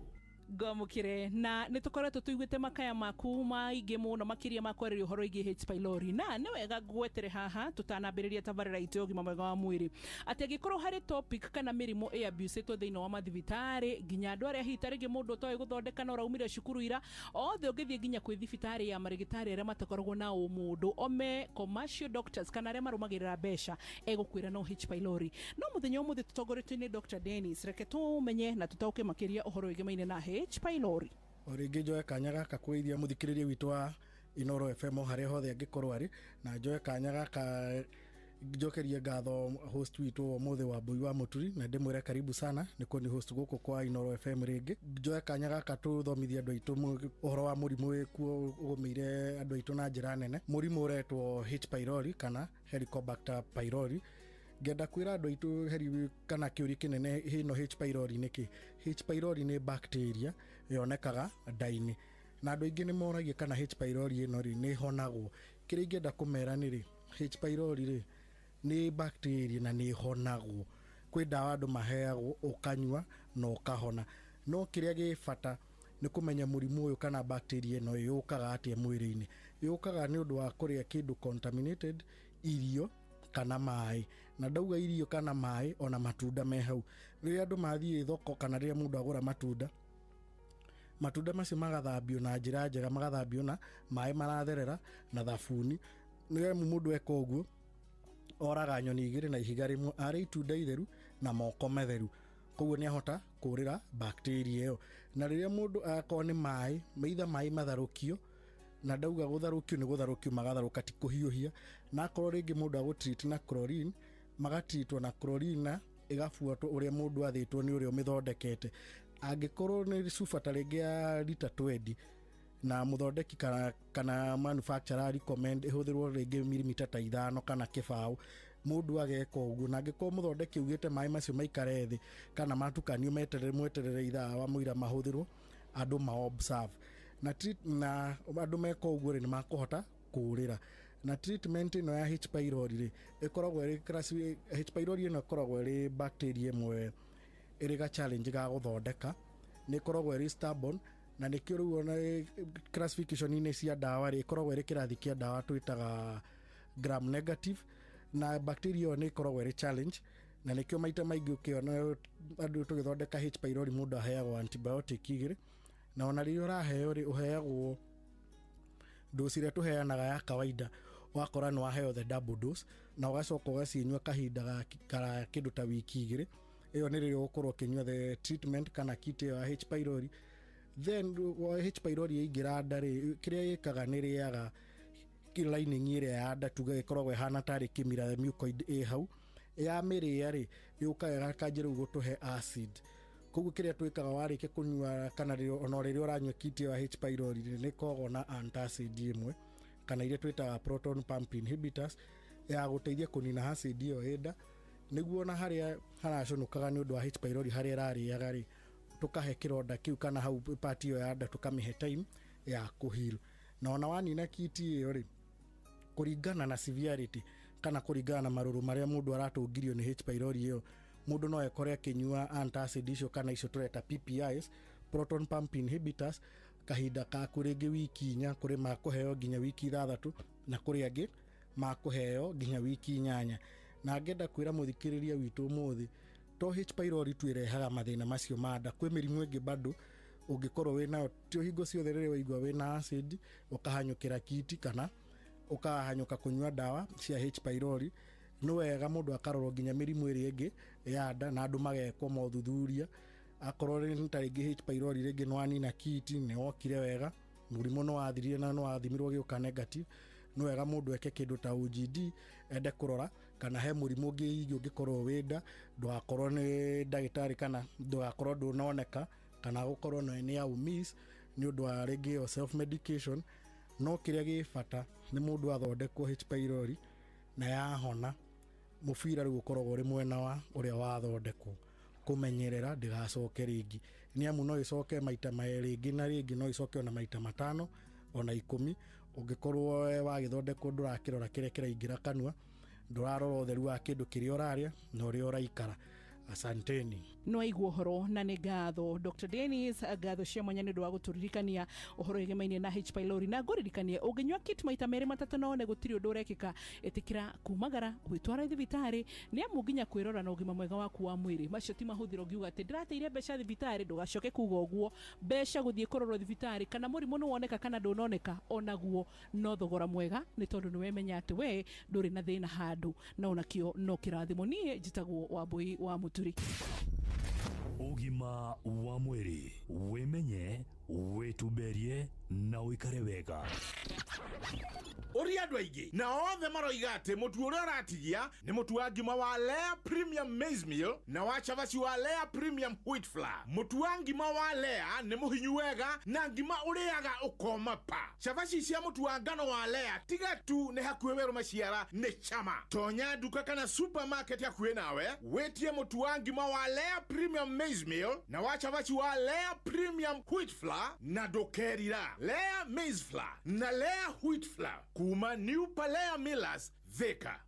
Ngomukire na nitukoretwo tuiguite makaya maku maingi muno makiria makwereria uhoro igi H pylori na ni wega gwetere haha tutanambiriria tabarira itu ugima mwega wa mwiri ati agikorwo hari topic kana mirimo e abuse to thiini wa mathibitari ginya andu aria hitarigi mundu toy guthondeka na uraumire cukuru ira othe ugithie ginya kwi thibitari ya marigitari aria matakoragwo na umundu ome commercial doctors kana aria marumagirira besha egukwira no H pylori no muthenya umuthi tutongoretwe ni Dr. Dennis reke tumenye na tutauke makiria uhoro igimaine na H pylori
oringi joe kanya gaka kwithia muthikiririe witu wa Inoro FM hare hothe angikorwo ari na joe kanya gaka njokerie ngatho host witu omothe wa Mbui wa Muturi na ndimwire karibu sana niko ni host guku kwa Inoro FM ringi joe kanya gaka tuthomithia andu aitu uhoro wa murimu wikuo ugumire andu aitu na njira nene murimu uretwo H pylori kana Helicobacter pylori ngenda kwira andu aitu heri kana kiuri kinene hino H pylori niki H pylori ni bacteria yonekaga ndaini na andu ingi ni moragia kana H pylori ino ri ni honagwo kiri ngenda kumera ni ri H pylori ri ni bacteria na ni honagwo kwi dawa andu maheagwo ukanywa no ukahona no kiria gifata ni kumenya murimu uyu kana bacteria ino yukaga atia mwiri-ini yukaga ni undu wa kuria kindu contaminated irio kana mai na ndauga irio kana maĩ ona matunda me hau. Rĩrĩa andũ mathiĩ thoko kana rĩrĩa mũndũ agũra matunda macio magathambio na njĩra njega, magathambio na maĩ maratherera na thabuni. Nĩgetha mũndũ eka ũguo oraga nyoni igĩrĩ na ihiga rĩmwe, arĩa itunda itheru na moko metheru, koguo nĩahota kũrĩra bacteria ĩyo. Na rĩrĩa mũndũ akorwo nĩ maĩ, meitha maĩ matharũkio, na ndauga gũtharũkio nĩ gũtharũkio magatharũka ti kũhiũhia, na akorwo rĩngĩ mũndũ agũtreat na chlorine, magatreatwo na chlorine na ĩgabuatwo ũrĩa mũndũ athĩtwo nĩ ũrĩa ũmĩthondekete. Angĩkorwo nĩ cuba ta rĩngĩ ya lita 20 na mũthondeki kana manufacturer recommend ĩhũthĩrwo rĩngĩ milimita ta 5 kana kĩbaũ, mũndũ ageka ũguo. Na angĩkorwo mũthondeki ugĩte maĩ macio maikare thĩ kana matukanio mweterere ithaa wa mũira mahũthĩrwo, andũ ma-observe na andũ meka ũguo nĩ makũhota kũrĩra. Na treatment ĩno ya H. pylori ĩkoragwo H. pylori ĩno ĩkoragwo ĩrĩ bacteria ĩmwe ĩrĩ ga challenge ga gũthondeka, nĩ ĩkoragwo ĩrĩ stubborn, na nĩkĩo rĩu ona classification-inĩ cia ndawa ĩkoragwo ĩrĩ kĩrathi kĩa ndawa twĩtaga gram negative, na bacteria ĩyo nĩ ĩkoragwo ĩrĩ challenge, na nĩkĩo maita maingĩ ũkĩona andũ tũgĩthondeka H. pylori mũndũ aheagwo antibiotic 2, na ona rĩrĩa ũraheo ũheagwo dosi ĩrĩa tũheanaga ya kawaida, wakora nĩ waheo the double dose, na ũgacoka ũgacinyua kahinda ga kĩndũ ta wiki 2. Ĩyo nĩ rĩrĩa ũkorwo ũkĩnyua the treatment kana kit ya H. pylori. Then H. pylori yaingĩra nda kĩrĩa gĩkaga nĩ rĩaga lining ĩrĩa ya nda, tuge ĩkoragwo ĩhana tarĩ kĩmira mucoid ĩ hau, ya mĩrĩa yũkaga kanjĩ rĩu gũtũhe acid. Koguo kĩrĩa twĩkaga warĩkia kũnyua kana ona rĩrĩa ũranyua kit ya H. pylori nĩ koragwo na antacid ĩmwe kana iria twĩtaga proton pump inhibitors ya gũteithia kũnina acid ĩyo ĩ nda, nĩguo na harĩa haraconokaga nĩ ũndũ wa H. pylori harĩa ĩrarĩaga tũkahe kĩronda kĩu kana hau part ĩyo ya nda tũkamĩhe time ya kũheal. Na ona wanina kit ĩyo kũringana na severity kana kũringana na marũrũ marĩa mũndũ aratũngirio nĩ H. pylori ĩyo, mũndũ no ekore akĩnyua antacid icio kana icio tũreta PPIs, proton pump inhibitors, kahinda ka kũrĩngĩ wiki 4, kũrĩ makũheo nginya wiki 6, na kũrĩ angĩ makũheo nginya wiki 8. Na ngenda kwĩra mũthikĩrĩria witũ ũmũthĩ, to H. pylori tu ĩrehaga mathĩna macio ma nda, kwĩ mĩrimũ ĩngĩ bado ũngĩkorwo wĩnayo, ti hingo ciothe rĩrĩa waigua wĩna acid ũkahanyũkĩra kiti kana ũkahanyũka kũnyua ndawa cia H. pylori. Nĩ wega mũndũ akarorwo nginya mĩrimũ ĩrĩa ĩngĩ ya nda, na andũ magekwo maũthuthuria, akorwo nĩ ta rĩngĩ H. pylori rĩngĩ nĩ wanina kiti, nĩ wokire wega, mũrimũ nĩ wathirire na nĩ wathimirwo gĩũka negative, nĩ wega mũndũ eke kĩndũ ta OGD, ende kũrora kana he mũrimũ ũngĩ ũngĩkorwo wĩ nda, ndũgakorwo nĩ ndagĩtarĩ kana ndũgakorwo ndũnoneka, kana gũkorwo nĩ ya umis nĩ ũndũ wa rĩngĩ self medication. No kĩrĩa gĩ bata nĩ mũndũ athondekwo H. pylori na yahona, mũbira rĩu ũkoragwo ũrĩ mwena wa ũrĩa wathondekwo, kũmenyerera ndĩgacoke rĩngĩ, nĩ amu no ĩcoke maita rĩngĩ na rĩngĩ, no ĩcoke ona maita 5 ona 10 ũngĩkorwo wagĩthondekwo ndũrakĩrora kĩrĩa kĩraingĩra kanua, ndũrarora ũtheru wa kĩndũ kĩrĩa ũrarĩa na ũrĩa ũraikara. Asanteni.
No aigua ũhoro na nĩ ngatho Dr. Dennis, ngatho cia mwanya nĩ ũndũ wa gũtũririkania ũhoro wĩgĩmainie na H. pylori, na ngũririkanie ũngĩnyua kit maita 2 3 no gũtirĩ ũndũ ũrekĩka, ĩtĩkĩra kumagara gwĩtwara thibitarĩ, nĩ amu nginya kwĩrora na ũgima mwega waku wa mwĩrĩ macio ti mahũthĩro. Ngiuga atĩ ndĩrateire mbeca thibitarĩ, ndũgacoke kuga ũguo. Mbeca gũthiĩ kũrorwo thibitarĩ kana mũrimũ nĩ woneka kana ndũnoneka, onaguo no thogora mwega, nĩ tondũ nĩ wemenya atĩ we ndũrĩ na thĩna handũ, na onakĩo no kĩrathimo. Niĩ njĩtagwo Wambui wa Muturi.
Ugima wa mwĩrĩ, wĩmenye, wĩtumberie na ũikare wega.
Uri andũ aingĩ na othe maroiga atĩ mũtu ũrĩa ũratigia nĩ mũtu wa ngima wa Lea Premium Maize Meal na wa chavaci wa Lea Premium Wheat Flour. Mũtu wa ngima wa Lea nĩ mũhinyu wega na ngima ũrĩaga ũkoma pa. Chavaci cia mũtu wa ngano wa Lea tiga tu nĩ hakuhĩ werũ maciara nĩ chama. Tonya duka kana supermarket hakuhĩ nawe, wĩtie mũtu wa ngima wa Lea Premium Maize Meal na wa chavaci wa Lea Premium Wheat Flour na ndũkerira. Lea Maize Flour na Lea Wheat Flour kuma New Palea Millers, Thika.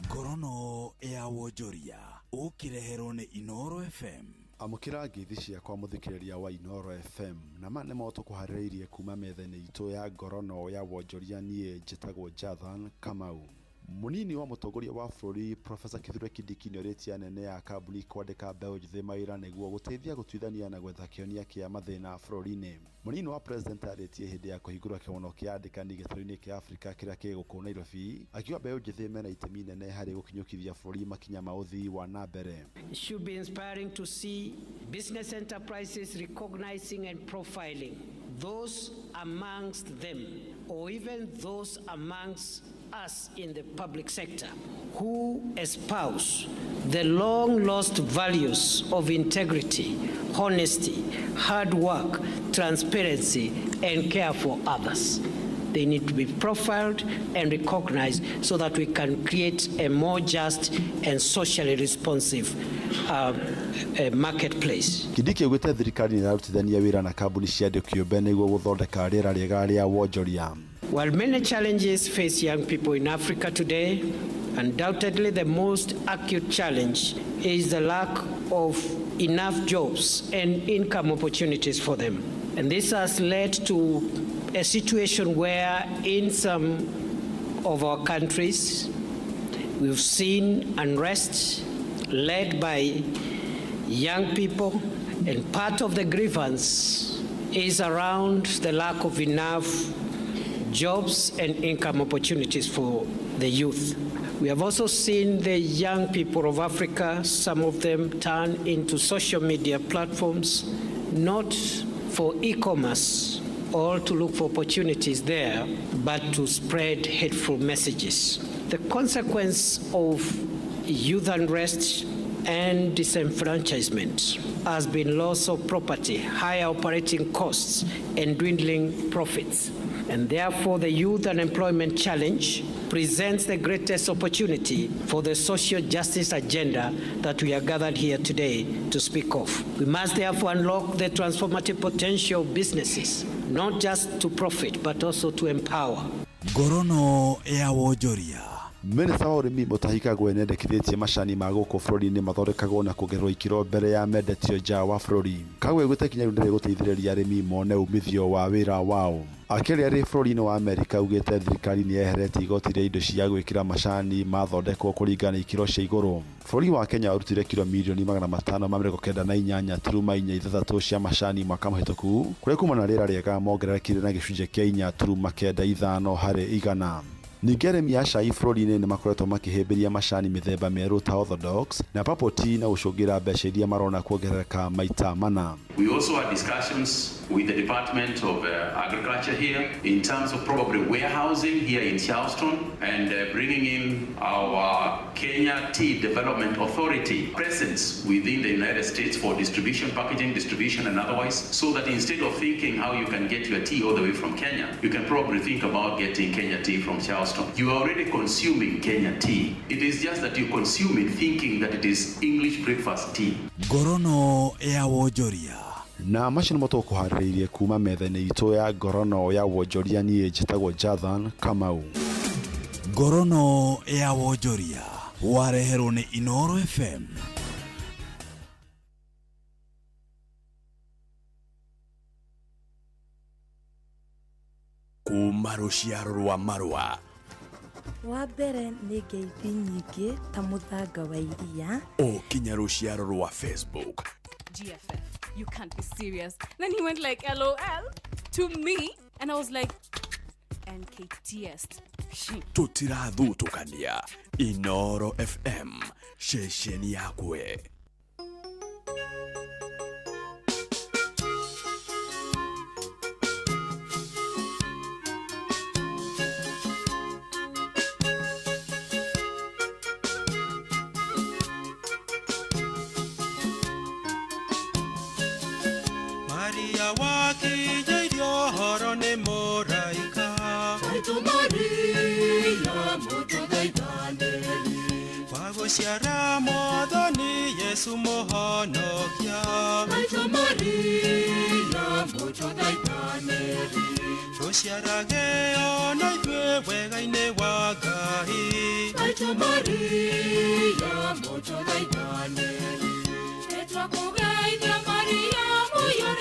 Ngorono ya wonjoria ũkĩreherwo nĩ Inoro FM.
Amũkĩra ngeithi ciakwa mũthikĩrĩria wa Inoro FM, na mane moto kuharĩrĩirie kuma metha-inĩ itũ ya ngorono ya wonjoria. Niĩ njĩtagwo Jathan Kamau. munini wa mutongoria wa bũrũri Profesa Kithure Kindiki nĩorĩtie anene a kambuni kwandĩka mbeũ njĩthĩ mawĩra nĩguo gũteithia gũtuithania na gwetha kĩhonia kĩa mathĩna bũrũri-inĩ. Munini wa president arĩtie hĩndĩ ya kũhingũra kĩhono kĩa andĩkani gĩtarũ-inĩ kĩa Afrika kĩrĩa kĩ gũkũ Nairobi, akiuga mbeũ njĩthĩ mena itemi inene harĩ gũkinyũkithia bũrũri makinya ma ũthii wa na mbere.
It should be inspiring to see business enterprises recognizing and profiling those amongst them, or even those amongst us in the public sector who espouse the long lost values of integrity, honesty, hard work, transparency, and care for others. They need to be profiled and recognized so that we can create a more just and socially responsive marketplace.
Kindiki augĩte thirikari nĩ ĩrarutithania wĩra na kambuni cia andũ kĩũmbe nĩguo gũthondeka rĩera rĩega rĩa wonjoria.
While many challenges face young people in Africa today, undoubtedly the most acute challenge is the lack of enough jobs and income opportunities for them. And this has led to a situation where in some of our countries we've seen unrest led by young people, and part of the grievance is around the lack of enough jobs and income opportunities for the youth. We have also seen the young people of Africa, some of them turn into social media platforms, not for e-commerce or to look for opportunities there, but to spread hateful messages. The consequence of youth unrest and disenfranchisement has been loss of property, higher operating costs, and dwindling profits. And therefore, the youth unemployment challenge presents the greatest opportunity for the social justice agenda that we are gathered here today to speak of. We must therefore unlock the transformative potential of businesses, not just to profit, but also to empower.
Gorono ya wonjoria.
Minista wa ũrĩmi Mutahi Kagwe nĩendekithĩtie macani ma gũkũ bũrũri-inĩ mathondekagwo na kũgerwo ikĩro mbere ya mendetio nja wa bũrũri. Kagwe augĩte ikinya rĩu nĩ rĩgũteithĩrĩria arĩmi mone umithio wa wĩra wao. Akĩaria arĩ bũrũri-inĩ wa Amerika augĩte thirikari nĩ yeheretie igoti rĩa indo cia gwĩkĩra macani mathondekwo kũringana na ikĩro cia igũrũ. Bũrũri wa Kenya ũrutire kilo mirioni 598.4 cia macani mwaka mũhĩtũku, kũrĩa kuma na rĩera rĩega mongererekire na gĩcunjĩ kĩa 4.95 harĩ igana. Ningĩ arĩmi a cai bũrũri-inĩ nĩ makoretwo makĩhĩmbĩria macani mĩthemba mĩerũ ta Orthodox na Purple Tea na gũcũngĩra mbeca iria marona kuongerereka maita mana.
We also had discussions with the Department of Agriculture here in terms of probably warehousing here in Charleston and bringing in our Kenya Tea Development Authority presence within the United States for distribution, packaging, distribution and otherwise, so that instead of thinking how you can get your tea all the way from Kenya, you can probably think about getting Kenya tea from Charleston. You are already consuming Kenya tea. It is just that you consume it thinking that it is English breakfast tea.
Gorono ya wonjoria.
Na macio nĩmo tũkũharĩrĩirie kuma metha-inĩ itũ ya Gorono ya wonjoria, niĩ njĩtagwo Jathan Kamau.
Gorono ya wonjoria wareherwo nĩ Inooro FM. Kuma rũciaro rwa Marua.
Wa mbere nĩ ngeithi nyingĩ ta mũthanga wa iria.
Kinya rũciaro rwa Facebook.
GFF, you can't be serious. Then he went like LOL to me and I was like NKTS.
Tutirathutukania. Inooro FM, shesheni yakwe.
Maria wakija horo ne moraika. Saitu Maria moto daitaneli. Wago siara modoni Yesu mohonokia. Saitu Maria moto daitaneli. Rosiara geo na iwe wega ine wagahi. Saitu Maria moto daitaneli. Etwa kugaida Maria Maria,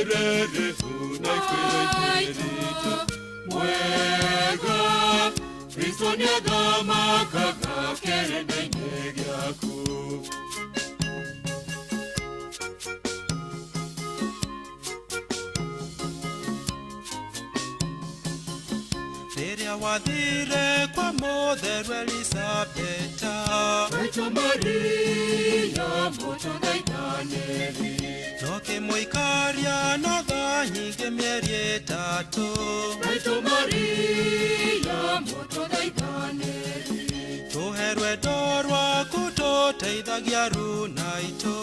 gerere unaikwirito mwega Kristo niagama kaka kerende gyaku Rĩrĩa wathire kwa mũtheru Elisabeta Maitũ Maria mũtũthaithanĩri Tũkĩmũikaria na tha nyingĩ mĩeri ĩtatũ Maitũ Maria mũtũthaithanĩri Tũhe rwendo rwaku tũteithagia runa itũ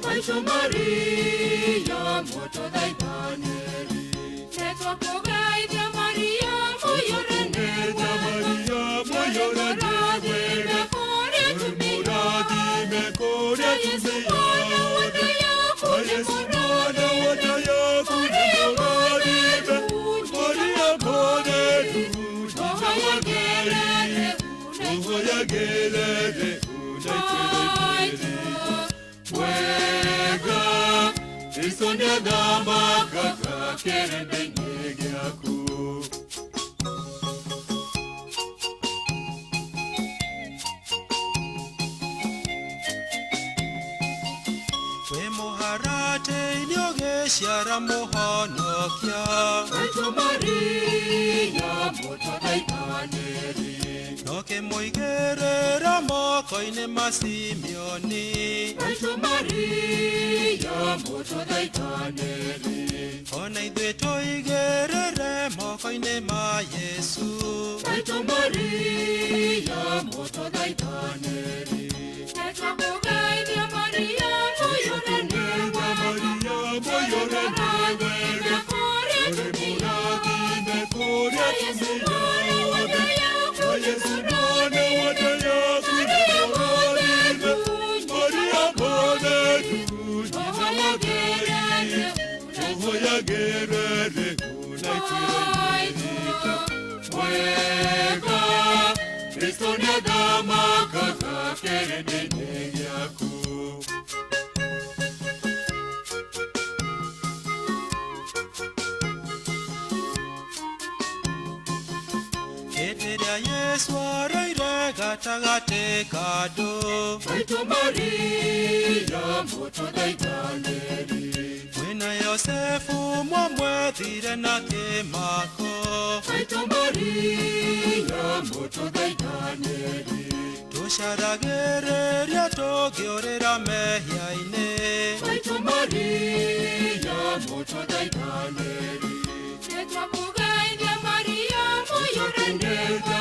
Maitũ Maria mũtũthaithanĩri Nĩtwakũgeithia Maria mũyũrene wega Mũrathime kũrĩa tumĩyothe Yesu mwana wa Dayaku nĩmũrathime Maria mũtheru ũhoyagĩrĩre unaikwĩrĩrĩrĩto wega Kristo nĩathamakaga kĩrĩndĩ-inĩ gĩaku Mũharatĩ-inĩ ũgĩciara mũhonokia Maitũ Maria mũtũthaithanĩri Tũkĩmũigĩrĩra moko-inĩ ma Simeoni Maitũ Maria mũtũthaithanĩri Ona ithuĩ tũigĩrĩre moko-inĩ ma Yesu Maitũ Maria mũtũthaithanĩri Nĩtwakũgeithia Maria mũyũrene wega Ũrĩ mũrathime kũrĩa tumĩyothe Yesu mwana wa Dayaku nĩmũrathime Maria mũtheru ũhoyagĩrĩre unaikwĩrĩrĩto wega Kristo nĩathamakaga kĩrĩndĩ-inĩ gĩaku Hĩndĩ ĩrĩa Yesu araire gatagatĩ ka andũ Maitũ Maria mũtũthaithanĩri Kwĩna Yosefu mwamwethire na kĩmako Maitũ Maria mũtũthaithanĩri Tũcaragĩrĩria tũngĩũrĩra mehia-inĩ Maitũ Maria mũtũthaithanĩri Nĩtwakũgeithia Maria mũyũrene wega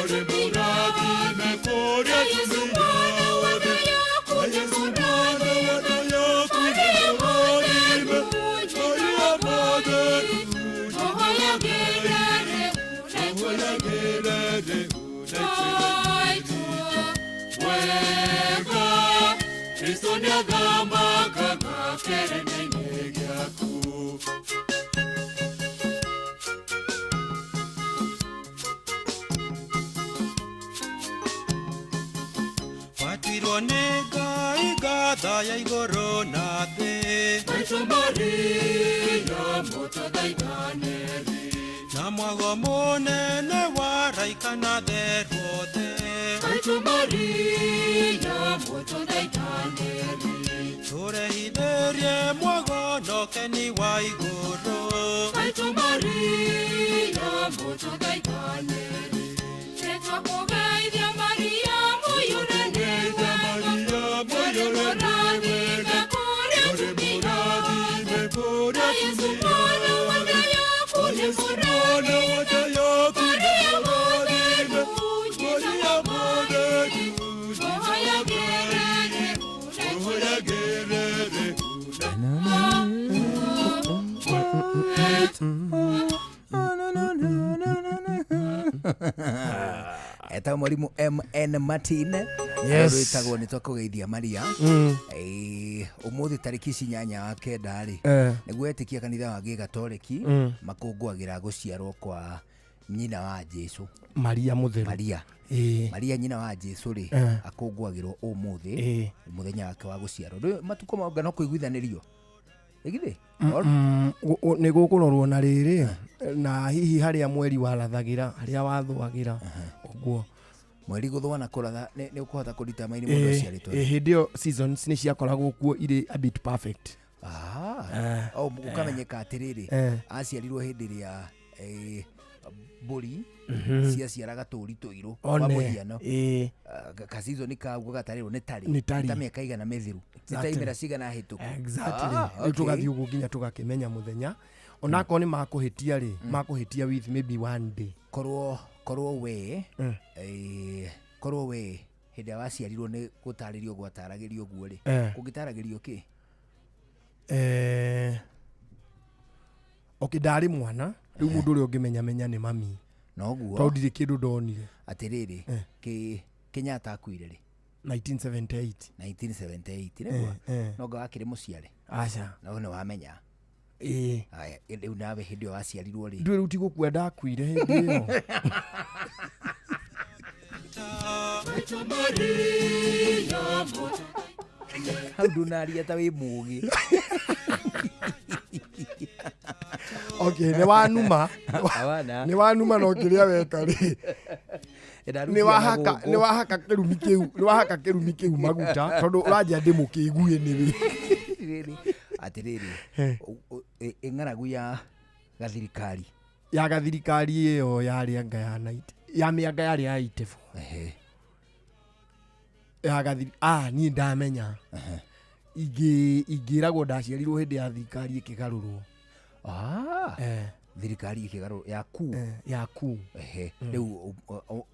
Ũrĩ mũrathime kũrĩa tumĩyothe Yesu mwana wa Dayaku nĩmũrathime Maria mũtheru ũhoyagĩrĩre unaikwĩrĩrĩrĩto wega Kristo nĩathamakaga kĩrĩndĩ-inĩ gĩaku Watuirwo nĩ Ngai ngatha ya igũrũ na thĩ Maitũ Maria mũtũthaithanĩri Na mwago mũnene wa araika na therũ othe Maitũ Maria mũtũthaithanĩri Tũrehithĩrie mwago na ũkeni wa igũrũ Maitũ Maria mũtũthaithanĩri Nĩtwakũgeithia Maria mũyũrene wega Ũrĩ mũrathime kũrĩa tumĩyothe Yesu mwana wa Dayaku nĩmũrathime Maria mũtheru ũhoyagĩrĩre
Eta mwalimu MN Martin Rwĩtagwo nĩtwakũgeithia Maria Ũmũthĩ tarĩki ici 8/9 nĩguo etĩkia kanitha wa Gĩgatoreki makũngũagĩra gũciarwo kwa nyina wa Jesũ
Maria mũtheru
Maria Maria nyina wa Jesu ri akungwagirwo umuthi muthenya wake wa guciarwo matuko mauga no kuiguithanirio igithe
ni gukurorwo na riri na hihi haria mweri warathagira haria wathuagira uguo
mweri guthwa na kuratha ni ukuhota kurita maini mundu aciaritwo
hindio seasons ni ciakoragwo kuo ire a bit perfect
ukamenyeka atiriri aciarirwo hindi ria buri ciaciaraga turi tuiru kwa muhiano ka season kaguo gatarirwo ni tari tameka igana methiru nitaimera cigana hituku
exactly tugathi ugu nginya tugakimenya muthenya onako ni makuhitia ri makuhitia with maybe one day
korwo we hindi waciarirwo ni gutaririo gwataragirio guo ri kungitaragirio ki
okidari mwana riu mundu uri ungimenya menya ni mami
noguo
tondire kindu ndonire
atiriri Kenyatta akuire ri
1978
niguo noga wakire muciare
aca
no ne wamenya aya riu nawe hindi waciarirwo ri
ndwe riu tigukua akuire hindi iyo
hau ndunaria ta wi mugi
okay ni wanuma no kiria weka ri ni wahaka kirumi kiu maguta tondu urajia ndimu kiguye ni
ri atiriri ing'aragu ya gathirikari
iyo yari anga ya night ya mianga yari ya itefu ya gathiri ni ndamenya igiragwo ndaciarirwo hindi ya thirikari ikigarurwo
thirikari ikigarurwo
yaku
riu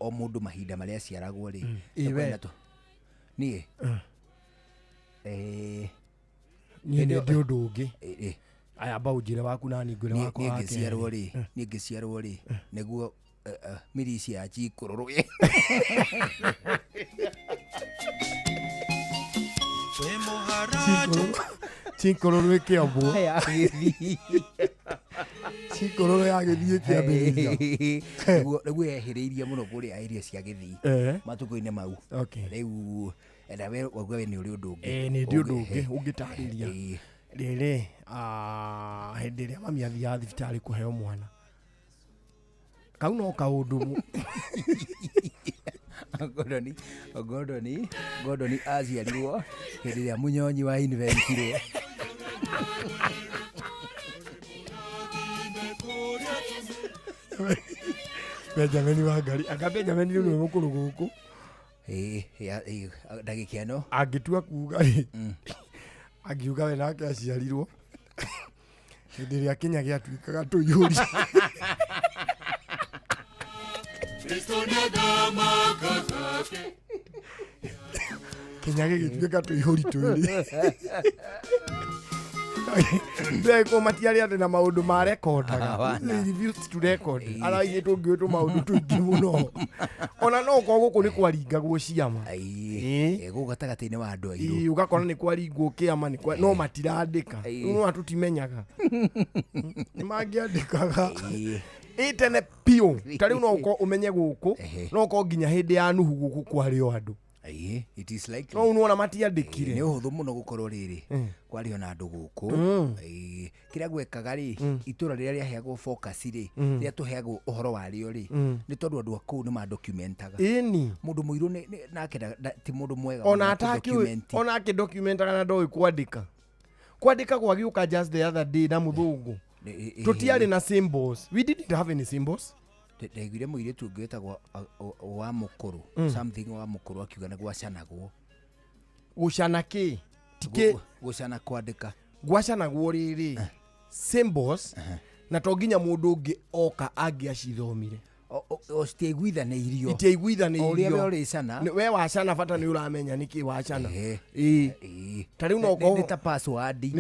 o mundu mahinda maria aciaragwo ri nie
ni ndio undu ungi aya baujire waku na ningure wako
wake ni ngiciarwo ri niguo mirisi ya chikororo
chikororo kiambo chikororo ya githii kiambiriria
niguo ehiriirie muno kuri area cia githii matuko-ini mau riu edawe wagwe ni uri undu ungi
ni ndio undu ungi ungitariria riri hindi ria mami athia thibitari kuheo mwana kau no kaundu
Gordoni aciarirwo hindi ria munyonyi wa inventirwo
Benjamin Wangari anga Benjamin ni mukuru guku
ndagikiano
agitua kuga ri agiuga we nake aciarirwo hindi ria Kenya giatuikaga tuyuri Kenya gigituika tuyuri tuyuri Beko matiari ate na maundu ma recordaga reviews to record ala yetu ngwetu maundu tuingi muno ona no ko guku ni kwaringagwo ciama
gugatagati-ini wa andu airu
ugakora ni kwaringwo kiama ni no matirandika no atutimenyaga ni mangiandikaga itene pio tari no ko umenye guku no ko nginya hindi ya nuhu guku kwario andu
it is like
no unuona matiandikire
ni uhuthu muno gukorwo riri kwario na andu guku kiria gwekaga ri itura riria riaheagwo focus ri riria tuheagwo uhoro wario ri ni tondu andu aku ni ma documentaga mundu muiru ni nake ti mundu mwega
ona ake documentaga na ndoi kwandika kwa giuka just the other day na muthungu tutiari na symbols we didn't have any symbols
ndaiguire muire tu ngwetagwo wa mukuru something wa mukuru akiuga na gwacanagwo
gucana ki tike
gucana kwandika
gwacanagwo riri symbols na to nginya mundu ungi oka angiacithomire
o stiguithaneirio
itiiguithaneirio
uri cana
we wacana bata ni uramenya niki wacana tari no
ko ni ta password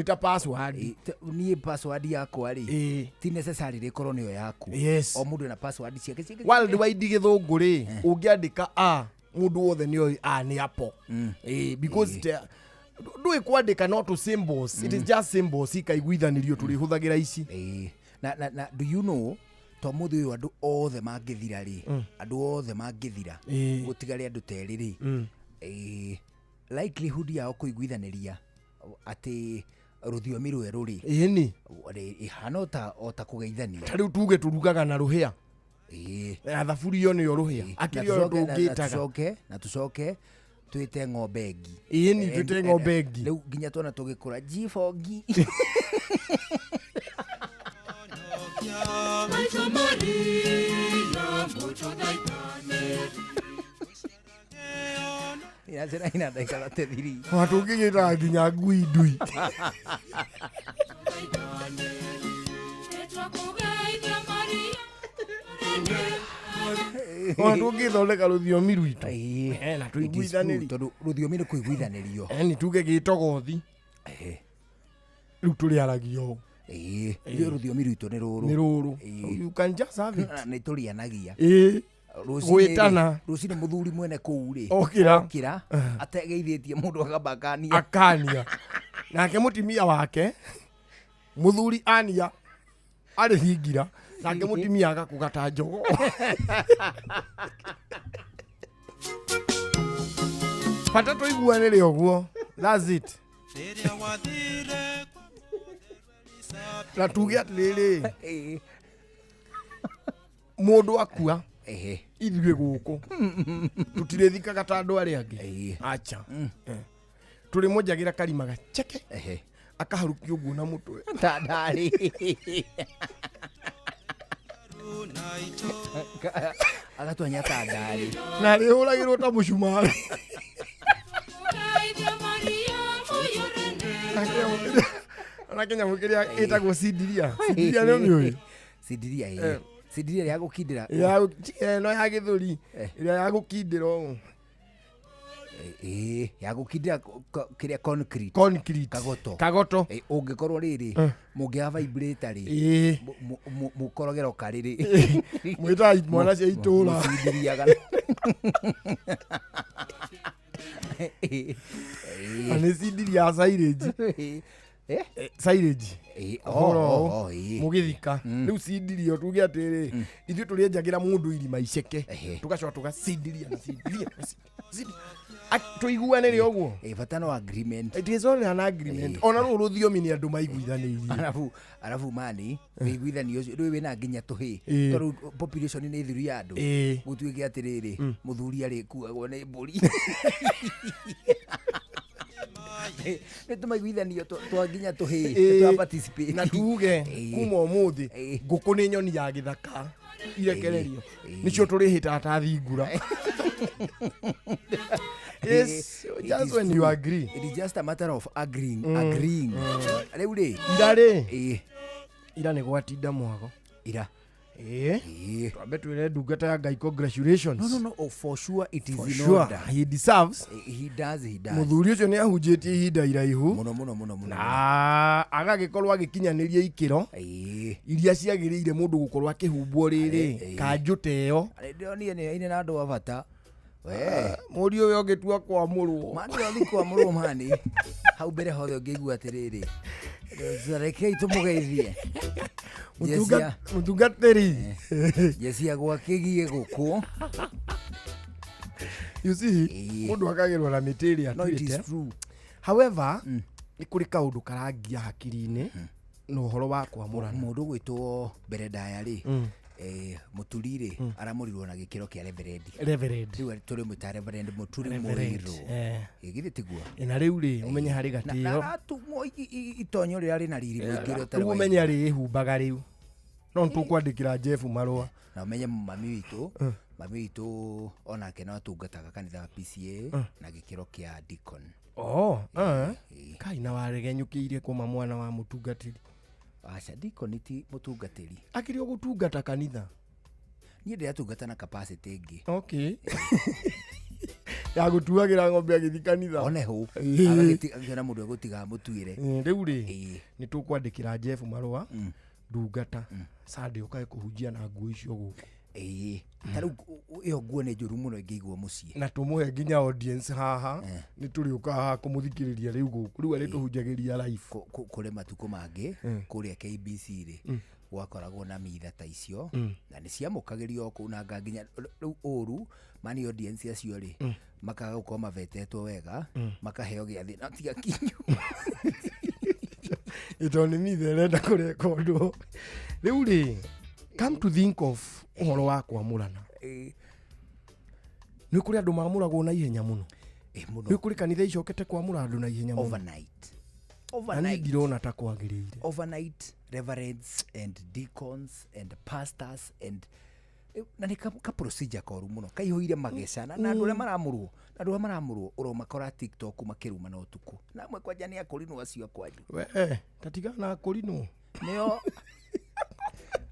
ni
password yakwa ri ti necessary rikorwo niyo yaku o mundu na password ciake
world wide githunguri ungiandika mundu wothe niyo ni apo because ndui kwandika not to symbols it is just symbols ikaiguithanirio turi huthagira ici
na do you know to muthu uyu andu othe mangithira ri andu othe mangithira gutigare andu teri ri likelihood yao kuiguithaniria ati ruthiomi rweru ri
ni
ihana ota kugeithania
tariu tuge turugaga na ruhia thaburi yo niyo ruhia akiri yo ndungitaga
na tucoke twite ng'ombe ngi
ni twite ng'ombe ngi
riu nginya twana tugikura jifongi ina ndaikara te thiri
watu ngigita nginya ngui ndui watu ngithondeka ruthiomi rwitu na tuiguithanirie
tondu ruthiomi ni kuiguithanirio
ni tuge gitogothi riu turiaragio
iyo ruthiomi rwitu ni ruru
you can just have it
ni turianagia
gwitana
rucini muthuri mwene kuu ri
okira
ategeithĩtie mundu
akania nake mutimia wake muthuri ania ari hingira nake mutimia agakugata njogo pata tuiguanire uguo that's it na tuge atiriri mundu akua ithuĩ gũkũ tutirĩthikaga ta andũ arĩa angĩ acha tũrĩ monjagĩra karima gaceke akaharukia ũguo na mũtwe
ta ndarĩ agatwanya ta ndarĩ
na rĩhũragĩrwo ta mũcumarĩ ona kĩnyamũ kĩrĩa ĩtagwo cindiria cindiria nĩ ũmĩũĩ
cindiria Sidiria ya gukindira.
No ya githuri. Ira ya gukindira o.
Ya gukindira kiria concrete.
Kagoto.
Ungikorwo riri mungia vibrator ri. Mukorogero kariri.
Mwita mwana cia itura.
Sidiriaga.
Ane sidiria silage. Silage. Mugithika riu sindirio tuge atiri ithu turienjagira mundu irima iceke tugacoka tugacindiria na cindiria tuiguanire uguo
batano agreement.
It is only an agreement. Ona ru ruthiomi ni andu maiguithanirie
arafu mani wiguithanio riu wina nginya tuhi toru population ni thiru ya andu gutuike atiriri muthuri ari kuagwo ni mburi Tumaiguithanio twanginya tuhi twa participate
na tuge kuma umuthi nguku ni nyoni ya githaka irekererio nicio turihita ta thingura. Yes, just when you agree.
It is just a matter of agreeing. Riu ri
ira ni gwatinda mwago
ira
Twabe twire ndungata ya Ngai congratulations.
No, for sure it is in
sure.
order.
He deserves.
He does.
Muthuri ucio ni ahunjitie ihinda iraihu.
Muno.
Na agagikorwo agikinyaniria ikiro. Iria ciagirire mundu gukorwo akihumbwo riri. Kanjuteo.
Ndio ni na andu abata.
Muri uyo gitua kwa murwo.
Mandi ali kwa murwo mani. Hau mbere hothe ngigua atiriri. Zarekei tumugeithie.
Mutungatiri.
Yesia gwakigie guku.
You see, mundu akagirwa na material.
No, it is true.
However, ni kuri kaundu karangia hakiri-ini no horo wa kwamurana.
Mundu gwitwo mbere ndayari. Muturire aramurirwo na gikiro kia reverend. Riu turi muta reverend muturi muiro. Igire tigwa.
Na riu ri umenye hari gatio.
Na tu itonyo ri ari na riri mwingire
utari. Riu umenye ari ihumbaga riu. No tukwandikira Jeff marua.
Na umenye mami witu onake no atungataga kanitha PCA na gikiro kia deacon.
Kai na waregenyukiire kuma mwana wa mutungatiri.
Acha deacon ti mutungatiri.
Akiri ogutungata kanitha.
Ni ndia tungata na capacity ingi.
Okay. Ya gutuagira ng'ombe agithi kanitha.
One ho. Agatiga mundu agutiga mutuire.
Riu ri ni tukwandikira Jeff marua. Ndungata Sunday ukae kuhujia na nguo icio guku.
Taru iyo nguo ni njuru muno ingigwo mucie.
Na tumuhe nginya audience haha ni turi uka kumuthikiriria riu guku. Riu ari tuhunjagiria live
kure matuko mangi kuria KBC ri. gwakoragwo na mitha ta icio na nĩ ciamũkagĩrio kũu na nginya rĩu ũru mani audience acio rĩ makaga gũkorwo mavetetwo wega makaheo gĩathĩ na tiga kinyu
ito nĩ mitha ĩrenda kũrekondwo rĩu rĩ come to think of ũhoro wa kwamũrana nĩ kũrĩ andũ mamũragwo na ihenya mũno nĩ kũrĩ kanitha icokete kwamũra andũ na ihenya mũno overnight ndirona ta kwagĩrĩire
overnight reverends and deacons and pastors and na nĩ ka procedure koru mũno kaihũire magecana na andũ arĩa maramũrwo ũromakora TikTok makĩruma na ũtukũ na amwe kwanja nĩ akũrinwo acio kwanyu
tatigana akũrinwo
nĩo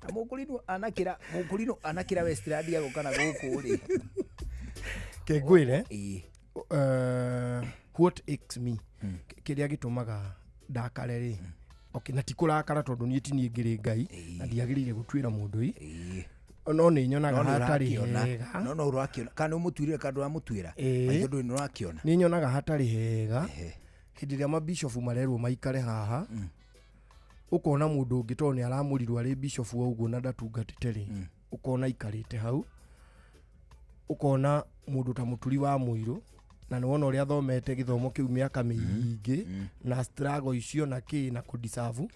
mũkũrinwo anakĩra Westland agũkana gũkũ rĩ
kengwĩre what aches me kĩrĩa gĩtũmaga ndakare rĩ okay na tikũrakara tondũ niĩ ti niĩ ngĩrĩ Ngai na ndiagĩrĩire gũtuĩra mũndũ no nĩ nyonaga hatarĩ hega
no ũrakĩona kana ũmũtuĩrire kana ndũramũtuĩra tondũ nĩ ũrakĩona
nĩ nyonaga hatarĩ hega hĩndĩ ĩrĩa mabishofu marerwo maikare haha ũkona mũndũ ũngĩ tondũ nĩ aramũrirwo arĩ bishofu wa ũguo na ndatungatĩte rĩ ũkona ikarĩte hau ũkona mũndũ ta mũturi wa mũirũ na nĩwona ũrĩa athomete gĩthomo kĩu mĩaka mĩingĩ na struggle icio na kĩ na kũdisavu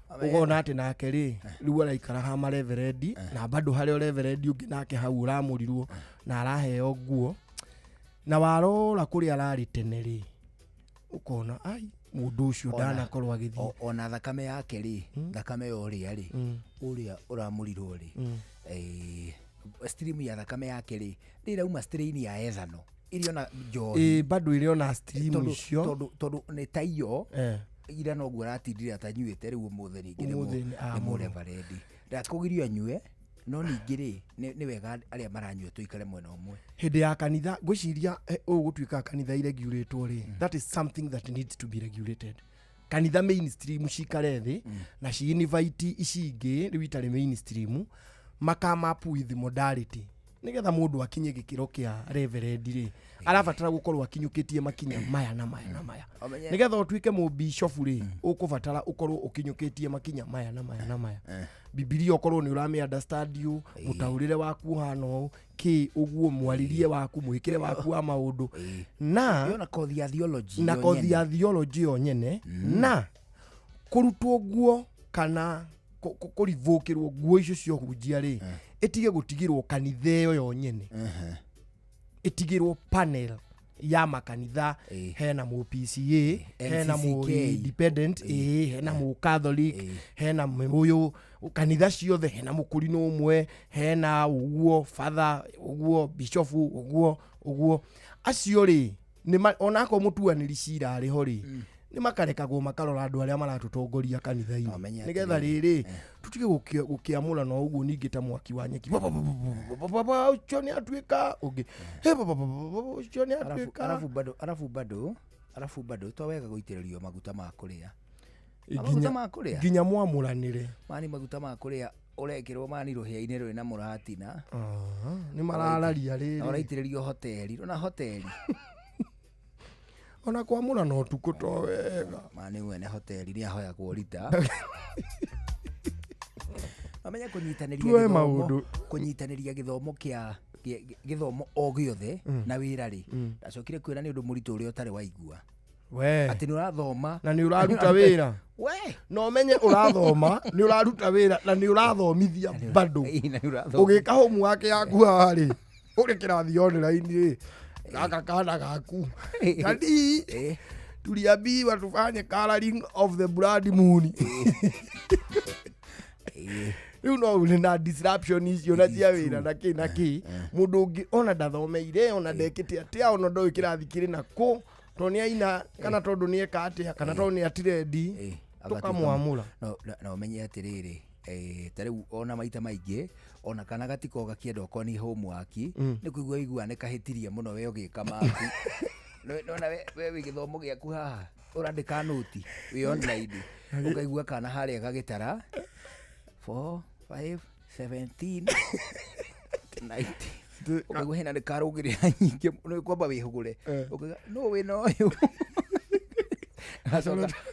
ũkona atĩ nake rĩ rĩu araikara ha mareverendi na bado harĩ reverendi ũngĩ nake hau ũramũrirwo na araheo nguo na warora kũrĩa ararĩ tene rĩ ũkona ai mũndũ ũcio ndanakorwo agĩthiĩ
ona thakame yake rĩ thakame yo ũrĩa ũramũrirwo rĩ stream ya thakame yake rĩ ĩrauma strain ya ethano irio na njohi
bado irio na stream icio
tondũ nĩ ta iyo ira no guo ratindire atanyuĩte rĩu ũmũthĩ ningĩ nĩ mũreverendi ndakũgirio anyue no ningĩ rĩ nĩ wega arĩa maranyua tũikare mwena ũmwe
hĩndĩ ya kanitha ngwĩciria ũgũtuĩka kanitha iregulatwo rĩ that is something that needs to be regulated kanitha mainstream cikare thĩ na ci-invite ici ingĩ rĩu itarĩ mainstream makamapu with modality nigetha mũndũ akinye gĩkĩro kĩa reverend rĩ arabatara gũkorwo akinyũkĩtie makinya maya na maya na maya nigetha ũtuĩke mũbishofu rĩ ũkũbatara ũkorwo ũkinyũkĩtie makinya maya na maya na maya Biblia ũkorwo nĩ ũrame understand you mũtaũrĩre waku hana ũũ kĩ ũguo mwaririe waku mwĩkĩre waku wa maũndũ na
kothi ya theology
na kothi ya theology yo nyene na kũrutwo nguo kana kũrivũkĩrwo nguo icio ciohunjia rĩ itige gutigirwo kanitha ĩyo yo nyene itigirwo panel ya makanitha hena mu PCA hena mu independent hena mu Catholic hena muyo kanitha ciothe hena mũkũrinũ ũmwe hena ũguo father ũguo bishop ũguo acio rĩ onako mũtuanĩri cira arĩ ho rĩ nĩ makarekagwo makarora andũ arĩa maratũtongoria kanitha-inĩ nigetha rĩrĩ tutige gũkĩamũra no ũguo ningĩ ta mwaki wa nyeki ũcio nĩ atuĩka ũngĩ ũcio nĩ atuĩka
arabu bado to wega gũitĩrĩrio maguta ma kũrĩa
nginya mwamũranĩre
mani maguta ma kũrĩa ũrekĩrwo mani rũhĩa-inĩ rwĩ na mũratina
nĩ marararia rĩrĩ
ũraitĩrĩrio hoteli ona hoteli
ona kwamũra no tukũ to wega
mani mwene hoteli nĩ ahoyagwo rita amenya kũnyitanĩria gĩthomo kĩa gĩthomo o gĩothe na wĩra rĩ ndacokire kwĩra nĩ ũndũ mũritũ ũrĩa ũtarĩ waigua atĩ nĩ ũrathoma
na nĩ ũraruta wĩra no menye ũrathoma nĩ ũraruta wĩra na nĩ ũrathomithia bado ũgĩka homework yaku harĩ ũrĩ kĩrathi online rĩ gaka kana gaku kadi tuliambiwa tufanye coloring of the blood moon you know na disruption icio na cia wĩra na kĩ mũndũ ũngĩ ona ndathomeire ona ndekĩte atĩa ona ndoĩ kĩrathi kĩrĩ na kũ to nĩ aina kana tondũ nĩ eka atĩa kana tondũ nĩ atirendi tukamwamũra
no menye atĩrĩrĩ tarĩu ona maita maingĩ ona kana gatiko gakĩenda okorwo nĩ homework nĩ kũigua igua nĩ kahĩtirie mũno we ũgĩka maku nona we gĩthomo gĩaku haha ũrandĩka noti wĩ online ũkaigua kana harĩa gagĩtara 4 5 17 90 ũkaigua hena nĩ karũgĩrĩra nyingĩ nĩ kwamba wĩhũgũre no wĩ no ũyũ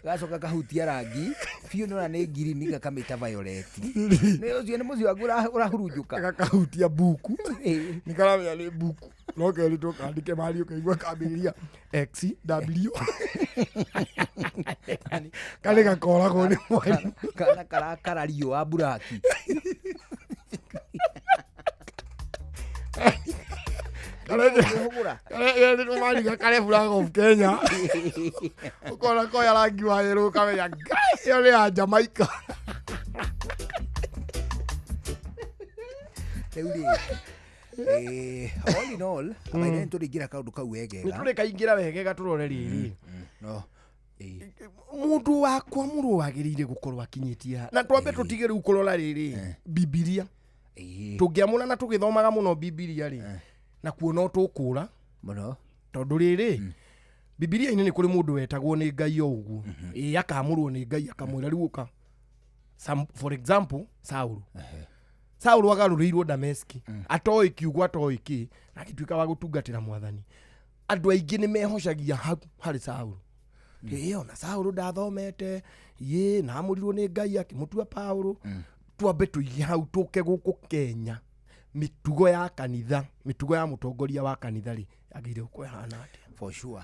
gacoka kahutia rangi biũ nĩona nĩ ngirini gakamĩta violet nĩ ũcio nĩ mũciĩ waku ũrahurunjũka
kahutia buku nĩ karamenya nĩ buku no keritwo kandĩke mahari ũkaigua kambĩrĩria XW karĩ gakoragwo nĩ mwarimũ
kana karakara riũa buraki
kare flag of Kenya ukona koya rangi wa yellow kamenya iyo ni ya Jamaica
all in all abaire nturingira kaundu kau wegega
nituri kaingira wegega turore riri
no
mundu wakwa muruagirire gukorwa kinyitia na twambe tutige riu kurora riri Biblia tungiamuna na tugithomaga muno Biblia ri na kuona tukura
muno
tondu riri Biblia ini ni kuri mundu wetagwo ni Ngai oguo akamurwo ni Ngai akamwira riu uka for example Saul agaruriirwo Dameski atoi kiugo atoi ki na gituika wa gutungatira mwathani andu aingi ni mehocagia hari Saul ona Saul ndathomete na amurirwo ni Ngai akimutua Paulo twambe tuige hau tuke guku Kenya mitugo ya kanitha mitugo ya mutongoria wa kanitha ri agire ukwehana atia
for sure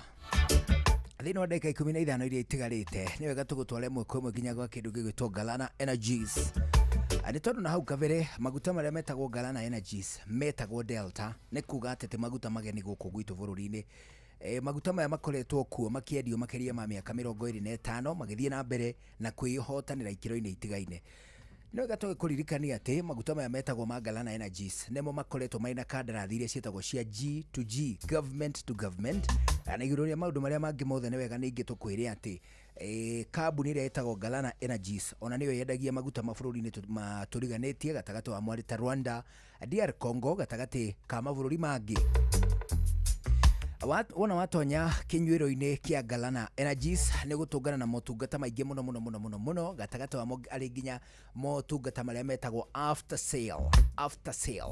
thina wa ndagika 15 iria itigarite ni wega tugutware mweko mwe nginya gwa kindu gigwitwo Galana Energies ani tondu na hau kavere maguta maria metagwo Galana Energies metagwo Delta ni kuga atete maguta mageni guku gwitu bururi-ini maguta maya makoretwo kuo makiendio makeria ma miaka 25 magithie na mbere na kwihotanira ikiro-ini itigaine no gato kuririkania ati maguta maya metagwo ma Galana Energies nemo makoretwo maina kandarathi iria cietagwo cia G to G, government to government na iguru ria maundu maria mangi mothe ni wega ni ingitukwire ati kambuni iria etagwo Galana Energies ona niyo yendagia maguta mabũrũri-inĩ maturiganitie gatagati wa mwari ta Rwanda, DR Congo gatagati ka mabũrũri mangi wona watonya kinyuiro-ini kia Galana Energies ni gutungana na motungata maingi muno gatagati wa ari nginya motungata maria metagwo after sale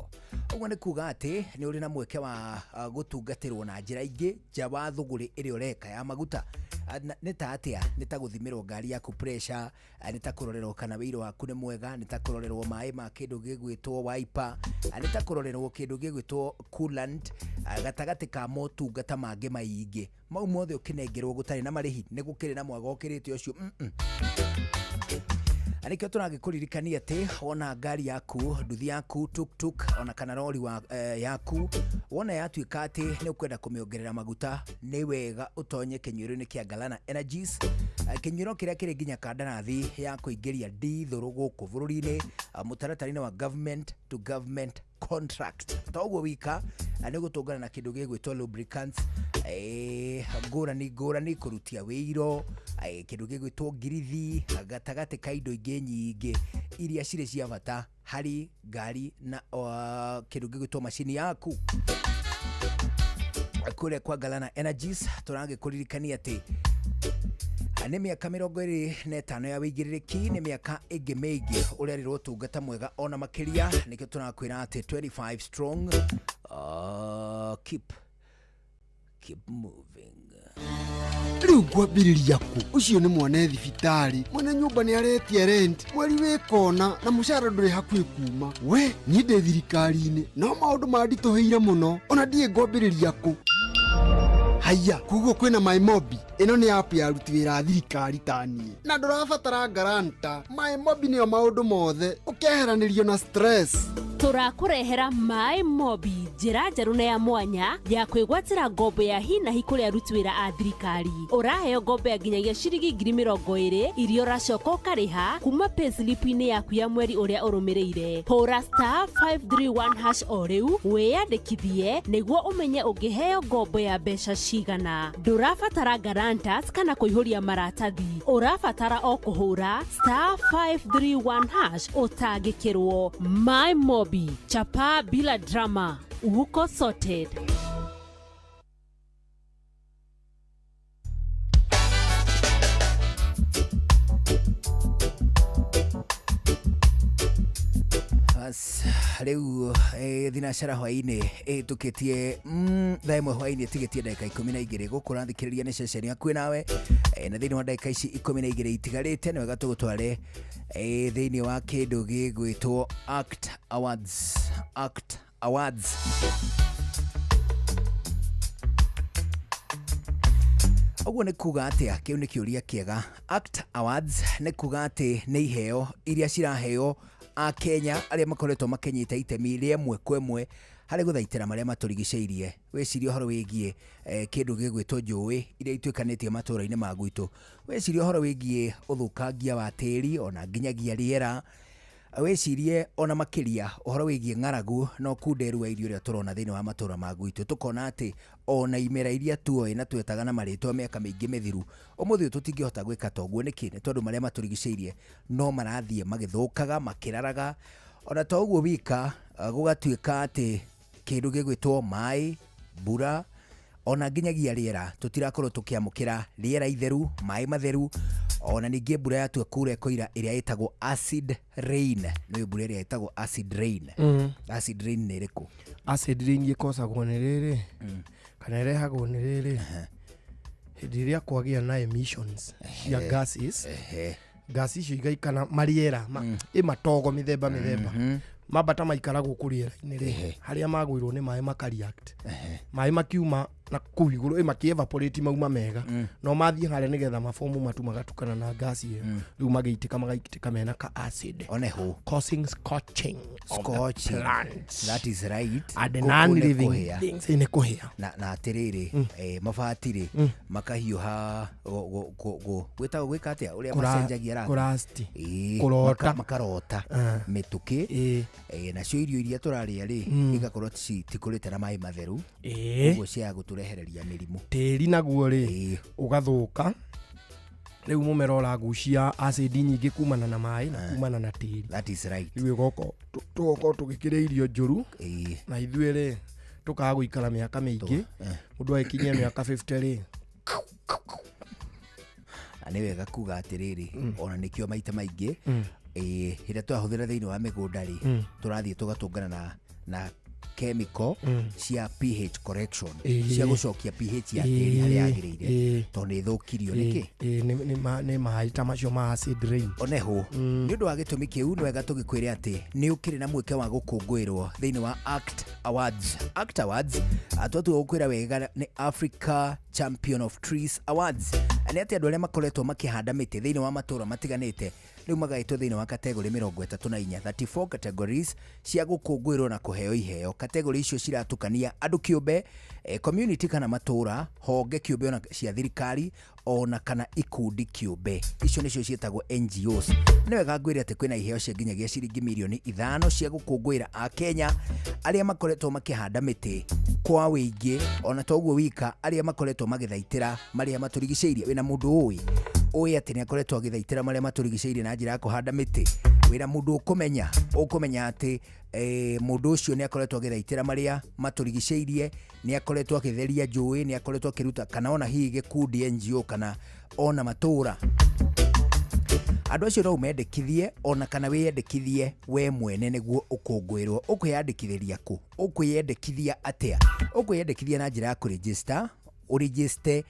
uguo ni kuga ati ni uri na mweke wa gutungatirwo na njira ingi nja wa thuguri iria ureka ya maguta ni ta atia ni ta guthimirwo ngari yaku pressure ni ta kurorerwo kana wiro waku ni mwega ni ta kurorerwo mai ma kindu gigwitwo wiper ni ta kurorerwo kindu gigwitwo coolant gatagati ka motungata mangi maingi mau mothe ukinengerwo gutari na marihi ni gukiri na mwaga ukirite ucio anikio tunagikurikania ati ona ngari yaku nduthi yaku tuk ona kana rori wa yaku wona yatuika ati ni ukwenda kumiongerera maguta ni wega utonye kinyuiro-ini kia Galana Energies kinyuiro kiria kiri nginya kandarathi ya kuingiria ndithuru guku bururi-ini mutaratara-ini wa government to government contract toguo wika ni gutungana na kindu gigwitwo lubricants ngurani kurutia wiro kindu gigwitwo ngirithi gatagati ka indo ingi nyingi iria cire cia bata hari ngari na kindu gigwitwo machine yaku kule kwa Galana Energies turagikuririkania ati ni miaka 25 ya wigiriki ni miaka ingi mingi uria rirwo tungata mwega ona makiria nikio tunakwira ati 25 strong keep moving
riu ngwambiriria ku ucio ni mwana thibitari mwene nyumba ni aretie rent mweri wikona na mushara nduri hakuhi kuma we ni ndi thirikari-ini no maundu mandituheire muno ona ndie ngwambiriria ku haya kuguo kwina MyMobi ino ni app ya aruti wira thirikari tani na ndurabatara garanta MyMobi niyo maundu mothe ukeheranirio na stress
turakurehera MyMobi njira njeru na ya mwanya ya kwigwatira ngombo ya hi na hi kuri aruti wira a thirikari uraheo ngombo ya nginyagia ciringi 20,000 irio racoka ukariha kuma payslip-ini yaku ya mweri uria urumireire hura *531# o riu wiyandikithie niguo umenye ungiheo ngombo ya mbeca cigana ndurabatara guarantors kana kuihuria maratathi urabatara o kuhura *531# utangikirwo MyMobi chapa bila drama uko sorted.
riu thinacara hwaini tukitie thaa imwe hwaini tigetie ndagika 12 gukura thikiriria ni ceceni akuĩ nawe na thiini wa ndagika ici 12 itigarite ni wega tugutware thiini wa kindu gigwitwo Act Awards. Oguo nĩ kuga atĩa, kĩu nĩ kĩũria kĩega. Act Awards nĩ kuga atĩ nĩ iheo iria ciraheo a Kenya arĩa makoretwo makenyita itemi rĩmwe kwa ĩmwe harĩ gũthaitĩra marĩa matũrigicĩirie. Wĩcirie ũhoro wĩgiĩ kĩndũ gĩgwĩtwo njũĩ iria ituĩkanĩtie matũũra-inĩ ma gwitũ. Wĩcirie ũhoro wĩgiĩ ũthũkangia wa tĩri ona nginyagia rĩera. Wĩcirie ona makĩria ũhoro wĩgiĩ ng'aragu no kunderu wa irio rĩa tũrona thĩinĩ wa matũũra ma gwitũ. Tukona atĩ ona imera iria tuoĩ na twetaga na marĩtwa mĩaka mĩingĩ mĩthiru, ũmũthĩ tũtingĩhota gwĩka toguo. Nĩkĩ? Nĩ tondũ marĩa matũrigicĩirie no marathiĩ magĩthũkaga makĩraraga. Ona to ũguo wika, gũgatuĩka atĩ kĩndũ gĩgwĩtwo maĩ, mbura ona nginyagia rĩera tũtirakorwo tũkĩamũkĩra rĩera itheru, maĩ matheru. Ona ningĩ mbura yatua kura koira ĩrĩa ĩtagwo acid rain. Nĩ mbura ĩrĩa ĩtagwo acid rain. Acid rain nĩ ĩrĩkũ?
Acid rain ĩkosagwo nĩ rĩrĩ kana ĩrehagwo nĩ rĩrĩ hĩndĩ ĩrĩa kwagĩa na emissions cia gases. Gas icio igaikana mariera matogo mĩthemba mĩthemba mambata maikara gũkũ rĩera-inĩ rĩ harĩa magwĩrwo nĩ maĩ makareact. Maĩ makiuma na kũu igũrũ makievaporate mauma mega no mathiĩ harĩa nĩgetha mafomu matu magatukana na gas ĩyo rĩu magaitĩka mena ka acid causing scorching of the plants.
That is right.
And non-living things nĩ kũhĩa
na atĩrĩrĩ mabatire makahiũha gwĩtagwo gwĩka atĩa ũrĩa macenjagia rangi kũrota makarota mĩtũkĩ nacio irio iria tũrarĩa rĩ igakorwo tikũrĩte na maĩ matheru ũguo cia gũtũrehereria mĩrimũ. Tĩri
naguo rĩ ũgathũka rĩu mũmera ũragucia acid nyingĩ kumana na maĩ na kumana na tĩri.
That is right.
Rĩu tũgoko tũgĩkĩrĩa irio njũru na ithuĩ rĩ tũkaga gũikara mĩaka mĩingĩ mũndũ agĩkinyia mĩaka 50 rĩ
nĩ wega kuga atĩrĩrĩ ona nĩkĩo maita maingĩ hĩndĩ twahũthĩra thĩinĩ wa mĩgũnda rĩ tũrathiĩ tũgatũngana na chemical cia pH correction cia gũcokia pH ya tĩri harĩa yagĩrĩire tondũ nĩ thũkirio nĩkĩ
nĩ maĩ ta macio ma acid rain.
Oneho nĩ ũndũ wa gĩtũmi kĩu nĩ wega tũgĩkwĩre atĩ nĩ ũkĩrĩ na mweke wa gũkũngũĩrwo thĩinĩ wa Act Awards. Act Awards atwatua gũkwĩra wega nĩ Africa Champion of Trees Awards. Nĩ atĩ andũ arĩa makoretwo makĩhanda mĩtĩ thĩinĩ wa matũũra matiganĩte rĩu magaĩtwo thĩinĩ wa kategori 34 34 categories cia gũkũngũĩrwo na kũheo iheo. Kategori icio ciratukania andũ kĩũmbe, community kana matũũra, honge kĩũmbe ona cia thirikari ona kana ikundi kĩũmbe. Icio nĩcio ciĩtagwo NGOs. Nĩ wega ngwĩre atĩ kwĩna iheo cia nginyagia ciringi milioni 5 cia gũkũngũĩra a Kenya arĩa makoretwo makĩhanda mĩtĩ kwa wĩingĩ ona to ũguo wika arĩa makoretwo magĩthaitĩra marĩa matũrigicĩirie. Wĩna mũndũ ũĩ atĩ nĩ akoretwo agĩthaitĩra marĩa matũrigicĩirie na njĩra ya kũhanda mĩtĩ, wĩra mũndũ ũkũmenya atĩ mũndũ ũcio nĩ akoretwo agĩthaitĩra marĩa matũrigicĩirie, nĩ akoretwo agĩtheria njũĩ, nĩ akoretwo akĩruta kana ona hihi gĩkundi NGO kana ona matũũra. Andũ acio no umendekithie ona kana wĩyendekithie we mwene nĩguo ũkũngũĩrwo. Ũkwĩyandĩkithĩria kũ? Ũkwĩyendekithia atĩa? Ũkwĩyendekithia na njĩra ya kũregister. Ũregister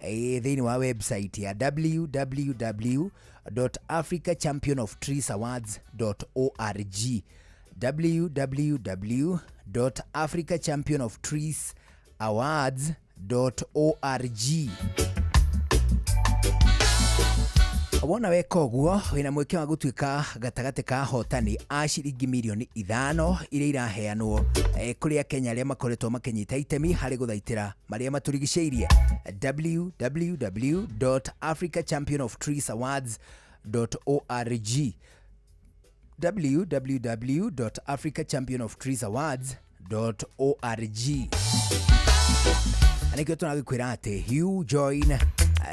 thĩinĩ wa website ya www.africachampionoftreesawards.org www.africachampionoftreesawards.org. Wona weka ũguo wĩna mweke wa gũtuĩka gatagatĩ ka ahotani a ciringi milioni 5 iria iraheanwo kũrĩ Kenya arĩa makoretwo makenyita itemi harĩ gũthaitĩra marĩa matũrigicĩirie. www.africachampionoftreesawards.org www.africachampionoftreesawards.org. Anĩkĩo tũnagĩkwĩra atĩ you join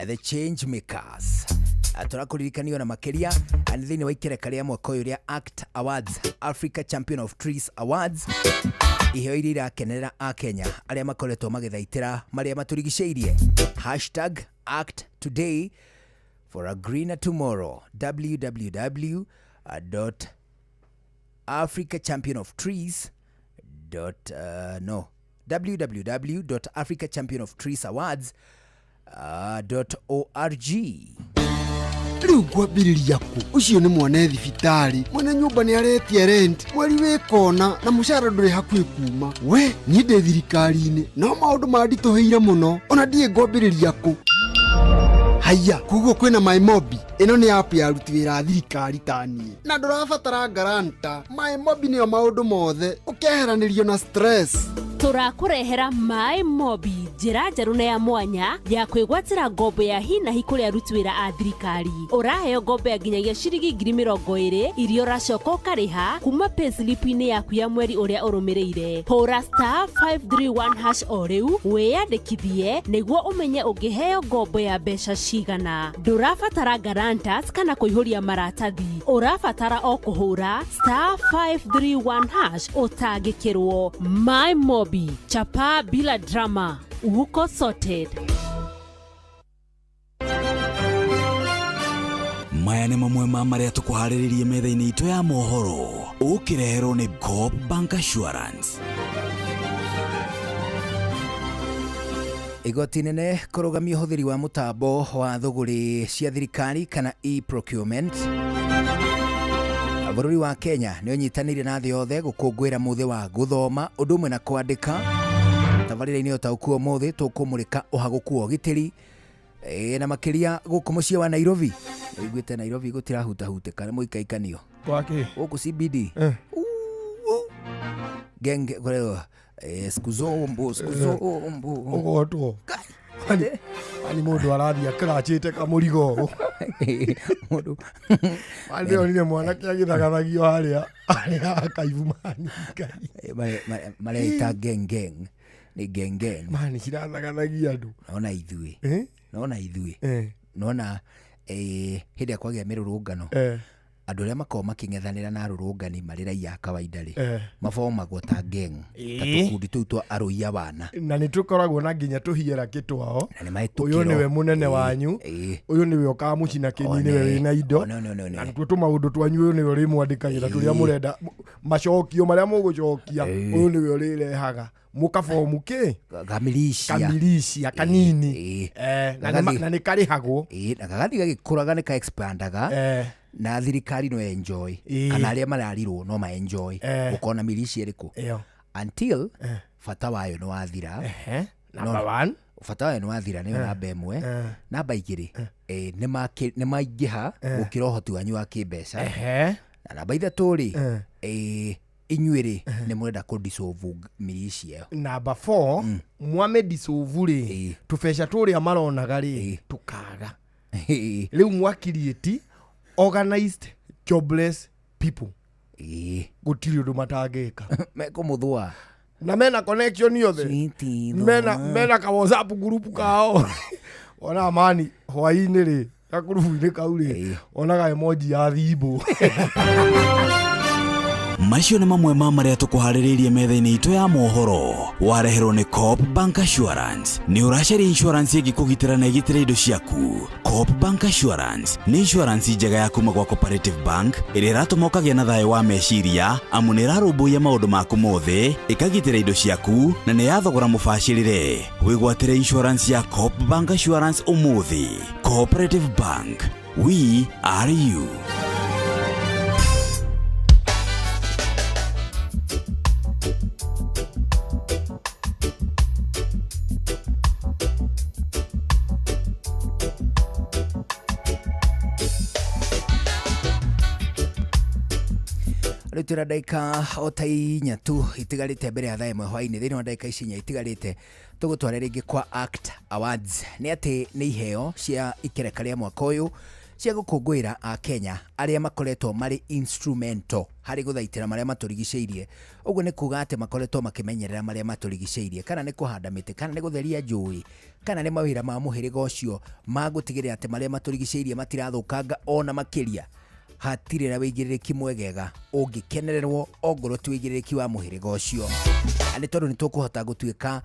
the change makers. Tũrakũririkanio na makĩria nĩ thĩinĩ wa ikereka rĩa mwaka ũyũ rĩa Act Awards, Africa Champion of Trees Awards. Iheo iria irakenerera a Kenya arĩa makoretwo magĩthaitĩra marĩa matũrigicĩirie. #Act Today for a greener tomorrow. www
www.africachampionoftreesawards.org. Riu ngwambiriria ku ucio ni mwone thibitari mwene nyumba ni aretie rent mweri wikona na mushara nduri hakui kuma we ni ndi thirikari-ini no maundu mandituheire muno ona ndie ngwambiriria ku haya kuguo kwina MyMobi ino ni app ya aruti wira thirikari tanie na ndurabatara garanta MyMobi niyo maundu mothe ukeheranirio na stress
turakurehera MyMobi njira njeru na ya mwanya ya kwigwatira ngombo ya hina hikuri aruti wira a thirikari uraheo ngombo ya nginyagia ciringi 20,000 irio racoka ukariha kuma payslip-ini yaku ya mweri uria urumireire hura *531# o riu wiyandikithie niguo umenye ungiheo ngombo ya mbeca cigana ndurabatara guarantors kana kuihuria maratathi urabatara o kuhura *531# utangikirwo MyMobi chapa bila drama uko sorted.
Maya nĩ mamwe ma marĩa tũkũharĩrĩirie metha-inĩ itũ ya mohoro ũkĩreherwo nĩ Coop Bank Assurance.
Igoti nene kũrũgamia ũhũthĩri wa mũtambo wa thũgũrĩ cia thirikari kana e-procurement. Bũrũri wa Kenya nĩ ũnyitanĩire na thĩ yothe gũkũngũĩra mũthĩ wa gũthoma ũndũ ũmwe na kwandĩka. Tabarĩra-inĩ yo taũkuo mũthĩ tũkũmũrĩka ũhagũku wa ũgitĩri na makĩria gũkũ mũciĩ wa Nairobi. Ũiguĩte Nairobi gũtirahutahutĩka nĩ mũikaikanio
gwake
gũkũ CBD genge kwa skuzombo
ogotwo ani mundu arathia krachite kamurigo
mundu
ande onire mwana kia githagathagia haria akaivumani ngai
mare ita geng ni geng
mani cirathagathagia andu
naona ithui naona hĩndĩ ya kwagĩa mĩrũrũngano andũ arĩa makoragwo makĩng'ethanĩra na arũrũngani marĩ raia kawaida rĩ mabomagwo ta geng ta tũkundi tũu twa arũia wana
na nĩ tũkoragwo na nginya tũhiera kĩtwao ũyũ nĩwe mũnene wanyu ũyũ nĩwe ũkamũcina kĩni nĩwe wĩna indo na tuo tũmaũndũ twanyu ũyũ nĩwe ũrĩmwandĩkagĩra tũrĩa mũrenda macokio marĩa mũgũcokia ũyũ nĩwe ũrĩrehaga mukafomu ke kamilisia kanini na nĩ karĩhagwo
na gagathi gagĩkũraga nĩ ka expandaga na thirikari no enjoy kana arĩa mararirwo no ma enjoy ukona milisia ĩrĩkũ until bata wayo no wathira
number 1
bata wayo no wathira nĩ namba ĩmwe namba igĩrĩ nĩ maingĩha gũkĩra ũhoti wanyu wa kĩmbeca na namba ithatũ rĩ inyuĩrĩ nĩ mũrenda kũ-dissolve milisia
namba 4 mwame dissolve rĩ tũbeca tũrĩa maronaga rĩ tũkaga rĩu mwakirieti organized jobless people gũtirĩ ũndũ matangĩka
mekũmũthũa
na mena connection yothe mena ka WhatsApp group kao ona mani hwainĩ rĩ ka group-inĩ kau rĩ onaga emoji ya thimbo
Macio nĩ mamwe ma marĩa tũkũharĩrĩirie metha-inĩ itũ ya mohoro wareherwo nĩ Coop Bank Assurance. Nĩ ũracaria insurance ĩngĩkũgitĩra na ĩgitĩre indo ciaku. Coop Bank Assurance nĩ insurance njega ya kuma gwa Cooperative Bank ĩrĩa ĩratũma ũkagĩa na thayũ wa meciria amu nĩ ĩrarũmbũiya maũndũ maku mothe ĩkagitĩra indo ciaku na nĩ ya thogora mũbacĩrĩre. Wĩgwatĩre insurance ya Coop Bank Assurance ũmũthĩ. Cooperative Bank, we are you.
Rĩtĩra ndaika o ta inya tu itigarĩte mbere ya thaa ĩmwe hwainĩ thĩinĩ wa ndaika ici inya itigarĩte tũgũtwara rĩngĩ kwa ACT Awards. Nĩ atĩ nĩ iheo cia ikereka rĩa mwaka ũyũ cia gũkũngũĩra a Kenya arĩa makoretwo marĩ instrumental harĩ gũthaitĩra marĩa matũrigicĩirie. Ũguo nĩ kuga atĩ makoretwo makĩmenyerera marĩa matũrigicĩirie, kana nĩ kũhanda mĩtĩ, kana nĩ gũtheria njũĩ, kana nĩ mawĩra ma mũhĩrĩga ũcio ma gũtigĩrĩra atĩ marĩa matũrigicĩirie matirathũkanga ona makĩria. Hatirĩ na wĩigĩrĩrĩki mwegega ũngĩkenererwo ongorwo ti wĩigĩrĩrĩki wa mũhĩrĩga ũcio. nĩ tondũ nĩ tũkũhota gũtuĩka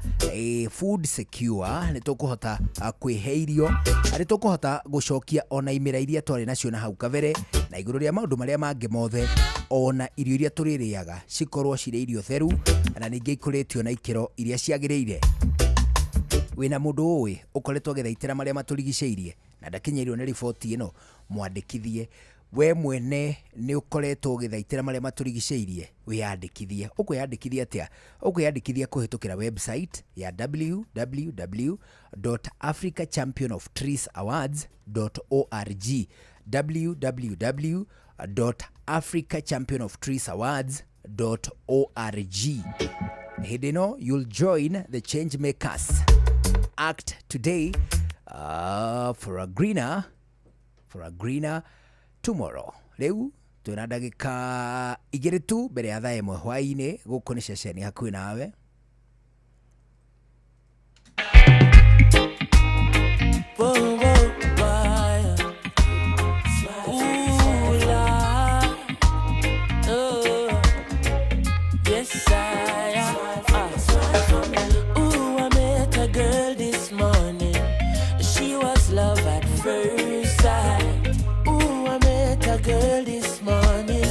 food secure, nĩ tũkũhota kwĩhe irio, nĩ tũkũhota gũcokia ona imera iria twarĩ nacio na hau kabere, na igũrũ rĩa maũndũ marĩa mangĩ mothe, ona irio iria tũrĩrĩaga cikorwo cirĩ irio theru na ningĩ ikũrĩtio na ikĩro iria ciagĩrĩire. Wĩna mũndũ ũĩ ũkoretwo agĩthaitĩra marĩa matũrigicĩirie na ndakinyĩirwo nĩ riboti ĩno, mwandĩkithie. We mwene nĩ ũkoretwo ũgĩthaitĩra marĩa matũrigicĩirie, wĩyandĩkithie. Ũkwĩyandĩkithia atĩa? Ũkwĩyandĩkithia kũhĩtũkĩra website ya www.africachampionoftreesawards.org, www.africachampionoftreesawards.org. Hĩndĩ ĩno you'll join the change makers. Act today for a greener tomorrow. Rĩu twĩna ndagĩka 2 tu mbere ya thaa 1 hwaĩ-inĩ gũkũ nĩ ceceni hakuhĩ nawe.
Girl this morning,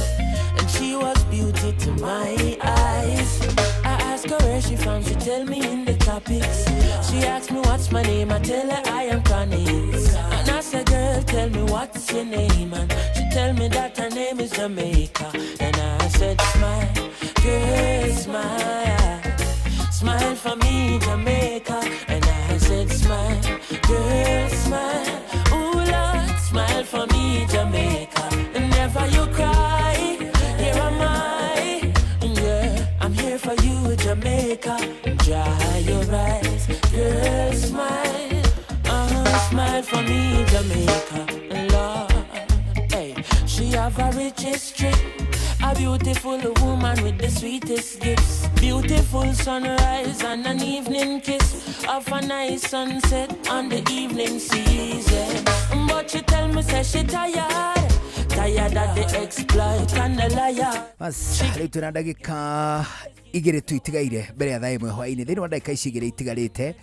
and she was beauty to my eyes. I asked her where she from, she tell me in the tropics. She asked me what's my name, I tell her I am Connie. And I said, girl, tell me what's your name, and she tell me that her name is Jamaica. And I said, smile, girl, smile, smile for me, Jamaica. And I said, smile, girl, smile, ooh Lord, smile for me, Jamaica. Never you cry, here am I, yeah, I'm here for you, Jamaica. Dry your eyes, girl, smile, smile for me, Jamaica. Lord, hey, she have a rich history, a beautiful woman with the sweetest gifts, beautiful sunrise and an evening kiss of a nice sunset on the evening season. But she tell me, say she tired of the exploit and the liar.
Bas, rĩu twĩna ndagĩka 2 tu itigaire mbere ya thaa 1 hwaĩ-inĩ. Thĩinĩ wa ndagĩka ici 2 itigarĩte,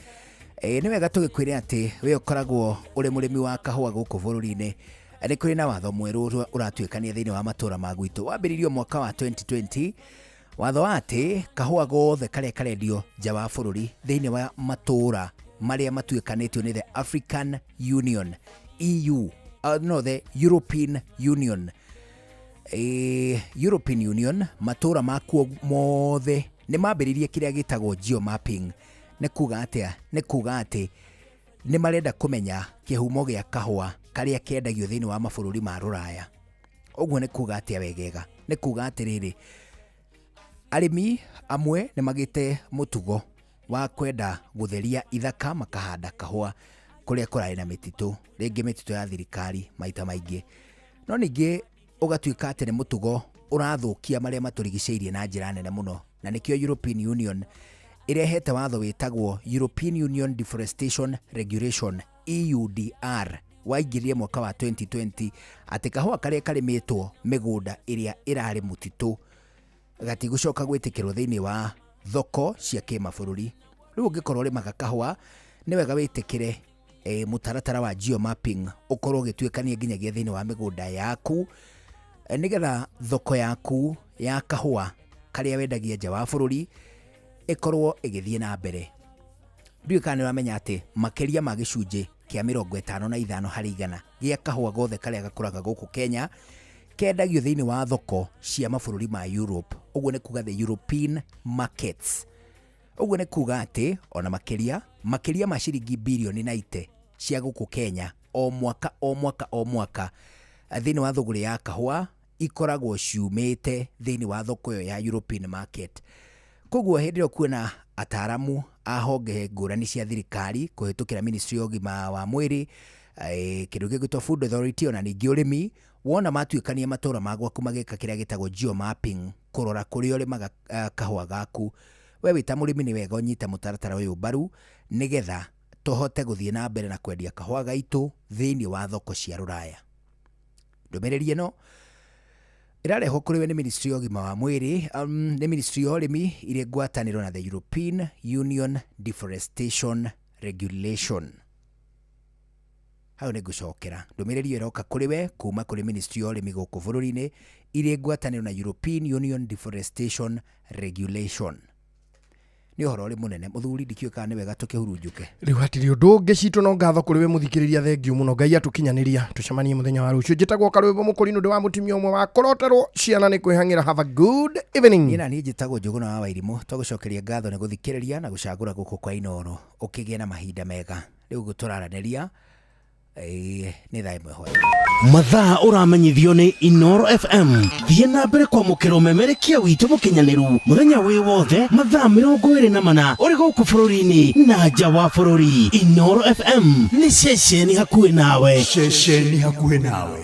nĩ wega tũgĩkwĩre atĩ we ũkoragwo ũrĩ mũrĩmi wa kahũa gũkũ bũrũri-inĩ, nĩ kũrĩ na watho mwerũ ũratuĩkania thĩinĩ wa matũũra ma gwitũ. Wambĩrĩirio mwaka wa 2020, watho wa atĩ kahũa gothe karĩa karendio nja wa bũrũri thĩinĩ wa matũũra marĩa matuĩkanĩtio nĩ the African Union, EU, no, the European Union, European Union, matũũra makuo mothe nĩ mambĩrĩirie kĩrĩa gĩtagwo geomapping. Nĩ kuga atĩa? Nĩ kuga atĩ nĩ marenda kũmenya kĩhumo gĩa kahũa karĩa kendagio thĩinĩ wa mabũrũri ma rũraya. Ũguo nĩ kuga atĩa wegega? Nĩ kuga atĩrĩrĩ, arĩmi amwe nĩ magĩte mũtugo wa kwenda gũtheria ithaka makahanda kahũa kũrĩa kũrarĩ na mĩtitũ, rĩngĩ mĩtitũ ya thirikari maita maingĩ. No ningĩ ũgatuĩka atĩ nĩ mũtugo ũrathũkia marĩa matũrigicĩirie na njĩra nene mũno, na nĩkĩo European Union ĩrehete watho wĩtagwo European Union Deforestation Regulation, EUDR, waingĩrire mwaka wa 2020, atĩ kahũa karĩa karĩmĩtwo mĩgũnda ĩrĩa ĩrarĩ mũtitũ gatigũcoka gwĩtĩkĩrwo thĩinĩ wa thoko cia kĩmabũrũri. Rĩu ũngĩkorwo ũrĩmaga kahũa nĩ wega wĩtĩkĩre mũtaratara wa geomapping ũkorwo ũgĩtuĩkania nginyagia thĩinĩ wa mĩgũnda yaku, nĩgetha thoko yaku ya kahũa karĩa wendagia nja wa bũrũri ĩkorwo ĩgĩthiĩ na mbere. Ndiũĩ kana nĩ wamenya atĩ makĩria ma gĩcunjĩ kĩa 55 harĩ igana gĩa kahũa gothe karĩa gakũraga gũkũ Kenya kendagio thĩinĩ wa thoko cia mabũrũri ma Europe. Ũguo nĩ kuga the European markets. Ũguo nĩ kuga atĩ ona makĩria ma ciringi bilioni 90 cia gũkũ Kenya o mwaka thĩinĩ wa thũgũrĩ ya kahũa ikoragwo ciumĩte thĩinĩ wa thoko ĩyo ya European market. Koguo hĩndĩ ĩyo kuona ataaramu a honge ngũrani cia thirikari kũhĩtũkĩra Ministry ya Ũgima wa Mwĩrĩ, kĩndũ gĩgwĩtwo Food Authority, ona ningĩ ũrĩmi, wona matuĩkania matũũra magwaku magĩka kĩrĩa gĩtagwo geomapping, kũrora kũrĩa ũrĩmaga kahũa gaku, we wĩta mũrĩmi nĩ wega ũnyite mũtaratara ũyũ mbaru nĩgetha tũhote gũthiĩ na mbere na kwendia kahũa gaitũ thĩinĩ wa thoko cia rũraya. Ndũmĩrĩri ĩno irareho kuri we ni ministry ya ũgima wa mwiri, ni ministry ya ũrĩmi ire ngwatanĩro na the European Union Deforestation Regulation. Hau nĩ ngũcokera ndũmĩrĩri ĩroka kũrĩ we kuma kũrĩ ministry ya ũrĩmi gũkũ bũrũri-inĩ ire ngwatanĩro na European Union Deforestation Regulation. Ni ũhoro ũrĩ mũnene mũthuri ndikiũĩ kana nĩ wega tũkĩhurunjũke.
Rĩu hatirĩ ũndũ ũngĩ citũ no ngatho kũrĩ we mũthikĩrĩria thengiũ mũno Ngai atũkinyanĩria tũcemanie mũthenya wa rũciũ njĩtagwo Karwĩmbo Mũkũrinũ ndĩ wa mũtumia ũmwe wa koroterwo ciana nĩ kwĩhang'ĩra. Have a good evening.
Niĩ naniĩ njĩtagwo Njũgũna wa Wairimũ twagũcokeria ngatho nĩ gũthikĩrĩria na gũcagũra gũkũ kwa Inooro ũkĩgĩa na mahinda mega rĩu gũtũraranĩria nĩ thaa ĩmwe hwaĩ.
Mathaa ũramenyithio nĩ Inooro FM. Thiĩ na mbere kwamũkĩra ũmemerekia witũ mũkinyanĩru mũthenya wĩ wothe mathaa 24 ũrĩ gũkũ bũrũri-inĩ na nja wa bũrũri. Inooro FM nĩ ceceni hakuhĩ nawe.
Ceceni hakuhĩ nawe.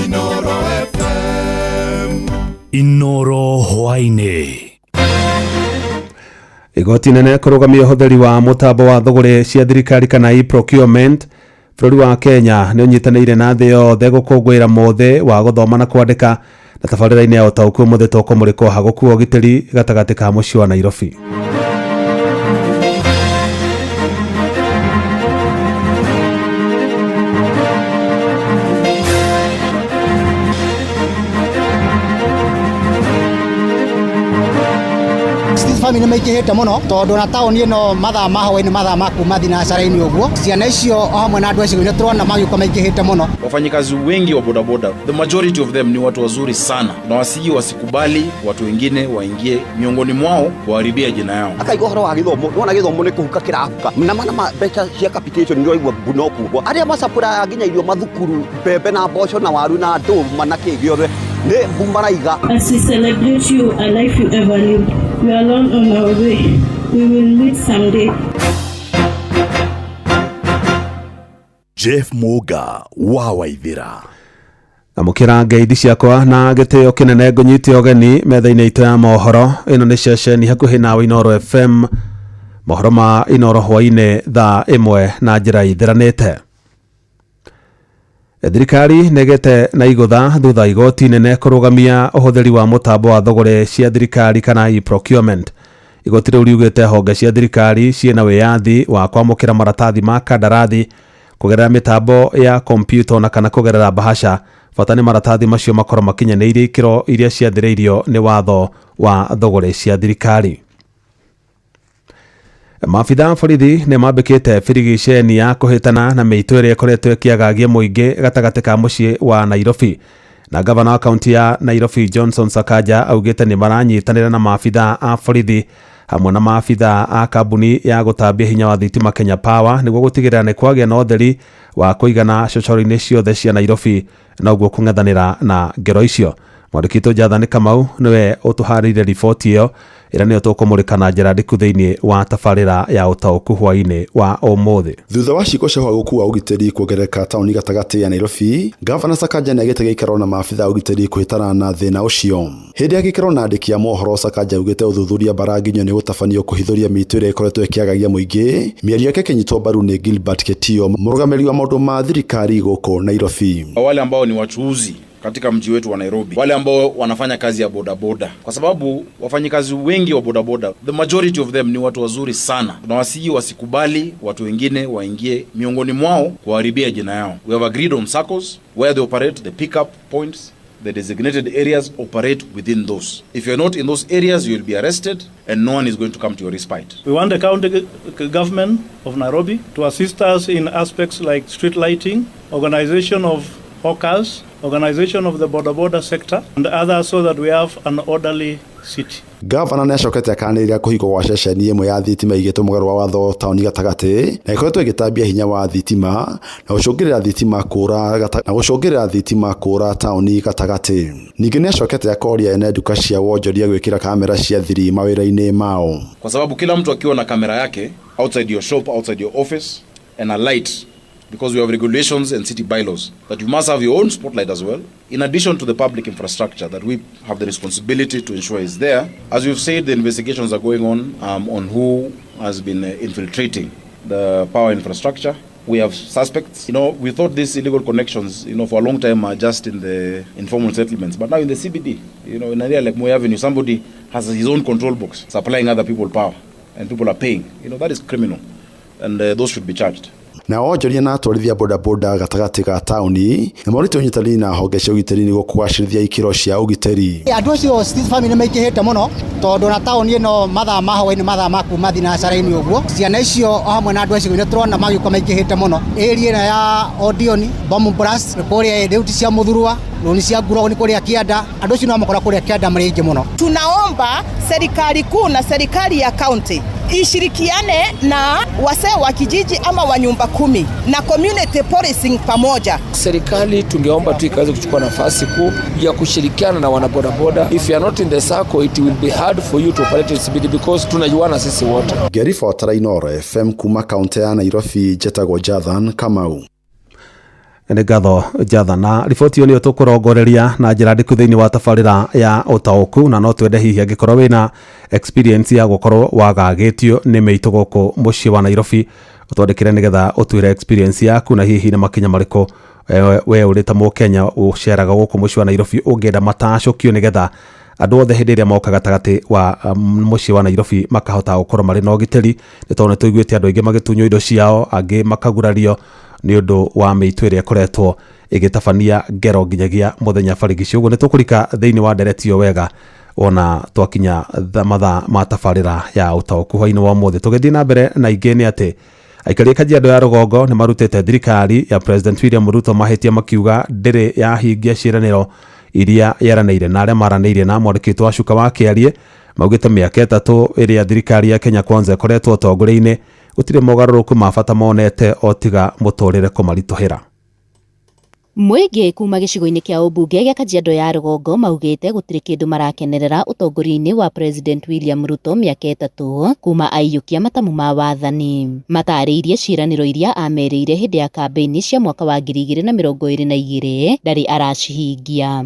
Inooro FM.
Inooro hwainĩ.
Igoti nene kũrũgamia ũhũthĩri wa mũtambo wa thũgũrĩ cia thirikari kana e-procurement bũrũri wa Kenya nĩ ũnyitanĩire na thĩ yothe gũkũngũĩra mũthĩ wa gũthoma na kwandĩka na tabarĩra-inĩ ya ũtaũku mũthĩ tũkũmũrĩkwo hagũku wa ũgitĩri gatagatĩ ka mũciĩ wa Nairobi.
Family maikihite muno tondu na tauni ino mathaa maho ni mathaa ma kuma thinacara-ini uguo ciana icio hamwe na andu acio ni turona magiuka maikihite muno.
Wafanyikazi wengi wa bodaboda, the majority of them ni watu wazuri sana, na wasiji wasikubali watu wengine waingie miongoni mwao kuharibia jina yao.
Akaigo horo wa githomo wona githomo ni kuhuka kirahuka na mana mbeca cia capitation ndio igwa bunoku aria macapura nginya irio mathukuru mbembe na mboco na waru na ndũma na kĩgiothe ni bumbaraiga.
As we celebrate you a life you ever lived, we are alone on our way. We will meet someday.
Jeff Muga wa Waithira.
Amukira ngeithi ciakwa na gĩtĩo kĩnene ngũnyite ũgeni metha-inĩ itũ ya mohoro. Ĩno nĩ ceceni hakuhĩ nawe Inooro FM. Mohoro ma Inooro hwainĩ thaa 1 na njĩra ithiranĩte. Thirikari negete na igũtha thutha igoti nene kũrũgamia ũhũthĩri wa mũtambo wa thũgũrĩ cia thirikari kana e-procurement. Igoti rĩu riugĩte honge cia thirikari ciĩna wĩyathi wa kwamũkĩra maratathi ma kandarathi kũgerera mĩtambo ya kompyuta na kana kũgerera bahasha. Bata nĩ maratathi macio makorwo makinyanĩire ikĩro iria ciathĩrĩirio nĩ watho wa thũgũrĩ cia thirikari. Maabitha borithi nĩ mambĩkĩte birigiceni ya kũhĩtana na mĩitũ ĩrĩa ĩkoretwo ĩkĩagagia mũingĩ gatagatĩ ka mũciĩ wa Nairobi. Na gavana wa kaunti ya Nairobi Johnson Sakaja augĩte nĩ maranyitanĩra na maabitha a borithi hamwe na maabitha a kambuni ya gũtambia hinya wa thitima Kenya Power nĩguo gũtigĩrĩra nĩ kwagĩa na ũtheri wa kũigana cocoro-inĩ ciothe cia Nairobi na ũguo kũng'ethanĩra na ngero icio. Mwandĩki Jathani Kamau nĩwe ũtũharĩire riboti ĩyo ĩrĩa nĩyo tũkũmũrĩka na njĩra ndĩku thĩinĩ wa tabarĩra ya ũtaũku hwainĩ wa ũmũthĩ.
Thutha wa ciĩko cia ũhagũku wa ũgitĩri kuongerereka taũni gatagatĩ ya Nairobi, gavana Sakaja nĩagĩte gĩikaro na maabitha a ũgitĩri kũhĩtana na thĩna ũcio. Hĩndĩ ya gĩikaro na andĩki a mohoro, Sakaja augĩte ũthuthuria baranginyo nĩ gũtabanio kũhithũria mĩitũ ĩrĩa ĩkoretwo ĩkĩagagia mũingĩ. Mĩario yake ĩkĩnyitwo mbaru nĩ Gilbert Ketio, mũrũgamĩrĩri wa maũndũ ma thirikari gũkũ Nairobi.
Wale ambao ni wachuuzi katika mji wetu wa Nairobi, wale ambao wanafanya kazi ya bodaboda, kwa sababu wafanyikazi wengi wa bodaboda, the majority of them ni watu wazuri sana, na wasiji wasikubali watu wengine waingie miongoni mwao kuharibia jina yao. We have agreed on circles where they operate, the pickup points, the designated areas operate within those. If you're not in those areas, you will be arrested and no one is going to come to your respite.
We want the county government of Nairobi to assist us in aspects like street lighting, organization of hawkers, organization of the boda sector and others, so that we have an orderly city.
Gavana nĩacokete akanĩrĩra kũhingwo gwa ceceni ĩmwe ya thitima igĩtwo mũgarũ wa watho taũni gatagatĩ na ĩkoretwo ĩgĩtambia hinya wa thitima na gũcũngĩrĩra thitima kũra taũni gatagatĩ. Ningĩ nĩacokete akoria ene nduka cia wonjoria gwĩkĩra kamera cia thiri mawĩra-inĩ mao,
kwa sababu kila mtu akiwa na kamera yake outside your shop, outside your office, and a light, because we have regulations and city bylaws that you must have your own spotlight as well, in addition to the public infrastructure that we have the responsibility to ensure is there. As we've said, the investigations are going on who has been infiltrating the power infrastructure. We have suspects. We thought these illegal connections, for a long time are just in the informal settlements. But now in the CBD, in an area like Moi Avenue, somebody has his own control box supplying other people power and people are paying. That is criminal and those should be charged.
Na onjoria na atwarithia bodaboda gatagati ga tauni na morito nyitani na honge cia ugiteri ni gukwashirithia ikiro cia ugiteri.
Andu acio street family maikihite muno tondu na tauni ino mathaa maho ni mathaa maku mathi na caraini uguo ciana icio hamwe na andu acio ni turona magiko maikihite muno area ina ya Odioni Bomb Blast kuria deuti cia Muthurwa Roni cia Nguro ni kuria Kianda andu acio no makora kuria Kianda mari ingi muno.
Tunaomba serikali kuu na serikali ya county ishirikiane na wasee wa kijiji ama wa nyumba 10 na community policing pamoja.
Serikali tungeomba tu ikaweze kuchukua nafasi kuu ya kushirikiana na wanabodaboda. If you are not in the circle, it will be hard for you to operate in CBD because tunajuana sisi wote.
Gerifa Tarainoro FM kuma kaunti ya Nairobi jetagwo Jathan Kamau.
Nĩ ngatho Jathan, na riboti ĩyo nĩyo tũkũrongoreria na njĩra ndĩku thĩinĩ wa tabarĩra ya ũtaũku, na no twende hihi angĩkorwo wĩna experience ya gũkorwo wagagĩtio nĩ mĩitũ gũkũ mũciĩ wa Nairobi ũtwandĩkĩre nĩgetha ũtwĩre experience yaku na hihi nĩ makinya marĩkũ we ũrĩ ta Mũkenya ũceraga gũkũ mũciĩ wa Nairobi ũngĩenda matacũkio nĩgetha andũ othe hĩndĩ ĩrĩa moka gatagatĩ wa mũciĩ wa Nairobi makahota gũkorwo marĩ na ũgitĩri. Nĩ tondũ nĩ tũiguĩte andũ aingĩ magĩtunywo indo ciao, angĩ makagurario nĩ ũndũ wa mĩitũ ĩrĩa ĩkoretwo ĩgĩtabania ngero nginyagia mũthenya barigici. Ũguo nĩ tũkũrika thĩinĩ wa ndereti ĩyo wega ona twakinya mathaa ma tabarĩra ya ũtaũku hwainĩ wa ũmũthĩ. Tũgĩthiĩ na mbere na ingĩ nĩ atĩ aikari a Kajiado ya Rũgongo nĩ marutĩte thirikari ya President William Ruto mahĩtia makiuga ndĩrĩ yahingia ciĩranĩro iria yeranĩire na arĩa maranĩire na mwandĩkĩtwo wa Cuka wa Kĩarie. Maugĩte mĩaka 3 ĩrĩa thirikari ya Kenya Kwanza ĩkoretwo ũtongoria-inĩ gũtirĩ mogarũrũku ma bata monete o tiga mũtũrĩre kũmaritũhĩra.
Mũingĩ kuma gĩcigo-inĩ kĩa ũmbunge gĩa Kajiado ya Rũgongo maugĩte gũtirĩ kĩndũ marakenerera ũtongoria-inĩ wa President William Ruto mĩaka 3 kuma aiyũkia matamu ma wathani. Matarĩirie ciĩranĩro iria ameriire hĩndĩ ya kambĩini cia mwaka wa 2022 ndarĩ aracihingia.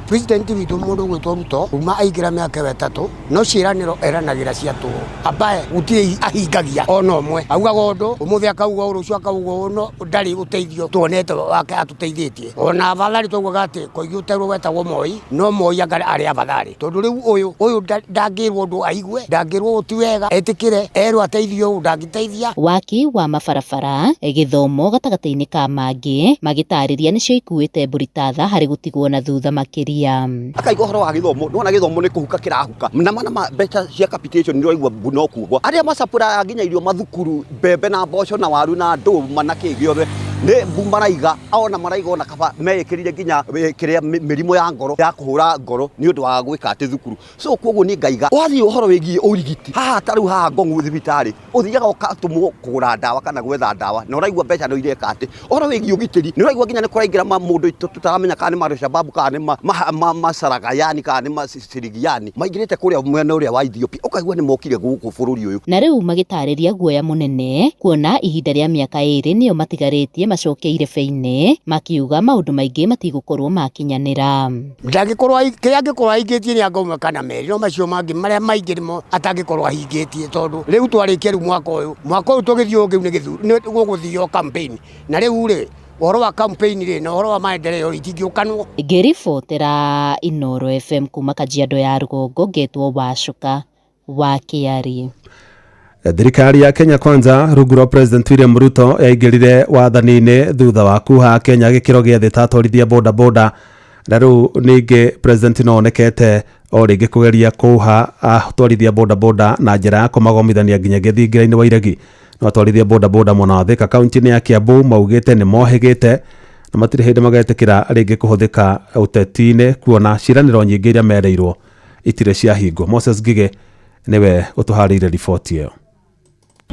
President witũ mũndũ gwĩtwo Ruto kuma aingĩra mĩaka 3 no ciĩranĩro eranagĩra cia tũ ambaye gũtirĩ ahingagia ona ũmwe. Augaga ũndũ ũmũthĩ akauga rũciũ akauga ũno ndarĩ ũteithio tuonete wake atũteithĩtie. Ona abathari twaguaga atĩ koigiũterwo wetagwo Moi no Moi arĩ abathari tondũ rĩu ũyũ ndangĩrwo ũndũ aigue, ndangĩrwo ti wega etĩkĩre erwo ateithio ndangĩteithia. Waki wa mabarabara gĩthomo gatagatĩ-inĩ ka mangĩ magĩtarĩria nĩcio ikuĩte mbũritatha harĩ gũtigwo na thutha makĩria.
Akaiga ũhoro wa gĩthomo nĩwona gĩthomo nĩ kũhuka kĩrahuka na mbeca cia capitation nĩwaigua no kugwo arĩa macapũra nginya irio mathukuru mbembe na mboco na waru na ndũma na kĩ gĩothe nĩ maraiga ona maraiga ona kaba mekĩrire nginya kĩrĩa mĩrimũ ya ngoro ya kũhũra ngoro nĩ ũndũ wa gwĩka atĩ thukuru. So koguo nĩ ngaiga wathiĩ ũhoro wĩgiĩ ũrigiti haha tarĩu haha Ngong'u thibitarĩ ũthiaga ũgatũmwo kũgũra ndawa kana gwetha ndawa na ũraigua mbeca nĩ ireka atĩ ũhoro wĩgiĩ ũgitĩri nĩ ũraigua nginya nĩ kũraingĩra mũndũ tũtaramenya kana nĩ Al-Shabaab kana nĩ Masaragayani kana nĩ Masirigiani maingĩrĩte kũrĩa mwena ũrĩa wa Ethiopia ũkaigua nĩ mokire gũkũ bũrũri ũyũ. Na rĩu magĩtarĩria guoya mũnene kuona ihinda rĩa mĩaka 2 nĩyo matigarĩtie macokeire beinĩ makiuga maũndũ maingĩ matigũkorwo makinyanĩra. Ndangĩkorwo kĩrĩa angĩkorwo ahingĩtie nĩ angaume kana merĩ no macio mangĩ marĩa maingĩ nĩmo atangĩkorwo ahingĩtie tondũ rĩu twarĩkia rĩu mwaka ũyũ tũgĩthiĩ ũngĩ nĩ gũgũthio campaign na rĩu rĩ ũhoro wa campaign rĩ na ũhoro wa maendeleo itingĩũkanwo. Ngĩribotera Inooro FM kuma Kajiado ya Rũgongo ngetwo Wacuka wa Kĩarie.
Thirikari ya Kenya Kwanza rungu rwa President William Ruto yaingĩrire wathani-inĩ thutha wa kuha Kenya gĩkĩro gĩa thĩ tatwarithia bodaboda na rĩu ningĩ President no onekete o rĩngĩ kũgeria kuha atwarithia bodaboda na njĩra ya kũmagomithania nginya gĩthingira-inĩ wa iregi. No atwarithia bodaboda mwena wa Thika kaunti-inĩ ya Kiambu maugĩte nĩ mohĩgĩte na matirĩ hĩndĩ magetĩkĩra rĩngĩ kũhũthĩka ũteti-inĩ kuona ciĩranĩro nyingĩ iria mereirwo itirĩ ciahingwo. Moses Ngige nĩwe ũtũharĩire riboti ĩyo.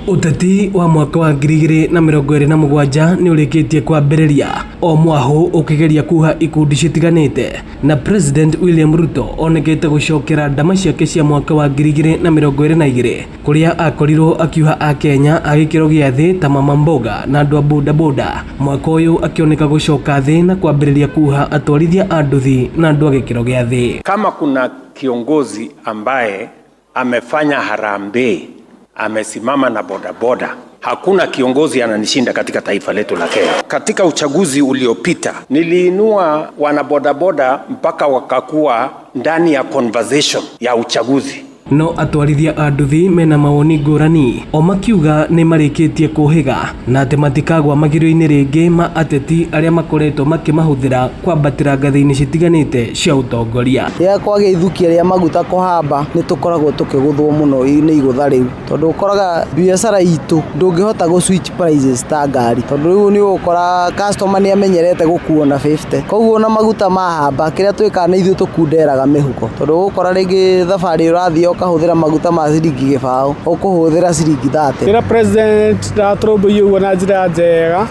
Uteti wa mwaka wa 2027 nĩ ũrĩkĩtie kwambĩrĩria o mwahũ ũkĩgeria kuha ikundi citiganĩte na President William Ruto onekete gũcokera ndama ciake cia mwaka wa 2022 kũrĩa akorirwo akiuha a Kenya a gĩkĩro gĩa thĩ ta Mama Mboga na andũ a bodaboda. Mwaka ũyũ akĩoneka gũcoka thĩ na kwambĩrĩria kuha atwarithia a nduthi na andũ a gĩkĩro gĩa thĩ.
Kama kuna kiongozi ambaye amefanya harambee, amesimama na bodaboda
Hakuna kiongozi ananishinda katika taifa letu la Kenya. Katika uchaguzi uliopita niliinua wanabodaboda mpaka wakakuwa ndani ya conversation ya uchaguzi.
No atwarithia a nduthi mena mawoni ngũrani o makiuga nĩ marĩkĩtie kũhĩga na atĩ matikagwa magirio-inĩ rĩngĩ ma ateti arĩa makoretwo makĩmahũthĩra kwambatĩra ngathĩ-inĩ citiganĩte cia ũtongoria.
Rĩrĩa kwagĩa ithukia rĩa maguta kũhamba nĩ tũkoragwo tũkĩgũthwo mũno nĩ igũtha rĩu, tondũ ũkoraga biacara itũ ndũngĩhota gũ switch prices ta ngari, tondũ rĩu nĩ ũgũkora customer nĩ amenyerete gũkuo na 50, koguo na maguta mahamba kĩrĩa twĩkaga nĩ ithuĩ tũkunderaga mĩhuko, tondũ ũgũkora rĩngĩ thabarĩ ũrathiĩ kahũthĩra maguta ma ciringi gĩbaũ ũkũhũthĩra ciringi 30.
Kĩrĩa president ndatrũmbũiye ũguo na njĩra njega,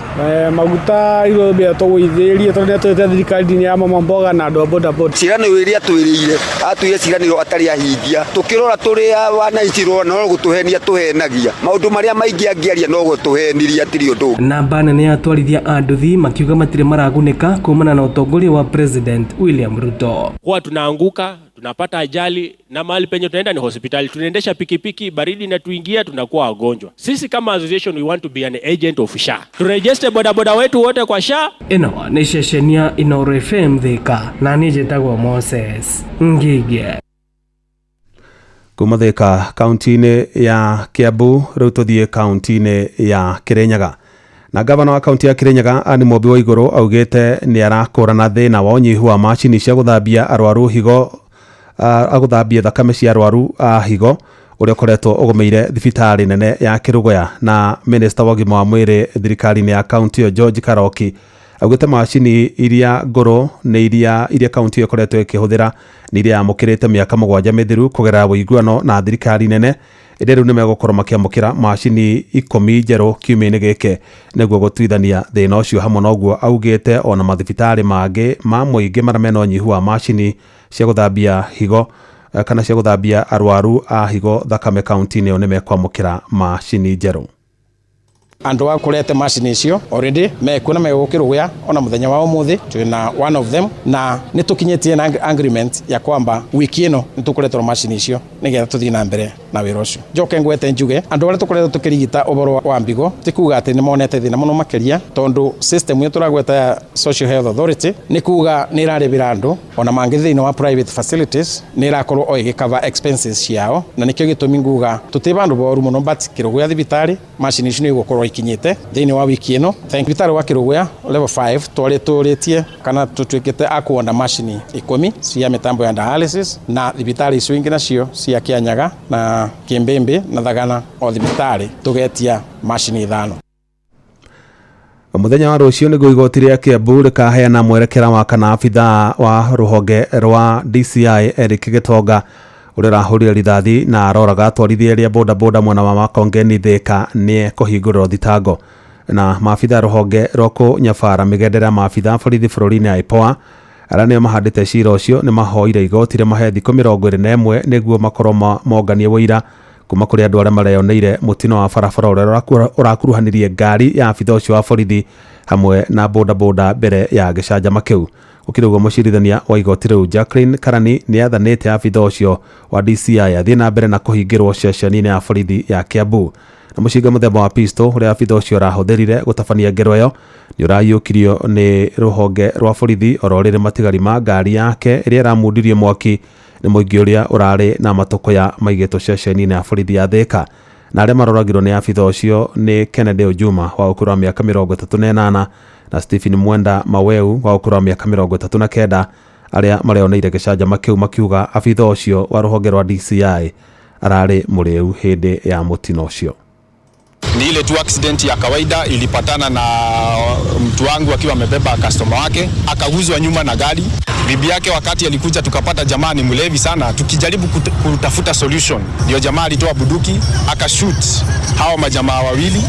maguta irobia tũgũithĩrie tondũ nĩtwĩte thirikari-inĩ ya mama mboga na andũ a bodaboda.
Ciĩranĩro iria twĩrĩire atuire ciĩranĩro atarĩ ahingia, tũkĩrora tũrĩ wananchi no gũtũhenia tũhenagia, maũndũ marĩa maingĩ angĩaria no gũtũheniria atirĩ ũndũ.
Namba nene ya atwarithia a nduthi makiuga matirĩ maragunĩka kumana na ũtongoria wa President William Ruto.
Huwa tunaanguka, tunapata ajali na mahali penye tunaenda ni hospitali. Tunaendesha pikipiki, baridi na tuingia tunakuwa wagonjwa. Sisi kama association we want to be an agent of SHA. Turegister bodaboda wetu wote kwa SHA.
Ino ni cecenia Inooro FM Thika na niĩ njĩtagwo Moses Ngige.
Kuma Thika kaunti-inĩ ya Kiambu rĩu tũthiĩ kaunti-inĩ ya Kirinyaga. Na gavana wa kaunti ya Kirinyaga Anne Mwobi wa Igũrũ augĩte nĩ arakũrana thĩna wa ũnyihu wa macini cia gũthambia arwaru higo agũthambia thakame cia arwaru a higo ũrĩa ũkoretwo ũgũmĩire thibitarĩ nene ya Kĩrũgũya, na minister wa ũgima wa mwĩrĩ thirikari-inĩ ya kaunti ĩyo George Karoki augĩte macini iria ngũrũ nĩ iria kaunti ĩyo ĩkoretwo ĩkĩhũthĩra nĩ iria yamũkĩrĩte mĩaka 7 mĩthiru kũgerera ũiguano na thirikari nene, ĩrĩa rĩu nĩ megũkorwo makĩamũkĩra macini 10 njerũ kiumia-inĩ gĩkĩ nĩguo gũtuithania thĩna ũcio. Hamwe na ũguo augĩte ona mathibitarĩ mangĩ ma mũingĩ marĩa mena ũnyihu wa macini cia gũthambia higo kana cia gũthambia arwaru a higo thakame kaunti-inĩ ĩyo nĩ mekwamũkĩra macini njerũ.
Andũ akurete macini icio already mekuona megũkĩrũgũya ona mũthenya wa ũmũthĩ twina one of them, na nĩ tũkinyĩtie na agreement ya kwamba wiki ĩno nĩ tũkũretwo macini icio nĩgetha tũthiĩ na mbere na wĩra ũcio. Njoke ngwete njuge andũ arĩa tũkoretwo tũkĩrigita ũboro wa mbigo tikuga atĩ nĩ monete thĩna mũno makĩria, tondũ system ĩyo tũragweta ya Social Health Authority nĩ kuga nĩ ĩrarĩbĩra andũ ona mangĩ thĩinĩ wa private facilities, nĩ ĩrakorwo o ĩgĩcover expenses ciao, na nĩkĩo gĩtũmi nguga tũtiba andũ boru mũno, but Kĩrũgũya thibitarĩ macini icio nĩ igũkorwo ikinyĩte thĩinĩ wa wiki ĩno. Thibitarĩ wa Kĩrũgũya level 5 tũrĩtũrĩtie kana tũtuĩkĩte akuona macini 10 cia mĩtambo ya dialysis, na thibitarĩ icio ingĩ nacio cia Kĩanyaga na Kĩmbĩmbĩ na Thagana o thibitarĩ tũgetia macini 5.
Mũthenya wa rũciũ nĩguo igoti rĩa Kiambu rĩkaheana mwerekera wa kana abithaa wa rũhonge rwa DCI Eric Gitonga ũrĩa ũrahũrire rithathi na aroraga atwarithia rĩa bodaboda mwena wa Makongeni Thika nĩ kũhingũrĩrwo thitango. Na maabithaa rũhonge rwa kũnyabara mĩgendere maabithaa borithi bũrũri-inĩ ya IPOA arĩa nĩo mahandĩte cira ũcio nĩ mahoire igoti rĩmahe thikũ 21 nĩguo makorwo monganie wĩira kuma kũrĩ andũ arĩa mareyoneire mũtino wa barabara ũrĩa ũrakuruhanirie ngari ya abithaa ũcio wa borithi hamwe na bodaboda mbere ya gĩcanjama kĩu. Ũkĩrĩ ũguo mũcirithania wa igoti rĩu Jacqueline Karani nĩ athanĩte abithaa ũcio wa DCI athiĩ na mbere na kũhingĩrwo ceceni-inĩ ya borithi ya Kiambu. Na mũcinga mũthemba wa pistol ũrĩa abithaa ũcio arahũthĩrire gũtabania ngero ĩyo nĩ ũraiyũkirio nĩ rũhonge rwa borithi oro rĩrĩ matigari ma ngari yake ĩrĩa ĩramundirio mwaki nĩ mũingĩ ũrĩa ũrarĩ na matũkũya maigĩtwo ceceni-inĩ ya borithi ya Thika. Na arĩa maroragirwo nĩ abithaa ũcio nĩ Kennedy Ojuma wa ũkũrũ wa mĩaka 38 na Stephen Mwenda Maweu wa ũkũrũ wa mĩaka 39 arĩa mareyoneire gĩcanjama kĩu makiuga abithaa ũcio wa rũhonge rwa DCI ararĩ mũrĩu hĩndĩ ya mũtino ũcio.
Ni ile tu accident ya kawaida, ilipatana na mtu wangu akiwa amebeba customer wake akaguzwa nyuma na gari. Bibi yake wakati alikuja tukapata jamaa ni mlevi sana, tukijaribu kutafuta solution ndio jamaa alitoa buduki akashoot hao majamaa wawili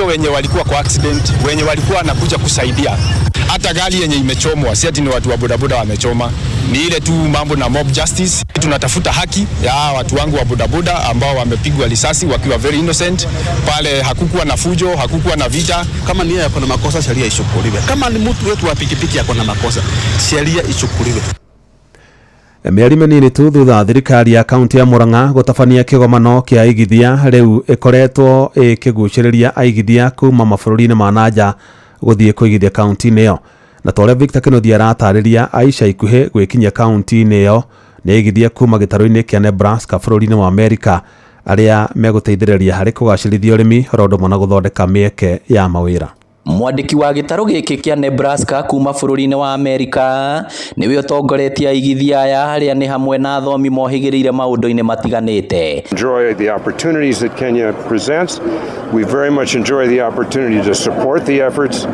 wenye walikuwa kwa accident, wenye walikuwa anakuja kusaidia. Hata gari yenye imechomwa si ati ni watu wa bodaboda wamechoma, ni ile tu mambo na mob justice. Tunatafuta haki ya watu wangu wa bodaboda ambao wamepigwa risasi wakiwa very innocent. Pale hakukuwa na fujo, hakukuwa na vita.
Kama nia yako na makosa, sheria ichukuliwe. Kama ni mtu wetu wa pikipiki yako na makosa, sheria ichukuliwe.
Mĩeri mĩnini tu thutha thirikari ya kaunti ya Murang'a gũtabania kĩgomano kĩa aigithia rĩu ĩkoretwo ĩkĩgucĩrĩria aigithia kuma mabũrũri-inĩ ma nanja gũthiĩ kũigithia kaunti-inĩ ĩyo. Na torĩa Victor Kĩnuthia aratarĩria aica ikuhĩ gwĩkinyia kaunti-inĩ ĩyo nĩ aigithia kuma gĩtarũ-inĩ kĩa Nebraska bũrũri-inĩ wa Amerika arĩa megũteithĩrĩria harĩ kũgacĩrithia ũrĩmi oro ũndũ na gũthondeka mĩeke ya mawĩra.
Mwandĩki wa gĩtarũ gĩkĩ kĩa Nebraska kuma bũrũri-inĩ wa Amerika nĩwe ũtongoretie aigithia aya arĩa nĩ hamwe na athomi mohĩgĩrĩire maũndũ-inĩ matiganĩte.
Enjoy the opportunities that Kenya presents. We very much enjoy the opportunity to support the efforts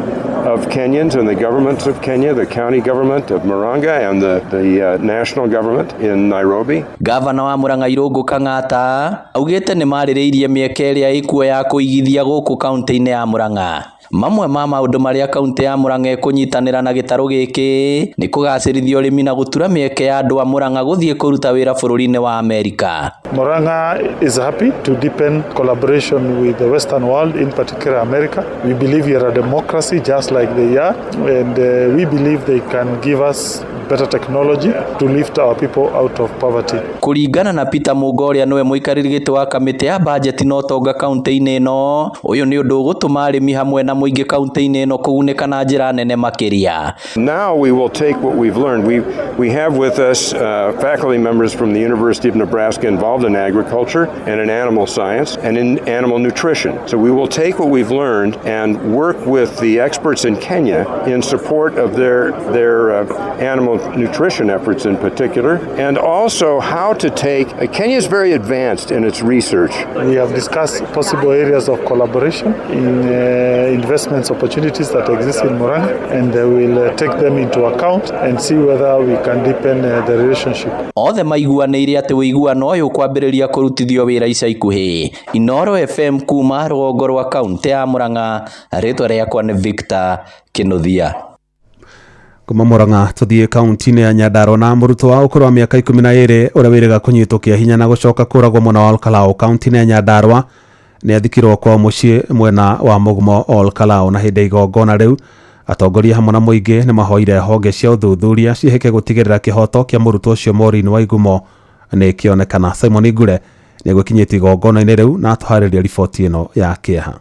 of Kenyans and the government of Kenya, the county government of Murang'a and the national government in Nairobi.
Gavana wa Murang'a Irũngũ Kang'ata augĩte nĩ marĩrĩirie mĩeke ĩrĩa ĩkuo ya kũigithia gũkũ kaunti-inĩ ya Murang'a. Mamwe ma maũndũ marĩa kaunti ya Murang'a ĩkũnyitanĩra na gĩtarũ gĩkĩ nĩ kũgacĩrithia ũrĩmi na gũtura mĩeke ya andũ a Murang'a gũthiĩ kũruta wĩra bũrũri-inĩ wa Amerika.
Murang'a is happy to deepen collaboration with the Western world, in particular America. We believe we are a democracy just like they are, and we believe they can give us better technology to lift our people out of poverty.
Kũringana na Peter Mugoria nĩwe mũikarĩri gĩtĩ wa kamĩtĩ ya budget na ũtonga kaunti-inĩ ĩno, ũyũ nĩ ũndũ ũgũtũma arĩmi hamwe na mũingĩ kaunti-inĩ ĩno kũgunĩka na njĩra nene makĩria.
Now we will take what we've learned. We have with us faculty members from the University of Nebraska involved in agriculture and in animal science and in animal nutrition. So we will take what we've learned and work with the experts in Kenya in support of their animal nutrition efforts in particular, and also how to take Kenya is very advanced in its research.
We have discussed possible areas of collaboration in investments opportunities that exist in Murang'a, and we will take them into account and see whether we can deepen the relationship.
Othe maiguanĩire atĩ ũiguano ũyũ kwambĩrĩria kũrutithio wĩra ica ikuhĩ. Inooro FM kuma rũgongo rwa kaunti ya Murang'a, rĩtwa rĩakwa nĩ Victor Kĩnuthia.
Kuma Murang'a tuthiĩ kaunti-inĩ ya Nyandarua na mũrutwo wa ũkũrũ wa mĩaka 12 ũrĩa wĩrĩga kũnyitwo kĩa hinya na gũcoka kũragwo mwena wa Olkalau kaunti-inĩ ya Nyandarua nĩ athikirwo kwa mũciĩ mwena wa Mugumo Olkalau na hĩndĩ igongona rĩu atongoria hamwe na mũingĩ nĩ mahoire honge cia ũthuthuria ciheke gũtigĩrĩra kĩhoto kĩa mũrutwo ũcio Maureen Waigumo nĩ kĩonekana. Simon Ngure nĩ gũkinyĩte igongona-inĩ rĩu na atũharĩria riboti ĩno ya kĩeha.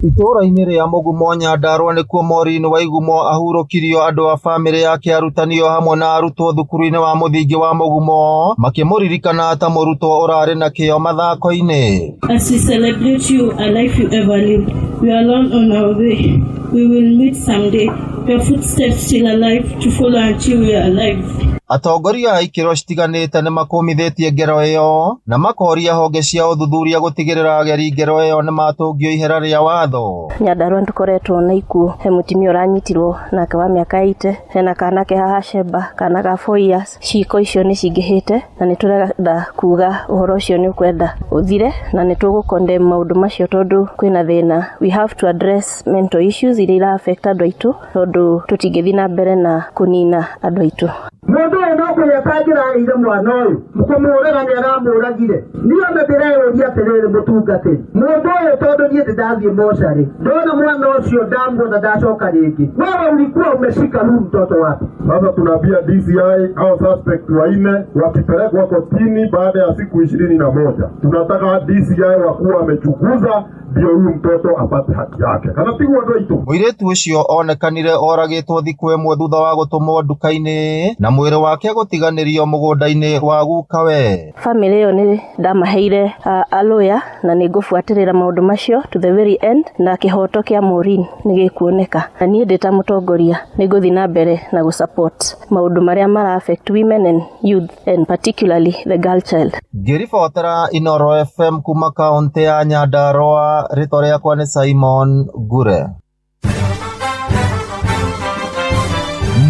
Itũra-inĩ rĩa Mugumo Nyandarua nĩkuo Maureen Waigumo ahurũkirio andũ a bamĩrĩ yake arutanio hamwe na arutwo thukuru-inĩ wa mũthingi wa Mugumo makĩmũririkana ta mũrutwo ũrarĩ na kĩyo mathako-inĩ.
As we celebrate you, a life you ever lived, we are alone on our way. We will meet someday. Your footsteps still alive to follow until we are alive.
Atongoria a ikĩro citiganĩte nĩ makũmithĩtie ngero ĩyo na makoria honge cia ũthuthuria gũtigĩrĩra ageri ngero ĩyo nĩ matũngio ihera rĩa watho.
Nyandarua tũkoretwo na ikuũ, he mũtumia ũranyitirwo nake wa mĩaka 80, hena kana ke haha Sheba kana ga 4 years. Ciiko icio nĩ cingĩhĩte na nĩ tũrenda kuga ũhoro ũcio nĩ ũkwenda ũthire na nĩ tũgũkondem maũndũ macio tondũ kwĩna thĩna. We have to address mental issues iria ira affect andũ aitũ tondũ tũtingĩthiĩ na mbere na kũnina andũ aitũ.
Mũndũ ũyũ no kũreka angĩraheire mwana ũyũ mũkũmũũraga nĩ aramũũragire. Niĩ ona ndĩreũria atĩrĩrĩ mũtungatĩri, mũndũ ũyũ tondũ niĩ ndathiĩ mocarĩ, ndona mwana ũcio ndamuona ndacoka rĩngĩ. Wewe ulikuwa umeshika huyu mtoto wapi?
Sasa tunaambia DCI au suspect wanne wakipelekwa kotini baada ya siku 21. Tunataka DCI wakuwa wamechunguza ndio huyu mtoto apate haki yake. Kana pigwa ndoito.
Mũirĩtu ũcio onekanire oragĩtwo thikũ ĩmwe thutha wa gũtũmwo nduka-inĩ na mwĩrĩ wake gũtiganĩrio mũgũnda-inĩ wa gukawe.
Family ĩyo nĩ ndamaheire a lawyer na nĩ ngũbuatĩrĩra maũndũ macio to the very end na kĩhoto kĩa Maureen nĩ gĩkuoneka. Na niĩ ndĩ ta mũtongoria nĩ ngũthiĩ na mbere na gũsupport maũndũ marĩa mara affect women and youth and particularly the girl child.
Ngĩribotera Inooro FM kuma kaunti ya Nyandarua, rĩtwa rĩakwa nĩ Simon Ngure.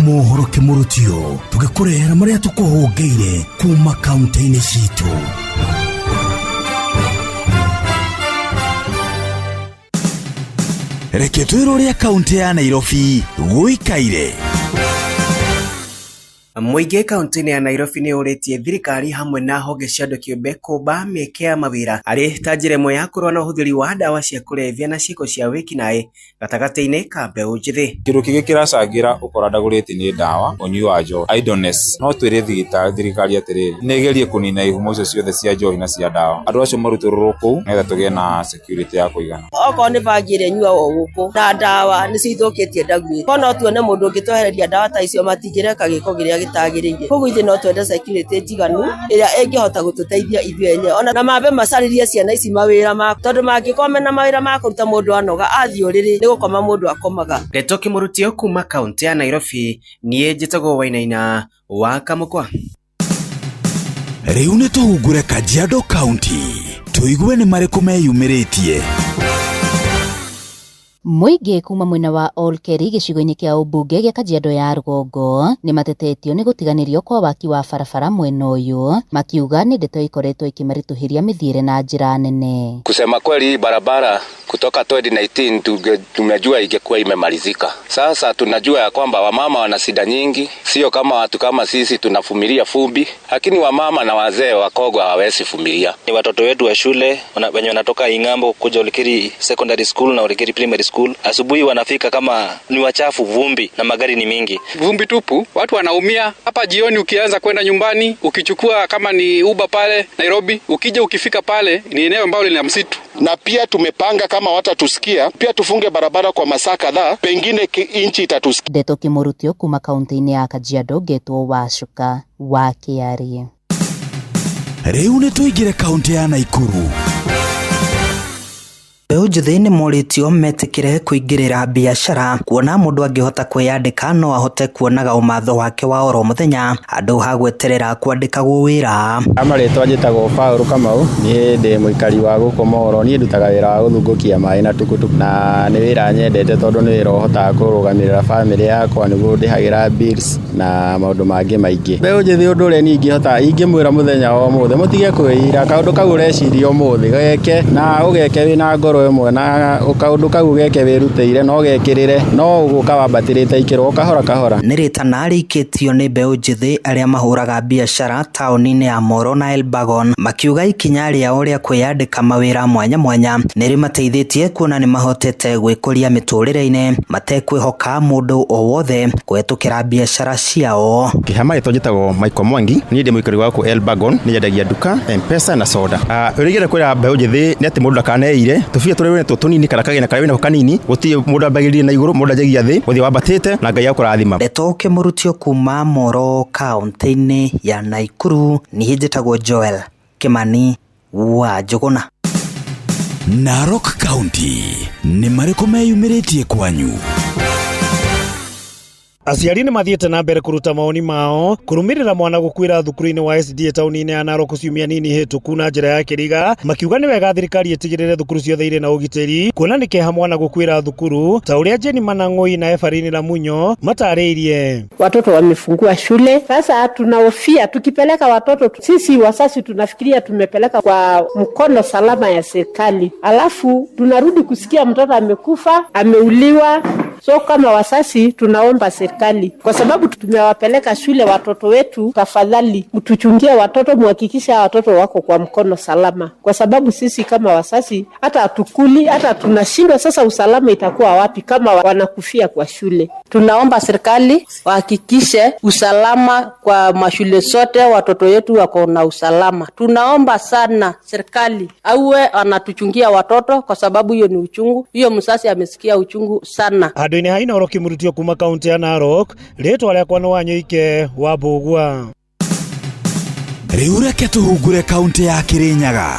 Mohoro kĩmũrũtio tũgĩkũrehera marĩa tũkũhũngĩire kuma kaunti-inĩ citũ. Reke twĩrore kaunti ya Nairobi gũikaire.
Muingi kaunti-ini ya Nairobi ni uritie thirikari hamwe na honge cia andu kiumbe kumba mieke ya mawira ari ta njira imwe ya kurwa na uhuthiri wa ndawa cia kulevya na ciiko cia wikinaĩ gatagati-ini ka mbeũ njithi.
Kindu kigi kiracangira ukora ndagurite ni ndawa unyui wa njohi idleness. No twire thirikari atiriri nigerie kunina ihumo icio ciothe cia njohi na cia ndawa. Andu acio maruturwo kuu nigetha tugie na security ya kuigana.
Okorwo ni bangire nyua o guku na ndawa ni cithukitie ndagwire. Kono tuone mundu ungitwehereria ndawa ta icio matingireka giko giria gitagiriire. Koguo ithe no twende security njiganu iria ingihota gututeithia ithuĩ enye. Ona na mabe macaririe ciana ici mawira ma tondu mangikome na mawira ma kuruta mundu anoga athii uriri ni gukoma mundu akomaga.
Ndeto Kimurutio kuma kaunti ya Nairobi nie njitagwo Wainaina wa Kamukwa.
Riu ni tuhungure Kajiado County tuigue ni mariku meyumiritie.
Muingi kuma mwena wa Olkeri gicigo-ini kia ubunge gia Kajiado ya Rugongo ni matetetio ni gutiganirio kwa waki wa barabara mwena uyu makiuga ni ndeto ikoretwo ikimarituhiria mithiire na njira nene.
Kusema kweli barabara kutoka 2019 tumejua ingekuwa imemalizika. Sasa tunajua ya kwamba wamama wana shida nyingi, sio kama watu kama sisi tunafumilia fumbi, lakini wamama na wazee wakogo hawezi fumilia.
Ni watoto wetu wa shule wenye wanatoka Ing'ambo kuja Olkeri Secondary School na Olkeri Primary School. Asubuhi wanafika kama ni wachafu, vumbi na magari ni mingi.
Vumbi tupu, watu wanaumia. Hapa jioni ukianza kwenda nyumbani, ukichukua kama ni Uber pale Nairobi, ukija ukifika pale ni eneo ambalo lina msitu.
Na pia tumepanga kama watatusikia, pia tufunge barabara kwa masaa kadhaa, pengine inchi itatusikia.
Ndeto Kimurutio kuma kaunti-ini ya Kajiado getwo Wacuka wa Kiarie.
Riu ni tuigire kaunti ya Naikuru.
Mbeũ njithi ni moritio metikire kuingirira biashara kuona mundu angihota kwiyandika no ahote kuonaga umatho wake wa oro muthenya andu hagweterera kwandikagwo wira.
Amaritwa njitagwo Paul Kamau ni ndi muikari wa guko Moro ni ndutaga wira wa guthungukia mai na tukutuku na ni wira nyendete tondu ni wira uhota kurugamirira family yakwa niguo ndihagira bills na maundu mangi maingi. Mbeũ njithi undu ure ni ingimwira muthenya wa muthe mutige kwira kaundu kau ureciria umuthi geke na ugeke wina ngoro imwe na ukaundu kau geke wiruteire no gekirire no uguka wambatirite ikiro kahora kahora.
Ni ritana rikitio ni mbeũ njithi aria mahuraga biashara tauni-ini ya Moro na Elbagon makiuga ikinya riao ria kwiyandika mawira mwanya mwanya ni rimateithitie kuona ni mahotete gwikuria miturire-ini matekwihoka mundu o wothe kwetukira biashara ciao.
Kihama itojitagwo Michael Mwangi ni ndi muikari wa ku Elbagon ni yendagia duka M-Pesa na soda. Urigire kwira mbeũ njithi ni ati mundu akaneire tufie turewene tutunini karakage na kawena kanini guti mundu ambagirire na iguru mundu ajagia thi uthi wambatite na Ngai akurathima.
Ndeto Kimurutio kuma Moro kaunti-ini ya Naikuru ni njitagwo Joel Kimani wa Njuguna.
Narok County ni mariku meyumiritie kwanyu.
Aciari ni mathiete na mbere kuruta maoni mao kurumirira mwana gukwira thukuru-ini wa SDA tauni-ini ya Narok ciumia nini hituku na njira ya kiriga makiuga ni wega thirikari itigirire thukuru ciothe ire na ugiteri kuona ni keha mwana gukwira thukuru ta uria Jeni Manang'oi na Efarini Lamunyo matariirie.
Watoto wamefungua shule sasa, tunahofia tukipeleka watoto sisi wasasi tunafikiria tumepeleka kwa mkono salama ya serikali, alafu tunarudi kusikia mtoto amekufa ameuliwa. So kama wasasi tunaomba serikali, kwa sababu tumewapeleka shule watoto wetu, tafadhali mtuchungie watoto, muhakikisha watoto wako kwa mkono salama, kwa sababu sisi kama wasasi hata hatukuli, hata tunashindwa. Sasa usalama itakuwa wapi kama wanakufia kwa shule?
Tunaomba serikali wahakikishe usalama kwa mashule sote, watoto wetu wako na usalama. Tunaomba sana serikali awe anatuchungia watoto, kwa sababu hiyo ni uchungu, hiyo msasi amesikia uchungu sana.
Andu-ini haina oro Kimurutio kuma kaunti ya Narok ritwa riakwa no Wanyoike wa Mbugua.
Riu reke tuhungure kaunti ya Kirinyaga.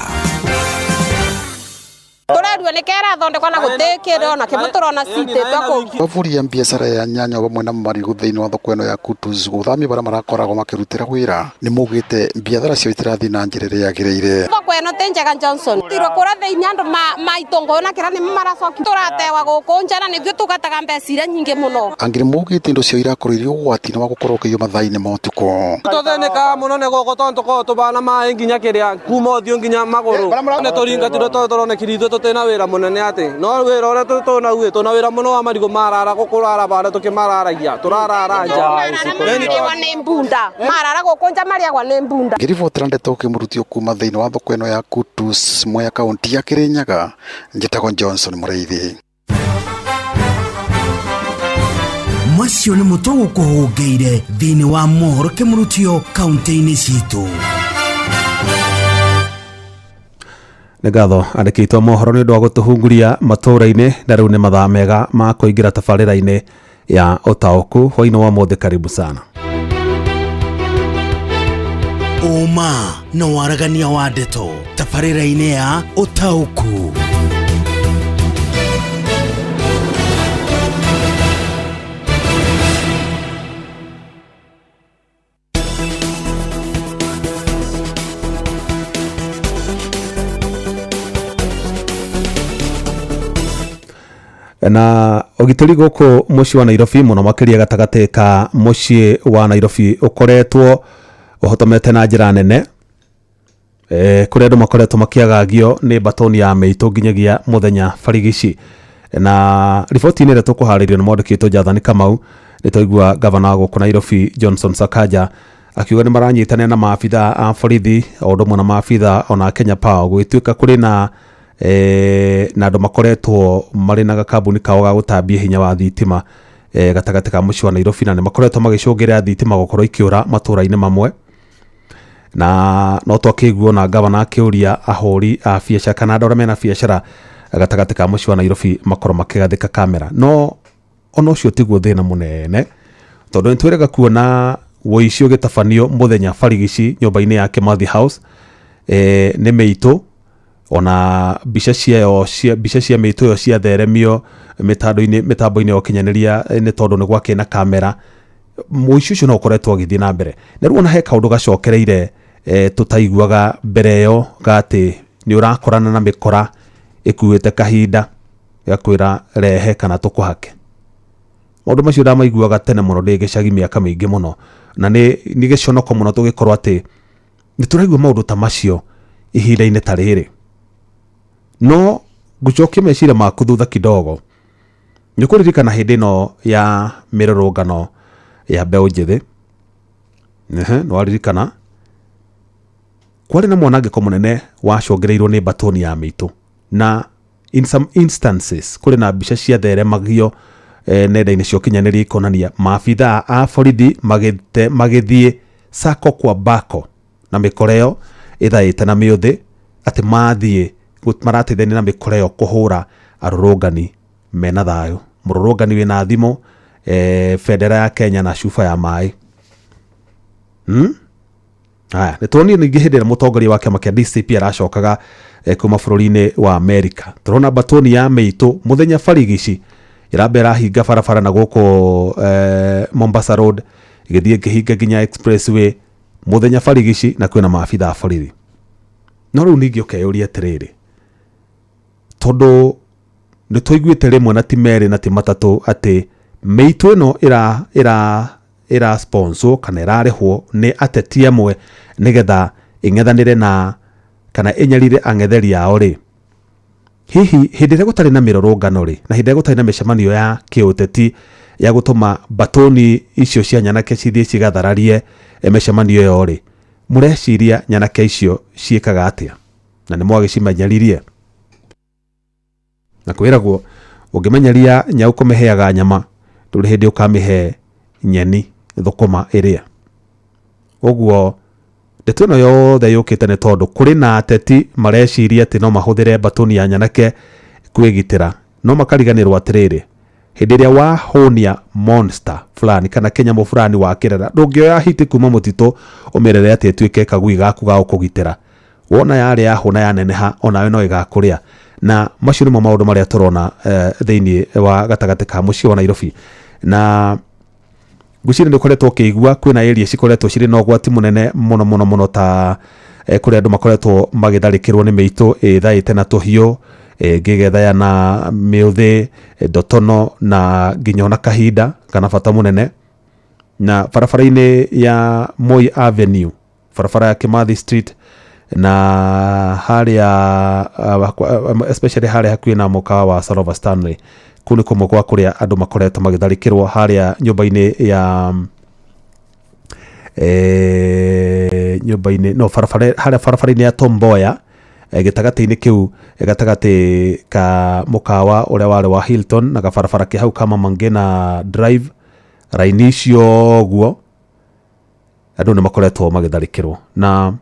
Turarua ni kera thondekwa na gutikiro na kimuturona cite twako
bavuria biashara ya nyanya bamwe na marigu thiini wa thoko ino ya Kutus guthami bara marakoragwo makirutira wira ni mugite biashara cio itirathi na njirire yagiriire.
Thoko ino Tenjaga Johnson tiro kura thiini andu maitongo na kira ni maracoki turatewa guku njana niguo tugataga mbecira nyingi muno.
Angire mugite indo cio irakorwo iri ugwati na wagukorwo kiyo mathaini ma utuko.
Tutheneka muno ne goko tonto ko tubana mai nginya kiria kuma thio nginya maguru ne turinga tiro torone kiritho tutena wira munene ati no wira ore tutona uwe tuna wira muno wa marigo marara gukurara bare tukimararagia turarara nja
ni mbunda marara gukunja maria gwa ni mbunda
ngiribotera ndeto kimurutio kuma thiini wa thoko ino ya Kutus Mwea kaunti ya Kirinyaga njitagwo Johnson Mureithi.
Macio nĩ mũtongo kũhũngĩire thĩinĩ wa mohoro kĩmurutio kaunti-inĩ citũ.
Nĩ ngatho andĩkĩtwo mohoro nĩ ũndũ wa gũtũhunguria matũũra-inĩ na rĩu nĩ mathaa mega ma kũingĩra tabarĩra-inĩ ya ũtaũku hwaĩ-inĩ wa mũthĩ. Karibu sana.
Uma na waragania wa ndeto tabarĩra-inĩ ya ũtaũku.
Na ũgitĩri gũkũ mũciĩ wa Nairobi mũno makĩria gatagatĩ ka mũciĩ wa Nairobi ũkoretwo ũhotomete na njĩra nene, kũrĩa andũ makoretwo makĩagagio nĩ batoni ya mĩitũ nginyagia mũthenya barigici. Na riboti-inĩ ĩrĩa tũkũharĩrio nĩ mwandĩkĩtwo Jathani Kamau nĩ twaigua gavana gũkũ Nairobi Johnson Sakaja akiuga nĩ maranyitanĩra na maabitha a borithi o ũndũ ũmwe na maabitha ona Kenya Power gũgĩtuĩka kũrĩ na andũ makoretwo marĩ na gakambuni kao ga gũtambia hinya wa thitima gatagatĩ ka mũciĩ wa Nairobi, na nĩ makoretwo magĩcũngĩrĩra thitima gũkorwo ikĩũra matũũra-inĩ mamwe. Na no twakĩiguo na gavana akĩũria ahũri a biacara kana andũ arĩa mena biacara gatagatĩ ka mũciĩ wa Nairobi makorwo makĩgathĩka kamera. No ona ũcio tiguo thĩna mũnene, tondũ nĩtwĩrĩga kuona wũici ũgĩtabanio mũthenya barigici nyũmba-inĩ ya Kimathi House nĩ mĩitũ, ona mbica cia mĩitũ ĩyo ciatheremio mĩtambo-inĩ ya ũkinyanĩria nĩ tondũ nĩ gwakĩna kamera. Mũici ũcio no ũkoretwo agĩthiĩ na mbere, na rĩu ona he kaũndũ gacokereire tũtaiguaga mbere ĩyo gatĩ nĩ ũrakorana na mĩkora ĩkuĩte kahinda gakwĩra rehe kana tũkũhake. Maũndũ macio ndamaiguaga tene mũno ndĩ gĩcagi mĩaka mĩingĩ mũno, na nĩ gĩconoko mũno tũgĩkorwo atĩ nĩ tũraigua maũndũ ta macio ihinda-inĩ ta rĩrĩ. No ngũcokia meciria maku thutha kidogo, nĩ kũririkana hĩndĩ ĩno ya mĩrũrũngano ya mbeũ njĩthĩ, nĩ waririkana kwarĩ na mwanangĩko mũnene wacũngĩrĩirwo nĩ batoni ya mĩitũ, na in some instances kũrĩ na mbica ciatheremagio nenda-inĩ cia ũkinyanĩria ikonania maabithaa a borithi magĩthiĩ sako kwa bako na mĩkora ĩyo ĩthaĩte na mĩũthĩ atĩ mathiĩ marateithania na mĩkora ĩyo kũhũra arũrũngani mena thayũ, mũrũrũngani wĩna thimũ, bendera ya Kenya na cuba ya maĩ. Haya, nĩ tuonire ningĩ hĩndĩ ĩrĩa mũtongoria wa kĩama kĩa DCP aracokaga kuma bũrũri-inĩ wa Amerika, tũrona batoni ya mĩitũ mũthenya barigici ĩrambera hinga barabara na gũkũ Mombasa Road igĩthiĩ ngĩhinga nginya Expressway mũthenya barigici, na kwĩna maabitha a borithi. No rĩu ningĩ ũkeyũria atĩrĩrĩ, tondũ nĩ tũiguĩte rĩmwe na ti merĩ na ti matatũ atĩ mĩitũ ĩno ĩra sponsor kana ĩrarĩhwo nĩ ateti amwe nĩgetha ĩng'ethanĩre na kana ĩnyarire ang'etheri ao rĩ, hihi hĩndĩ ĩrĩa gũtarĩ na mĩrũrũngano rĩ, na hĩndĩ ĩrĩa gũtarĩ na mĩcemanio ya kĩũteti ya gũtũma batoni icio cia nyanake cithiĩ cigathararie mĩcemanio ĩyo rĩ, mũreciria nyanake icio ciĩkaga atĩa na nĩ mwagĩcimenyeririe? Na kwĩragwo ũngĩmenyeria nyau kũmĩheaga nyama ndũrĩ hĩndĩ ũkamĩhe nyeni thũkũma ĩrĩa. Ũguo ndeto ĩno yothe yũkĩte nĩ tondũ kũrĩ na ateti mareciria atĩ no mahũthĩre batoni ya nyanake kwĩgitĩra, no makariganĩrwo atĩrĩrĩ, hĩndĩ ĩrĩa wahũnia monster fulani kana kĩnyamũ fulani wa kĩrera, ndũngĩoya hiti kuma mũtitũ ũmĩrere atĩ ĩtuĩke kagui gaku ga gũkũgitĩra. Wona yarĩ yahũna yaneneha onawe no ĩgakũrĩa. Na macio nĩmo maũndũ marĩa tũrona thĩinĩ wa gatagatĩ ka mũciĩ wa Nairobi. Na ngwĩciria nĩ ũkoretwo ũkĩigua kwĩna area cikoretwo cirĩ na ũgwati mũnene mũno ta kũrĩa andũ makoretwo magĩtharĩkĩrwo nĩ mĩitũ ĩthaĩte na tũhiũ, ngĩgethaya na mĩũthĩ, ndotono na nginya ona kahinda kana bata mũnene. Na barabara-inĩ ya Moi Avenue, barabara ya Kimathi Street, na haria especially haria hakuhĩ na mũkawa wa Salova Stanley kuni kumwe kwa kuria andu makoretwo magitharikirwo haria nyumba-ini ya barabara-ini ya Tom Mboya gitagati-ini kiu gatagati ka mukawa uria wari wa Hilton na gabarabara ki hau kama Mangena Drive raini icio guo andu ni makoretwo magitharikirwo na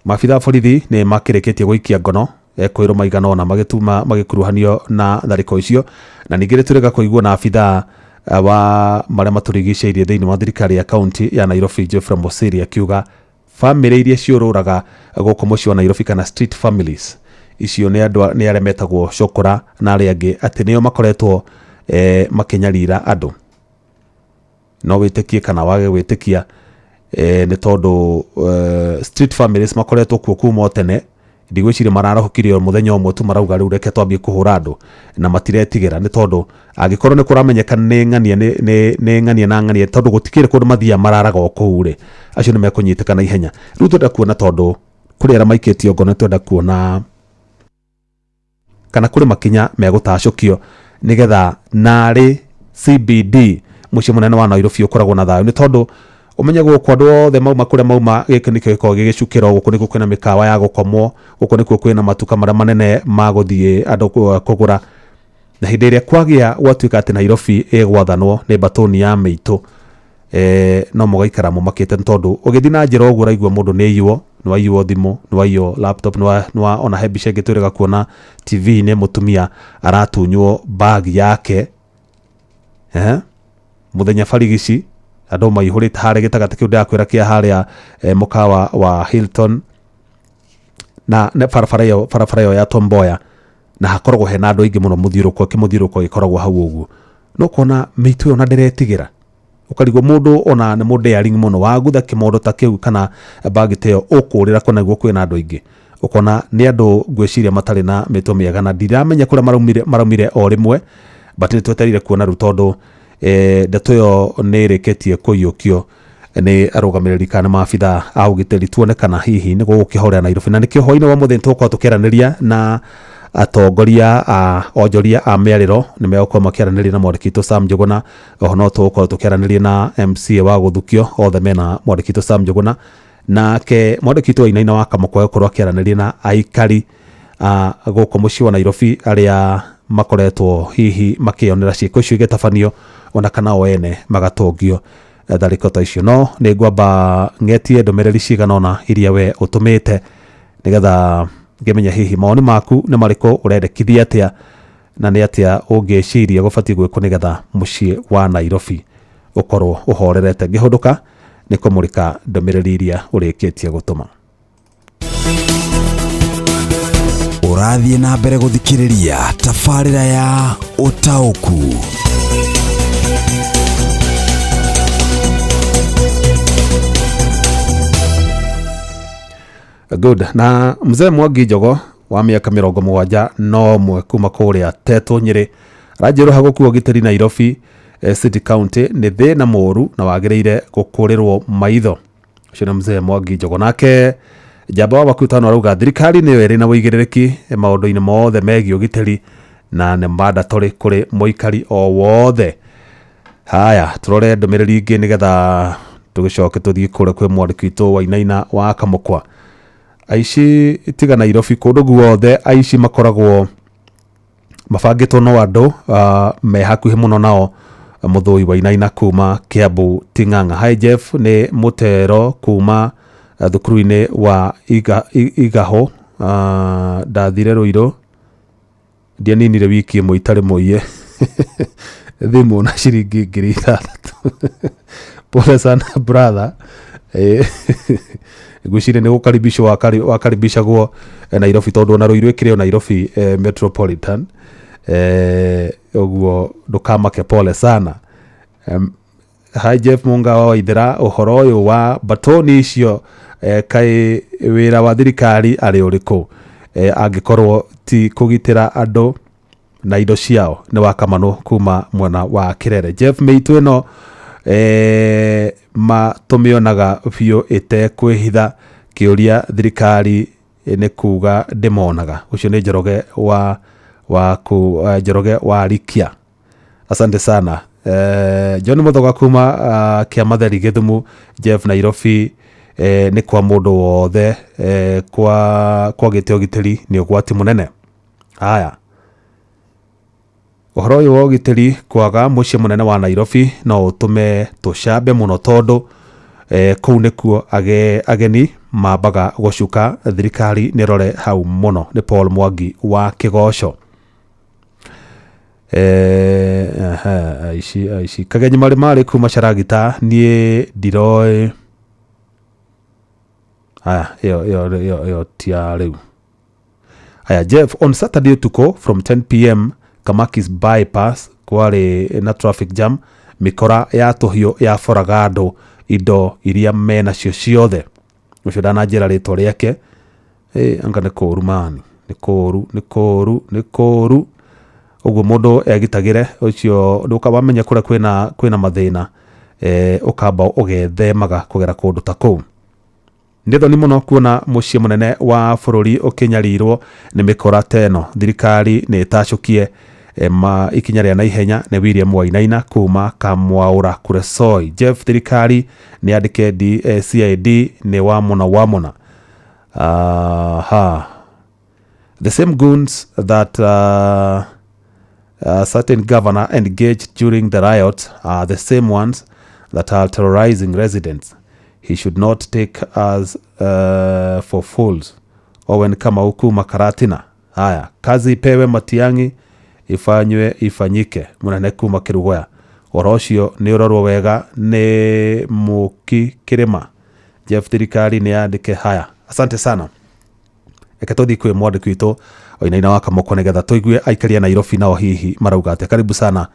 mabitha borithi ni makirikitie guikia ngono kwirwo maigana ona magituma magikuruhanio na thariko icio na ningĩ turega kuigua na abitha wa maria maturigicĩirie thĩinĩ wa thirikari ya kaunti ya Nairobi Geoffrey Mosiri akiuga family iria ciũrũraga gũkũ mũciĩ wa Nairobi kana street families icio nĩ andũ nĩ arĩa metagwo cokora na arĩa angĩ atĩ nĩo makoretwo makinyarira andũ no wĩtĩkie kana wage wĩtĩkia nĩ tondũ street families makoretwo kuo kuma tene ndigwĩciria mararahũkirie mũthenya ũmwe tu marauga rĩu reke twambie kũhũra andũ na matiretigĩra nĩ tondũ angĩkorwo nĩ kũramenyeka nĩ ng'ania na ng'ania tondũ gũtikĩrĩ kũndũ mathia mararaga o kũu rĩ acio nĩ mekũnyitĩka na ihenya rĩu twenda kuona tondũ kũrĩ arĩa maikĩtio ngono twenda kuona kana kũrĩ makinya megũtacũkio nĩgetha narĩ CBD mũciĩ mũnene wa Nairobi ũkoragwo na thayũ nĩ tondũ umenye gũkũ andũ othe mauma kũrĩa mauma gĩkĩ nĩkĩo gĩkoragwo gĩgĩcukĩrwo gũkũ nĩkuo kwĩna mĩkawa ya gũkomwo gũkũ nĩkuo kwĩna matuka marĩa manene ma gũthiĩ andũ kũgũra na hĩndĩ ĩrĩa kwagĩa gwatuĩka atĩ Nairobi ĩgwathanwo nĩ mbatoni ya mĩitũ no mũgaikara mũmakĩte tondũ ũgĩthiĩ na njĩra ũguo ũraigua mũndũ nĩ aiywo nĩ waiywo thimũ nĩ waiywo laptop nĩ ona he mbica ĩngĩ twĩrĩga kuona TV-inĩ mũtumia aratunywo bag yake mũthenya barigici andũ maihũrĩte harĩa gĩtagati kĩu ndakwĩra kĩa harĩa mũkawa wa Hilton na barabara ĩyo ya Tom Mboya na hakoragwo hena andũ aingĩ mũno mũthiũrũrũko gĩkoragwo hau ũguo no kuona mĩitũ ĩyo na ndĩretigĩra ũkarigwo mũndũ ona nĩ mũndũ daring mũno wagutha kĩmondo ta kĩu kana bag ta ĩyo ũkũrĩra kũna guo kwĩna andũ aingĩ ũkona nĩ andũ ngwĩciria matarĩ na mĩtũ mĩega na ndiramenya kũrĩa maraumire o rĩmwe but nĩ tweterire kuona rĩu tondũ ndeto ĩyo nĩ ĩrĩkĩtie kũiyũkio nĩ arũgamĩrĩri kana maabitha a ũgitĩri tuone kana hihi nĩ gũgũkĩhorera Nairobi na nĩkĩo hwainĩ wa mũthenya tũgũkorwo tũkĩaranĩria na atongoria a onjoria a mĩarĩro nĩ megũkorwo makĩaranĩria na mwandĩki Sam Njuguna oho no tũgũkorwo tũkĩaranĩria na MCA wa Gũthukio othe mena mwandĩki Sam Njuguna nake mwandĩki Wainaina wa Kamũkwa gũkorwo akĩaranĩria na aikari gũkũ mũciĩ wa Nairobi arĩa makoretwo hihi makĩonera ciĩko icio igĩtabanio ona kana o ene magatongio tharĩko ta icio no nĩ ngwamba ng'etie ndũmĩrĩri cigana ona iria we ũtũmĩte nĩgetha ngĩmenya hihi mawoni maku nĩ marĩkũ ũrendekithia atĩa na nĩ atĩa ũngĩciria gũbatiĩ gwĩkwo nĩgetha mũciĩ wa Nairobi ũkorwo ũhorerete ngĩhũndũka nĩ kũmũrĩka ndũmĩrĩri iria ũrĩkĩtie gũtũma
ũrathiĩ na mbere gũthikĩrĩria tabarĩra ya ũtaũku
good na mzee Mwangi Njogo wa mĩaka 71 kuma kũrĩa Tetũ Nyĩrĩ aranjĩrwo hagũkuo ũgitĩri Nairobi City County nĩ thĩna mũru na wagĩrĩire gũkũrĩrwo maitho ũcio nĩ mzee Mwangi Njogo nake njamba wa makutano arauga thirikari nĩyo ĩrĩ na wĩigĩrĩrĩki maũndũ-inĩ mothe megiĩ ũgitĩri na nĩ mandatory kũrĩ mũikari o wothe haya tũrore ndũmĩrĩri ingĩ nĩgetha tũgĩcoke tũthiĩ kũrĩa kwĩ mwandĩki witũ Wainaina wa Kamũkwa aici tiga Nairobi kũndũ guothe aici makoragwo mabangĩtwo no andũ me hakuhĩ mũno nao mũthũi Wainaina kuma Kiambu Ting'ang'a hi Jeff nĩ mũtero kuma thukuru-inĩ wa Igaho ndathire Rũirũ ndianinire wiki ĩmwe itarĩ mũiye thimũ na ciringi 6,000 pole sana brother gwĩciria nĩ gũkaribishwo wakaribishagwo Nairobi tondũ na Rũirũ ĩkĩrĩ o Nairobi Metropolitan ũguo ndũkamake pole sana hi Jeff Munga wa Waithera ũhoro ũyũ wa batoni icio kaĩ wĩra wa thirikari arĩ ũrĩkũ angĩkorwo ti kũgitĩra andũ na indo ciao nĩ wakamanũ kuma mwena wa Kĩrere Jeff mĩitũ ĩno matũmĩonaga biũ ĩtekwĩhitha kiuria thirikari nĩ kuga ndĩmonaga. Ũcio nĩ Njoroge Njoroge wa Rikia. Asante sana. John Muthoga kuma Kĩamatheri Gĩthumu, Jeff Nairobi nĩ kwa mũndũ wothe kwa gĩtĩ ũgitĩri nĩ ũgwati mũnene. Haya, ũhoro ũyũ wa ũgitĩri kwaga mũciĩ mũnene wa Nairobi no ũtũme tũcambe mũno tondũ kũu nĩkuo ageni mambaga gũcuka thirikari nĩ rore hau mũno. Nĩ Paul Mwangi wa Kĩgoco. Aici kagenyi marĩ kuma Charagita niĩ ndiroĩ. Haya, yo tia rĩu. Haya, Jeff, on Saturday tuko from 10 p.m. Kamakis bypass kwarĩ na traffic jam, mikora ya tũhiũ ya foragado indo iria mena cio ciothe. Ũcio ndananjĩra rĩtwa rĩake. Anga nĩ kũũru mani, nĩ kũũru. Ũguo mũndũ egitagĩre ũcio ndũkawamenya kũrĩa kwĩna mathĩna ũkamba ũgethemaga kũgera kũndũ ta kũu. Nĩ thoni mũno kuona mũciĩ mũnene wa bũrũri ũkĩnyarirwo nĩ mĩkora teno. Thirikari nĩ ĩtacũkie ikinya rĩa naihenya nĩ William Wainaina kuma Kamwaũra Kuresoi. Jeff, thirikari nĩ yandĩke CID nĩ wamona. The same goons that a certain governor engaged during the riot are the same ones that are terrorizing residents. He should not take us for fools. Owen Kamau kuma Karatina. Haya, kazi ipewe Matiang'i, ifanyike. Munene kuma Kĩrugoya. Ũhoro ũcio nĩ ũrorwo wega nĩ Mũki Kĩrĩma. Jeff, thirikari nĩ yandĩke. Haya, asante sana. Eke tũthiĩ kwĩ mwandĩki witũ Wainaina wa Kamũkwa nĩgetha tũigue aikaria Nairobi nao hihi marauga atĩa. Karibu sana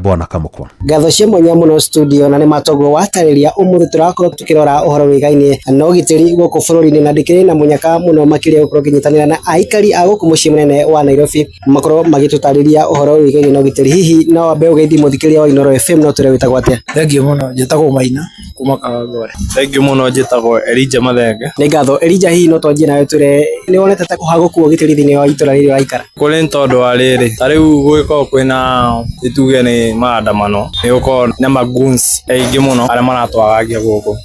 Bwana Kamũkwa.
Ngatho cia mwanya muno studio na nĩ matogwo watarĩria ũmũthĩ tũrakorwo tũkĩrora ũhoro wĩgaine na ũgitĩri gũkũ bũrũri-inĩ na ndĩkĩrĩ na mũnyaka mũno makĩria gũkorwo ngĩnyitanĩra na aikari a gũkũ mũciĩ mũnene wa Nairobi makorwo magĩtũtarĩria ũhoro wĩgaine na ũgitĩri. Hihi no wambe ũgeithie mũthikĩria wa Inooro FM no tũrĩa wĩtagwo atĩa?
Thengio mũno, njĩtagwo Maina kuma Kawangware. Thengio mũno, njĩtagwo Elijah Mathenge.
Nĩ ngatho. Elijah, hihi no twanjie nawe tũre nĩ wonete ta kũhagũku ũgitĩri thĩinĩ wa itũra rĩrĩ waikara?
Kũrĩ tondũ wa rĩrĩ, ta rĩu gũgĩkorwo kwĩna ituge nĩ maandamano nĩ gũkorwo na magoons aingĩ mũno arĩa maratwagagia gũkũ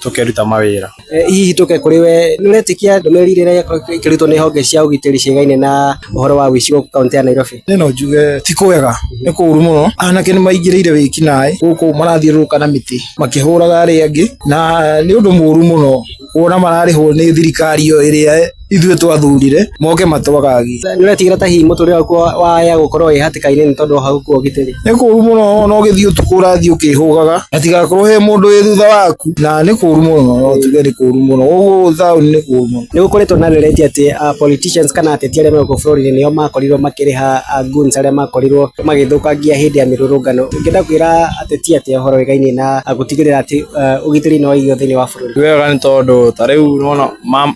tũkĩruta mawĩra.
Hihi tũke kũrĩ we, nĩ ũretĩkia ndũmĩrĩri rĩrĩa ikĩrutwo nĩ honge cia ũgitĩri ciĩgaine na ũhoro wa ũici gũkũ kaunti ya Nairobi?
No njuge ti kwega, nĩ kũũru mũno. Anake nĩ maingĩrĩire wĩkinaĩ gũkũ marathiũrũrũka na mĩtĩ makĩhũraga arĩa angĩ, na nĩ ũndũ mũũru mũno kuona mararĩhwo nĩ thirikari ĩyo ĩrĩa ithuĩ twathurire moke matwagagi.
Nĩ ũretigĩra ta hihi mũtũrĩre waku waya gũkorwo wĩ hatĩka-inĩ nĩ tondũ hau kwa ũgitĩri?
Nĩ kũũru mũno, no gĩthiĩ ũtukũ ũrathiĩ ũkĩhũgaga gatigakorwo he mũndũ wĩ thutha waku, na nĩ kũũru mũno, no tuge nĩ kũũru mũno gũkũ thaũni, nĩ kũũru mũno.
Nĩ gũkoretwo na ndereti atĩ politicians kana ateti arĩa me gũkũ bũrũri-inĩ nĩo makorirwo makĩrĩha goons arĩa makorirwo magĩthũkangia hĩndĩ ya mĩrũrũngano. Ngĩenda kwĩra ateti atĩa ũhoro wĩgaine na gũtigĩrĩra atĩ ũgitĩri nĩ waigwo thĩinĩ wa bũrũri?
Wega nĩ tondũ ta rĩu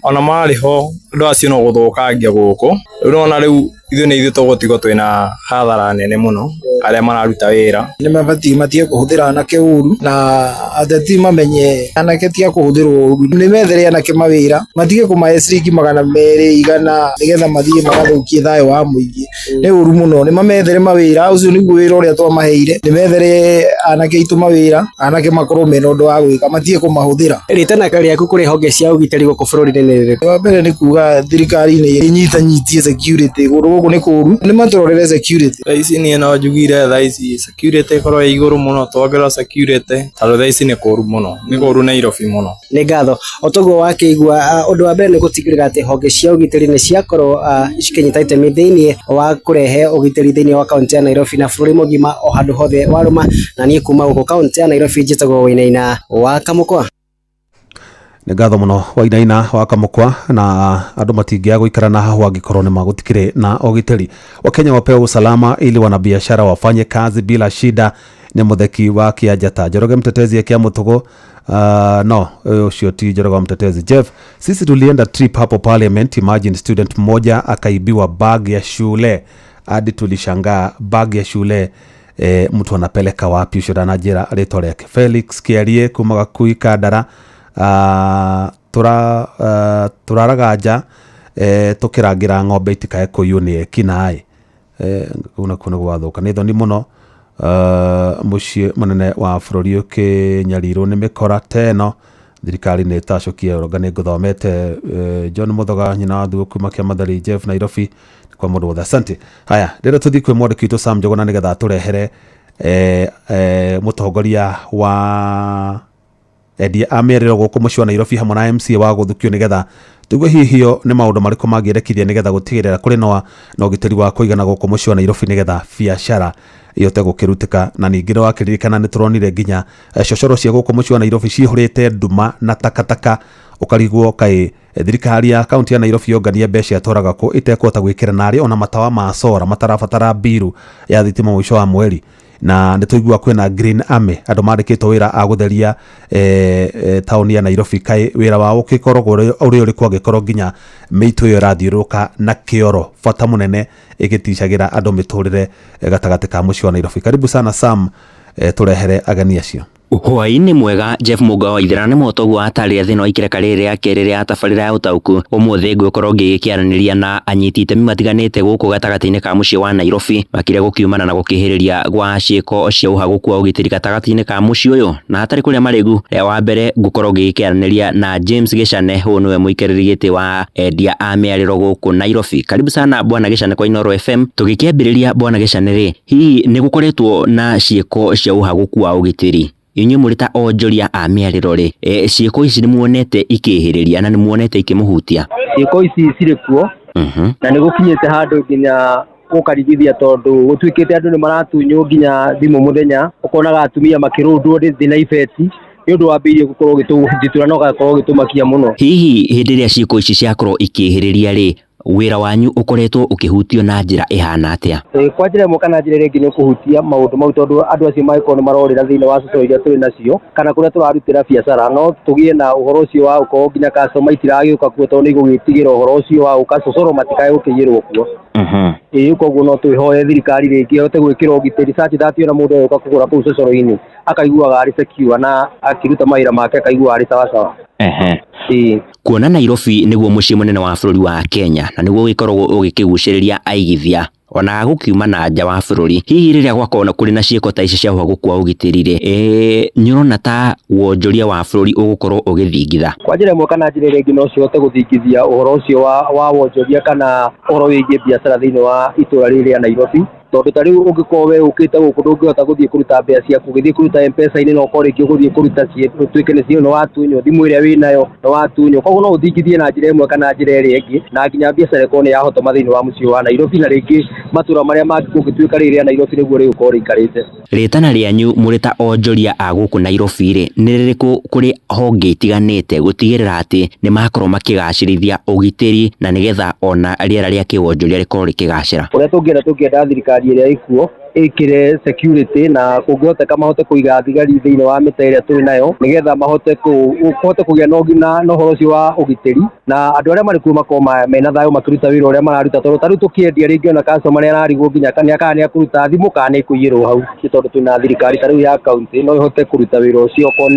ona marĩho andũ acio no gũthũkangia gũkũ. Rĩu nona rĩu ithuĩ nĩ ithuĩ tũgũtigwo twĩna hathara nene mũno arĩa mararuta wĩra. Nĩ mabatiĩ matige kũhũthĩra anake ũru na ateti mamenye anake tiga kũhũthĩrwo ũru. Nĩ methere anake mawĩra, matige kũmahe ciringi 200 nĩgetha mathiĩ magathũkie thayũ wa mũingĩ. Nĩ ũru mũno, nĩ mamethere mawĩra. Ũcio nĩguo wĩra ũrĩa twamaheire. Nĩ methere anake aitũ mawĩra, anake makorwo mena ũndũ wa gwĩka, matige kũmahũthĩra.
Rĩtana rĩaku kũrĩ honge cia ũgitĩri gũkũ bũrũri-inĩ nĩ rĩrĩkũ?
Wa mbere nĩ kuga thirikari nĩ ĩnyitanyitie security gũkũ nĩ kũũru, nĩ matũrorere security. Thaa ici niĩ no njugire thaa ici security ĩkorwo ĩ igũrũ mũno, twongerera security tondũ thaa ici nĩ kũũru mũno, nĩ kũũru Nairobi mũno.
Nĩ ngatho. O toguo wakĩigua ũndũ wa mbere nĩ gũtigĩrĩra atĩ honge cia ũgitĩri nĩ ciakorwo cikĩnyita itemi thĩinĩ wa kũrehe ũgitĩri thĩinĩ wa kaunti ya Nairobi na bũrũri mũgima o handũ hothe warũma. Na niĩ kuma gũkũ kaunti ya Nairobi njĩtagwo Wainaina wa Kamũkwa.
Nĩ ngatho mũno Wainaina wa Kamũkwa, na andũ matingĩaga gũikara na hahu angĩkorwo nĩ magũtikĩrĩ na ũgitĩri. Wakenya wapewe usalama ili wanabiashara wafanye kazi bila shida. Nĩ mũtheki wa Kĩanjata. Njoroge mtetezi ya Kĩamũtũgũ. No, ucio ti Njoroge mtetezi. Jeff, sisi tulienda trip hapo parliament. Imagine student mmoja akaibiwa bag ya shule. Hadi tulishangaa bag ya shule mtu anapeleka wapi? Ucio ndanajĩra rĩtwa rĩake. Felix Kĩarie kuma Gakui Kandara. turaragaja tukirangira ng'ombe itikae kuyu ni ekinae kuna gwathuka ni thoni muno muciĩ munene wa bũrũri ũkĩnyarirwo nĩ mĩkora teno thirikari nĩ ĩtacokia ũronga nĩ ngũthomete John Muthoga nyina wa Thuo kuma Kĩamathari Jeff Nairobi kwa mũndũ wothe asante. Haya rĩrĩa tũthiĩ kwĩ mwandĩki witũ Sam Njũgũna nĩgetha tũrehere mũtongoria wa endia a mĩarĩro gũkũ mũciĩ wa Nairobi hamwe na MCA wa gũthukio nĩgetha tugue hihio nĩ maũndũ marĩkũ mangĩendekithia nĩgetha gũtigĩrĩra kũrĩ na ũgitĩri wa kũigana gũkũ mũciĩ wa Nairobi nĩgetha biacara ihote gũkĩrutĩka. Na ningĩ wakĩririkana nĩ tũronire nginya cocoro cia gũkũ mũciĩ wa Nairobi cihũrĩte nduma na takataka ũkarigwo kaĩ thirikari ya kaunti ya Nairobi yongania mbeca atwaraga kũ ĩtekũhota gwĩkĩra narĩ ona matawa ma solar matarabatara mbiru ya thitima mũico wa mweri. Na nĩ tũigua kwĩna Green Army andũ mandĩkĩtwo wĩra a gũtheria taũni ya Nairobi kaĩ wĩra wao ũgĩkoragwo ũrĩa ũrĩkũ angĩkorwo nginya mĩitũ ĩyo ĩrathiũrũrũka na kĩoro bata mũnene ĩgĩticagĩra andũ mĩtũrĩre gatagatĩ ka mũciĩ wa Nairobi. Karibu sana Sam, tũrehere ageni acio.
Hwaĩ-inĩ mwega. Jeff Mũnga wa Ithera nĩ mũtongu wa atarĩria thĩinĩ wa ikereka rĩrĩ rĩa kerĩ rĩa tabarĩra ya ũtaũku. Ũmũthĩ ngũkorwo ngĩkĩaranĩria na anyiti itemi matiganĩte gũkũ gatagatĩ-inĩ ka mũciĩ wa Nairobi makĩria gũkiumana na gũkĩhĩrĩria gwa ciĩko cia ũhagũku wa ũgitĩri gatagatĩ-inĩ ka mũciĩ ũyũ. Na hatarĩ kũrĩa marĩgu, wa mbere ngũkorwo ngĩkĩaranĩria na James Gĩchane, ũyũ nĩwe mũikarĩri gĩtĩ wa endia a mĩarĩro gũkũ Nairobi. Karibu sana bwana Gĩchane kwa Inooro FM. Tũgĩkĩambĩrĩria bwana Gĩchane rĩ, hihi nĩ gũkoretwo na ciĩko cia ũhagũku wa ũgitĩri inyuĩ mũrĩ ta onjoria a mĩarĩro rĩ, ciĩko ici nĩ muonete ikĩhĩrĩria na nĩ muonete ikĩmũhutia?
Ciĩko ici cirĩ kuo na nĩ gũkinyĩte handũ nginya gũkarigithia tondũ gũtuĩkĩte andũ nĩ maratunywo nginya thimũ mũthenya, ũkonaga atumia makĩrũndwo thĩ na ibeti nĩ ũndũ wambĩrĩirie gũkorwo ũgĩtũra na ũgakorwo ũgĩtũmakia mũno.
Hihi hĩndĩ ĩrĩa ciĩko ici ciakorwo ikĩhĩrĩria rĩ, wĩra wanyu ũkoretwo ũkĩhutio na njĩra ĩhana atĩa?
Kwa njĩra ĩmwe kana njĩra ĩngĩ nĩ kũhutia maũndũ mau tondũ andũ acio magĩkorwo nĩ marorĩra thĩinĩ wa cocoro iria tũrĩ nacio kana kũrĩa tũrarutĩra biacara, no tũgĩe na ũhoro ũcio wa gũkorwo nginya customer itiragĩũka kuo tondũ nĩ igũgĩtigĩra ũhoro ũcio wa gũka cocoro matikae gũkĩiyĩrwo kuo. Koguo no twĩhoe thirikari rĩngĩ ĩhote gwĩkĩra ũgitĩri such that ona mũndũ agĩũka kũgũra kũu cocoro-inĩ akaiguaga arĩ secure na akĩruta mawĩra make akaiguaga arĩ sawasawa.
Kuona Nairobi nĩguo mũciĩ mũnene wa bũrũri wa Kenya na nĩguo gĩkoragwo ũgĩkĩgucĩrĩria aigithia ona gũkiuma na nja wa bũrũri, hihi rĩrĩa gwakorwo kũrĩ na ciĩko ta ici cia ũhagũku wa ũgitĩri rĩ, nĩ ũrona ta wonjoria wa bũrũri ũgũkorwo ũgĩthingitha?
Kwa njĩra ĩmwe kana njĩra ĩngĩ no cihote gũthingithia ũhoro ũcio wa wonjoria kana ũhoro wĩgiĩ biacara thĩinĩ wa itũra rĩrĩ rĩa Nairobi, tondũ ta rĩu ũngĩkorwo we ũkĩte gũkũ ndũngĩhota gũthiĩ kũruta mbeca ciaku, ũgĩthiĩ kũruta M-Pesa-inĩ no ũkorwo rĩngĩ ũgũthiĩ kũruta tuĩke nĩ cio nĩ watunywo, thimũ ĩrĩa wĩnayo nĩ watunywo, koguo no ũthingithie na njĩra ĩmwe kana njĩra ĩrĩa ĩngĩ na nginya biacara ĩkorwo nĩ yahotoma thĩinĩ wa mũciĩ wa Nairobi na rĩngĩ matũra marĩa mangĩ kũngĩtuĩka rĩrĩ rĩa Nairobi nĩguo rĩgũkorwo rĩikarĩte.
Rĩtana rĩanyu mũrĩ ta onjoria a gũkũ Nairobi rĩ, nĩ rĩrĩkũ kũrĩ honge itiganĩte gũtigĩrĩra atĩ nĩ makorwo makĩgacĩrithia ũgitĩri na nĩgetha ona rĩera rĩa kĩwonjoria rĩkorwo rĩkĩgacĩra?
Ũrĩa tũngĩenda thirikari ĩrĩa ĩkuo ĩkĩre security na kũngĩhoteka mahote kũiga thigari thĩinĩ wa mĩta ĩrĩa tũrĩ nayo nĩgetha mahote kũgĩa na ũhoro ũcio wa ũgitĩri na andũ arĩa marĩ kuo makorwo mena thayũ makĩruta wĩra ũrĩa mararuta, tondũ ta rĩu tũkĩendia rĩngĩ ona customer marĩa ararigwo nginya kana nĩ akũruta thimũ kana nĩ kũiyĩrwo hau, tondũ twĩna thirikari ta rĩu ya kaunti no ĩhote kũruta wĩra ũcio okorwo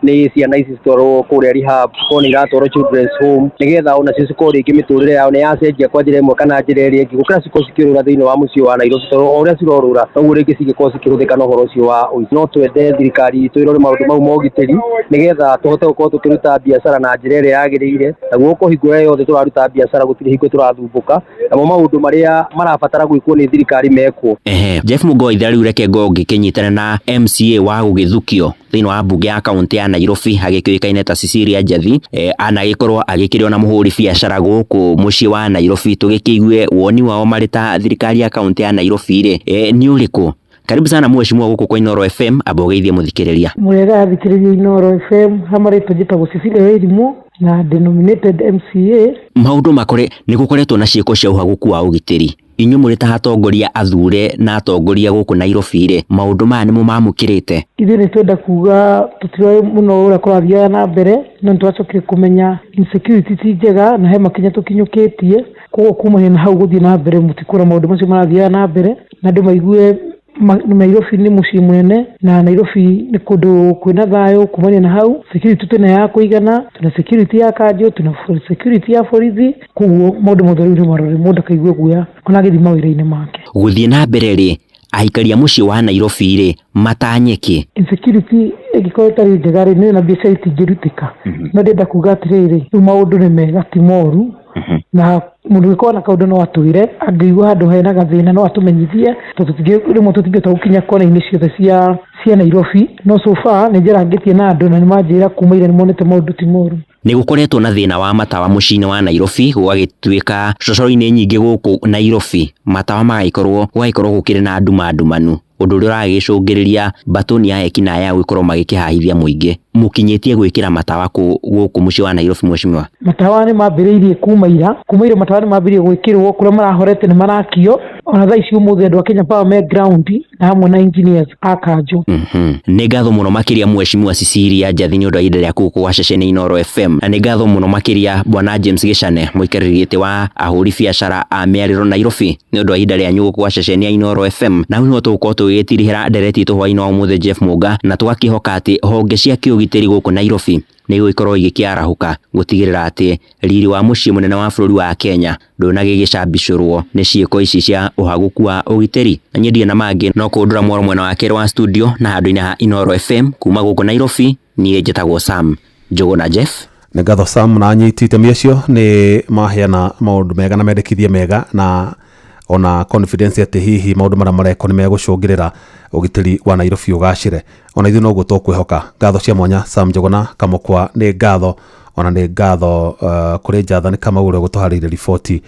nĩ ciana ici citwarwo kũrĩa rehab, okorwo nĩ iratwarwo children's home nĩgetha onacio cikorwo rĩngĩ mĩtũrĩre yao nĩ yacenjia kwa njĩra ĩmwe kana njĩra ĩrĩa ĩngĩ gũkĩra cikorwo cikĩrũra thĩinĩ wa mũciĩ wa Nairobi, tondũ o ũrĩa cirorũra noguo rĩngĩ cingĩkorwo cikĩhũthĩka na ũhoro ũcio wa ũici. No twende thirikari itũ ĩrore maũndũ mau ma ũgitĩri nĩgetha tũhote gũkorwo tũkĩruta biacara na njĩra ĩrĩa yagĩrĩire, naguo gũkũ hingo ĩrĩa yothe tũraruta biacara gũtirĩ hingo tũrathumbũka, namo maũndũ marĩa marabatara gwĩkwo nĩ thirikari mekwo.
Jeff Mũnga wa Ithera rĩu reke ngĩkĩnyitana na MCA wa gũgĩthukio thĩinĩ wa mbunge ya kaunti ya Nairobi agĩkĩũĩkaine ta Cecilia Njathi, anagĩkorwo agĩkĩrĩo na mũhũri biacara gũkũ mũciĩ wa Nairobi. Tũgĩkĩigue woni wao marĩ ta thirikari ya kaunti ya Nairobi rĩ, nĩ ũrĩkũ? Karibu sana mheshimiwa gũkũ kwa Inooro FM, amba ũgeithie mũthikĩrĩria.
Mwega thikĩrĩria Inooro FM, hamarĩtwo njĩtagwo Cecilia Wairimũ na denominated MCA.
Maũndũ makore nĩ gũkoretwo na ciĩko cia ũhagũku wa ũgitĩri, inyuĩ mũrĩ ta atongoria athure na atongoria gũkũ Nairobi rĩ, maũndũ maya nĩmo mamũkĩrĩte?
Ithuĩ nĩ twenda kuga tũtiroĩ mũno ũrĩa kũrathiaga na mbere, no nĩtwacokire kũmenya insecurity ti njega na he makinya tũkinyũkĩtie, koguo kuma na hau gũthiĩ na mbere mũtikũra maũndũ macio marathiaga na mbere na andũ maigue Nairobi ni muciĩ munene na Nairobi ni kundu kwina thayo kumania na hau security tuna ya kuigana tuna security ya kanjo tuna security ya borithi kuo mundu mutheru marore mundu kaigwe guya ona githima wira-ini make
guthie na mbere ri aikari a muciĩ wa Nairobi ri matanyeki
insecurity igikorwo tari njega ri ni na biacara itingĩrutika no ndenda kuga atiriri rĩu maũndũ nĩ mega ti moru na mundu gĩkorwo na kaũndũ no atwire angĩigua handũ hena gathĩna no atũmenyithie rĩmwe tũtingĩhota gũkinya kona-inĩ ciothe cia Nairobi no so far nĩ njarangĩtie na andũ na nĩ manjĩra kuma ira nĩ monete maũndũ ti moru.
Nĩ gũkoretwo na thĩna wa matawa mũciĩ-inĩ wa Nairobi gwagĩtuĩka cocoro-inĩ nyingĩ gũkũ Nairobi matawa gũgagĩkorwo gũkĩrĩ na ndumanu ũndũ ũrĩa ũragĩcũngĩrĩria batoni ya ekinaĩ ya gũkorwo magĩkĩhahithia mũingĩ. Mũkinyĩtie gwĩkĩra matawa gũkũ mũciĩ wa Nairobi mheshimiwa?
Matawa nĩ mambĩrĩirie kuma ira matawa nĩ mambĩrĩirie gwĩkĩrwo kũrĩa marahorete nĩ marakio ona thaa ici ũmũthĩ andũ a Kenya Power me ground na hamwe na engineers a kanjo.
Nĩ ngatho mũno makĩria mheshimiwa Cecilia Njathi nĩ ũndũ wa ihinda rĩaku gũkũ gwa ceceni Inooro FM, na nĩ ngatho mũno makĩria bwana James Gĩchane mũikarĩri gĩtĩ wa ahũri biacara a mĩarĩro Nairobi nĩ ũndũ wa ihinda rĩanyu gũkũ gwa ceceni ya Inooro FM. Na no tũgũkorwo tũgĩtirihĩra ndereti itũ hwaĩ-inĩ wa ũmũthĩ Jeff Mũnga, na tũgakĩhoka atĩ honge cia kĩũgitĩri gũkũ Nairobi nĩ gũgĩkorwo igĩkĩarahũka gũtigĩrĩra atĩ riri wa mũciĩ mũnene wa bũrũri wa Kenya ndũnagĩgĩcambicũrwo nĩ ciĩko ici cia ũhagũku wa ũgitĩri. Na nyendie na mangĩ no kũndũra mwaro mwena wa kerĩ wa studio na handũ-inĩ ha Inooro FM kuma gũkũ Nairobi, niĩ njĩtagwo Sam Njũgũna Jeff.
Nĩ ngatho Sam na anyiti itemi acio nĩ maheana maũndũ mega na mendekithie mega na ona confidence ati hihi maundu mara mareko ni megũcũngĩrĩra ũgitĩri wa Nairobi ũgacĩre. Ona ithuĩ no guo tũkwĩhoka. Ngatho cia mwanya Sam Njũgũna Kamũkwa, nĩ ngatho ona nĩ ngatho kũrĩ Njathani Kamau ũrĩa gũtũharĩirie riboti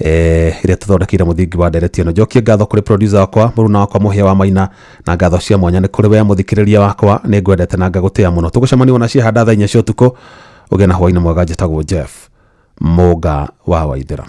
ĩrĩa tũthondekeire mũthingi wa ndereti ĩno. Njokie ngatho kũrĩ producer wakwa Mũruna wakwa Mũhĩa wa Maina, na ngatho cia mwanya nĩ kũrĩ we mũthikĩrĩria wakwa, nĩ ngwendete na ngagũtĩa mũno. Tũgũcemania ona cia handa thaa 4 cia ũtukũ. Ũgĩe na hwaĩ-inĩ mwega. Njĩtagwo Jeff Mũnga wa Waithĩra.